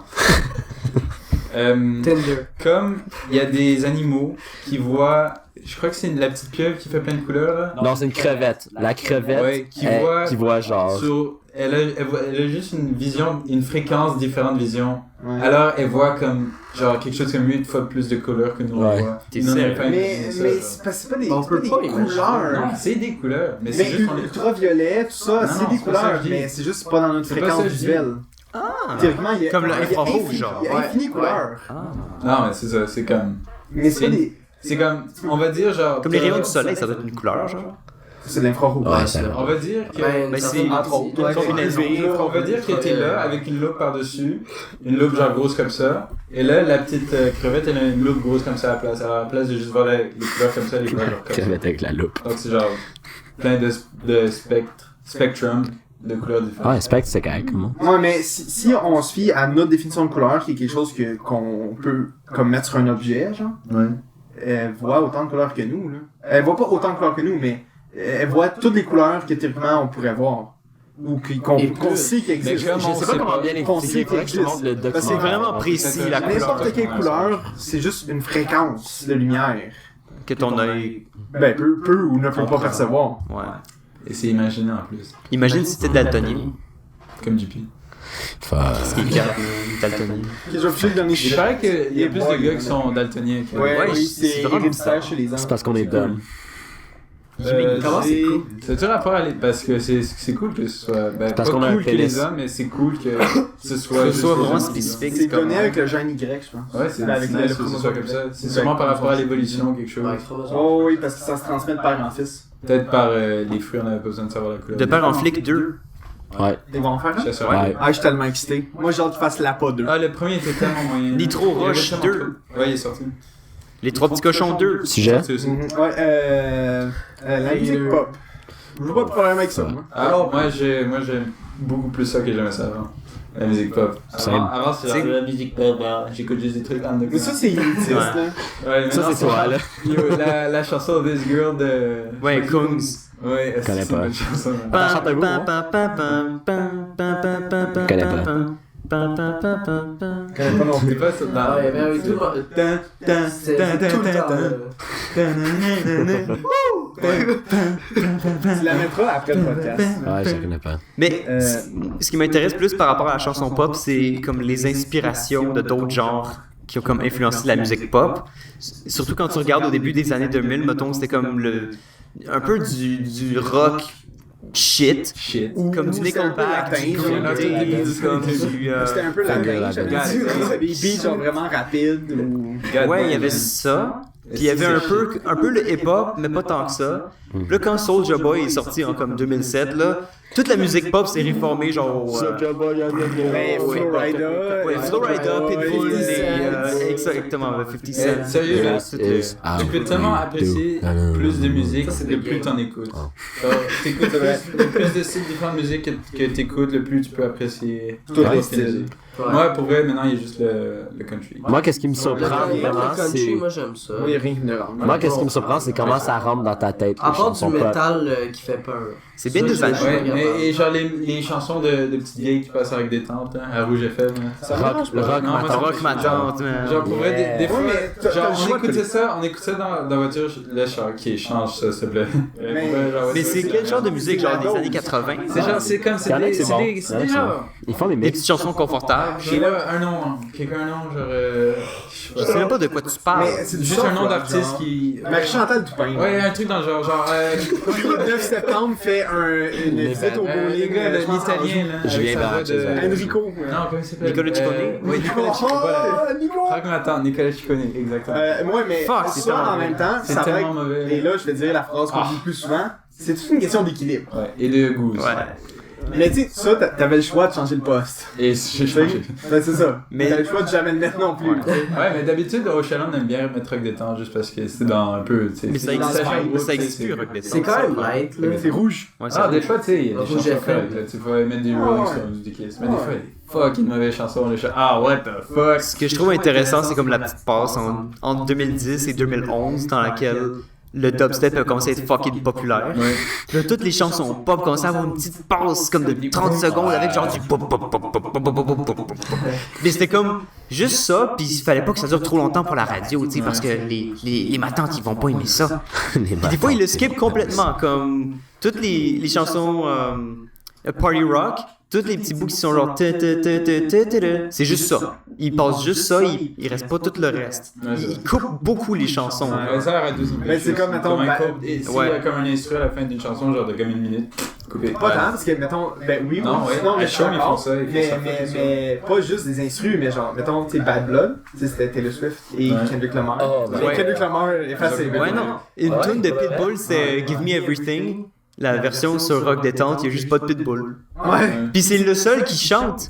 Tinder. Comme il y a des animaux qui voient, je crois que c'est la petite pieuvre qui fait plein de couleurs là. Non, c'est une crevette. La crevette, Ouais, qui voit genre. Elle a juste une vision, une fréquence différente de vision. Ouais. Alors elle voit comme genre quelque chose comme 8 fois plus de couleurs que nous on Ouais. voit. T'es Nous, on sérieux? n'a pas Mais, imaginé ça, mais genre. c'est pas, c'est pas des, On c'est pas peut des pas imaginer. couleurs. Non, c'est des couleurs, mais c'est Mais juste on les... ultraviolet, tout ça, Non, c'est non, des c'est pas ça couleurs, que je dis. mais c'est juste pas dans notre C'est pas fréquence ça que je dis. visuelle. Ah! Théoriquement, il y a Comme le il y a infrarouge, infini- genre. Il y a infini couleurs. Non, mais c'est ça, c'est comme... Mais c'est pas des... C'est comme, on va dire genre... Comme les rayons du soleil, ça doit être une couleur, genre. C'est de l'infrarouge. Ouais, c'est On va dire que... Ben, c'est- entre autres. Ouais, combinaison. On va dire qu'elle était là avec une loupe par-dessus, une loupe genre grosse comme ça, et là la petite crevette elle a une loupe grosse comme ça à la place. Alors à la place de juste voir les couleurs comme ça, les couleurs genre comme ça. Crevette avec la loupe. Donc c'est genre plein de spectrum de couleurs différentes. Ouais, spectre, c'est correct. Comment? Ouais, mais si on se fie à notre définition de couleur, qui est quelque chose qu'on peut comme mettre sur un objet, genre, elle voit autant de couleurs que nous, là. Elle voit pas autant de couleurs que nous, mais elle voit toutes les couleurs que théoriquement on pourrait voir. Ou qu'on sait qu'il existe. Mais comme Je sais pas comment bien qu'on sait l'expliquer. Faudrait que je te montre le Parce que document. c'est vraiment précis, la couleur. N'importe quelle couleur, c'est juste une fréquence de lumière. Que ton œil. Ben, peut ou ne peut pas percevoir. Ouais. Et c'est imaginé en plus, Imagine si t'étais daltonien. comme JP. Ce qui est calme, daltonien. Ok, je vais filer le dernier Il chiffre. paraît qu'il y a plus de gars qui sont daltoniens que... Ouais, Ouais, oui, c'est c'est vraiment héréditaire chez les hommes. C'est parce qu'on est dumb. Comment c'est cool? C'est tout rapport à parce que c'est cool que ce soit ben, parce pas qu'on a un cool que pénis. les hommes, mais c'est cool que ce soit Que ce juste soit les vraiment hommes. spécifique. C'est donné avec le gène Y, je pense. Ouais, c'est Avec nice le que ce soit comme ça. C'est Ouais. sûrement par rapport à l'évolution quelque chose. Oh oui, parce que ça se transmet de père en fils. Peut-être par les fruits, on avait pas besoin de savoir la couleur. De père en flic 2. Ouais. Ils vont en faire un? Chasseur. Ouais. Ah, je suis tellement excité. Moi, j'ai hâte qu'ils fassent l'APA 2. Ah, le premier était tellement moyen. Nitro Il y avait Rush tellement 2. de- Ouais, il est sorti. Les trois petits cochons 2. Sujet? Sorti aussi. Ouais, la musique pop. J'ai pas de problème avec ça, moi. Ah, moi j'aime beaucoup plus ça que j'aimais ça avant. La musique pop. Avant c'était genre la musique pop, j'écoute juste des trucs Mais ça, c'est élitiste, Ouais. là. Ouais, mais Ça, non, c'est toi, là. Yo, la chanson This Girl de... Ouais, Kungs. Ouais, est-ce que Connais c'est une pas. bonne chanson. Attends, chante un bout, hein? Connais pas. Connais pas non C'est plus. pas ça. Non. Ouais, mais avec tout le C'est tout le temps. Tu la mettras après le podcast. Ouais, je connais pas. Mais ce qui m'intéresse plus par rapport à la chanson pop, c'est comme les inspirations de d'autres genres qui ont comme influencé la musique pop. Surtout quand tu regardes au début des années 2000, mettons, c'était comme un peu du rock shit. Shit. Comme du Nickelback, du Green Day, comme du... C'était un peu la Fangirl, j'avais la dit. belle. Des beats genre vraiment rapides ou... Ouais, il y avait ça. Puis il y avait un peu le hip-hop, mais pas tant que ça. Puis là, quand Soulja Boy est sorti en comme 2007, là, toute la musique pop s'est réformée, genre... Ouais, Florida. Ouais, Florida, Pitbull, exactement, 50 Cent. Sérieux, là, Is tu peux tellement apprécier plus de musique le plus t'en écoutes. Genre, t'écoutes le plus de styles différents de musique que t'écoutes, le plus tu peux apprécier Tous les tes styles. musiques. Moi, pour vrai, maintenant, il y a juste le country. Moi, qu'est-ce qui me Le surprend country, vraiment, c'est. moi j'aime ça. Oui, rien qui ne rentre. Moi, qu'est-ce qui me surprend, c'est comment ça rentre dans ta tête. À les part chansons du pop. métal qui fait peur. C'est bien Ça, dévalué. je suis Ouais, pas capable. et genre les chansons de petites vieilles qui passent avec des tantes, hein, à Rouge FM. Hein. Ça me Rock, dérange le pas. rock, Non, moi, ma ça tante. Rock ma tante, man. Genre pour vrai, des fois, mais t'as genre le choix on écoutait ça dans la voiture, là je suis ok, change ça s'il te plaît. Mais c'est quel genre de musique, genre des années 80? C'est genre, c'est comme, Il y en a qui c'est bon. Il y en a c'est qui c'est genre. Ils font des Des mix. petites chansons confortables. J'ai là un nom, quelqu'un un nom, genre. Je sais même pas de quoi tu parles. Mais c'est du Juste un soft nom rock, d'artiste genre. qui. Marie-Chantal Toupin. Ouais, un truc dans le genre. Le 9 septembre fait une visite au Le bowling. gars, je pense, l'italien, là. Julien avec sa Blanc, voix de- Enrico. Non, comment il s'appelle Nicolas Ciccone? Oui, Nicolas Ciccone, voilà. Oh, Nico! Franck m'attend, Nicolas Ciccone, exactement. Ouais, mais Fuck, c'est ça, en tellement même temps, C'est ça va tellement être... mauvais. Et là, je vais dire la phrase qu'on dit le plus souvent. C'est toute une question d'équilibre. Ouais, et de goût. aussi. Mais tu sais, ça, t'avais le choix de changer le poste. Et j'ai changé. Ben, c'est ça. Mais- T'avais le choix de jamais le mettre non plus. Ouais, mais d'habitude, au chaland, on aime bien mettre Rock des temps juste parce que c'est dans un peu. Tu sais, Mais c'est ça dans existe la plus, route, ça existe plus, Rock des C'est quand même light, là. C'est rouge. Ouais, Ah, des fois, tu sais, il y a des Rouge chansons FM. correctes, là. Tu peux mettre des Rolling Stones, du Kiss. Mais des fois, il y a des fucking mauvaises chansons. What the fuck? Ce que je trouve intéressant, c'est comme la petite passe entre 2010 et 2011 dans laquelle le dubstep a commencé à être fucking populaire. Ouais. Là, toutes les chansons pop commençaient à avoir une petite passe comme de 30 secondes avec genre du pop pop pop pop pop pop pop pop pop. Mais c'était comme juste ça, puis il fallait pas que ça dure trop longtemps pour la radio, tu sais, parce que les matantes ils vont pas aimer ça. Puis des fois ils le skippent complètement, comme toutes les chansons party rock. Tous les petits bouts qui sont genre c'est juste ça. Ils passent juste ça, il reste pas tout le reste. Ils coupent beaucoup les chansons. Ouais, ça arrête aussi. Mais c'est comme, mettons, un bah- couple, et s'il y Ouais. a comme un instru à la fin d'une chanson, genre de comme une minute, coupé. Pas tant, parce que, mettons, ben oui, Non, oui, ouais. non, mais À je suis Chaume, ils d'accord. font ça, ils font Mais, ça, mais, ils font ça. mais pas juste des instrus, mais genre, mettons, tu sais, Bad Blood, tu sais, c'était Taylor Swift et Ouais. Kendrick Lamar. Oh, Mais ouais. Kendrick Lamar est facile. Ouais, non. Une tune de Pitbull, c'est Give Me Everything. La version sur Rock Détente, il y a juste pas de Pitbull. Ouais. Puis c'est le seul qui chante.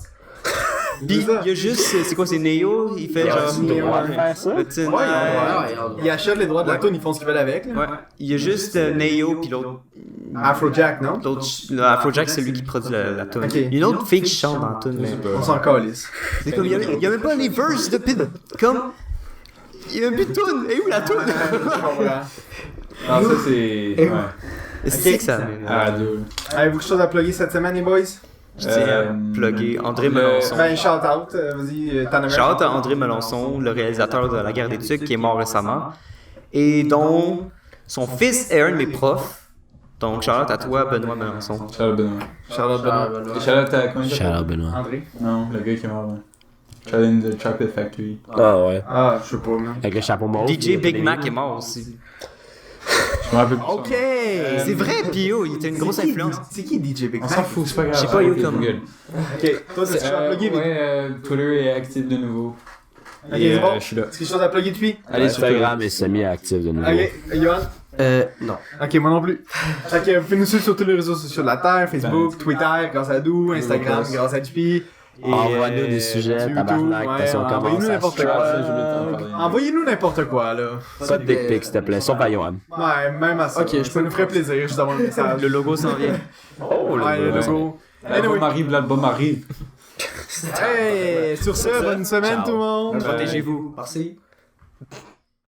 Puis il y a juste, c'est quoi, c'est Neo, il fait genre. le droit de faire ça? Le tune, Ouais, Ouais, Ils achètent les droits de la tune, ils font ce qu'ils veulent avec. là. ouais. Il y a juste Neo, puis l'autre. Afrojack, non? Le Afrojack, c'est lui qui produit la tune. Ok. Il y a une autre fille qui chante dans la tune, mais. On s'en calisse. C'est comme, il y a même pas les verses de Pitbull. Comme. Il y a même plus de tune. Et où la tune? Ah, ça c'est. Ouais. C'est que ça. À radio. Avez-vous quelque chose à plugger cette semaine, les boys? Je tiens à plugger André Melançon. Ben, shout out, vas-y, t'en as Shout à André Melançon, le réalisateur de La Guerre des Tucs, qui est mort récemment, et dont son fils est un de mes profs. Donc, shout à toi, Benoît Melançon. Charles Benoît. Shout out, Benoît. Et Charlotte, t'as comment il s'appelle? Charles Benoît. André. Non, le gars qui est mort là. Charlie in the Chocolate Factory. Ah ouais. Ah, je sais pas, man. Avec le chapeau mauve. DJ Big Mac est mort aussi. Je me rappelle plus. Ok! C'est vrai, Pio, il était une grosse influence. C'est qui DJ Big On Mac? s'en fout, c'est pas grave. Je sais pas, yo, Ok, comme- Google. Ok, toi, c'est ce que tu as plugger, mais. Ouais, Twitter est actif de nouveau. Ok, Et c'est bon. je suis là. Est-ce que quelque chose à plugger depuis? Allez sur Instagram est semi-actif de nouveau. Ok, Yohan? Non. Ok, moi non plus. Ok, vous pouvez nous suivre sur tous les réseaux sociaux de la Terre, Facebook, Twitter, grâce à Dou, Instagram, grâce à JP. Et Envoie-nous des sujets, YouTube, tabarnak, ouais, parce qu'on commence envoyez-nous à n'importe se quoi. charger. Envoyez-nous n'importe quoi, là. Pas de dick pic, s'il te plaît. Sauf à Johan. Ouais, même à ça. Ok, je Ça nous ferait plaisir, juste d'avoir un message. Le logo s'en vient. Oh, Ouais, le logo. L'album arrive, l'album arrive. Hey, sur ce, bonne semaine Ciao. tout le monde. Protégez-vous. Merci.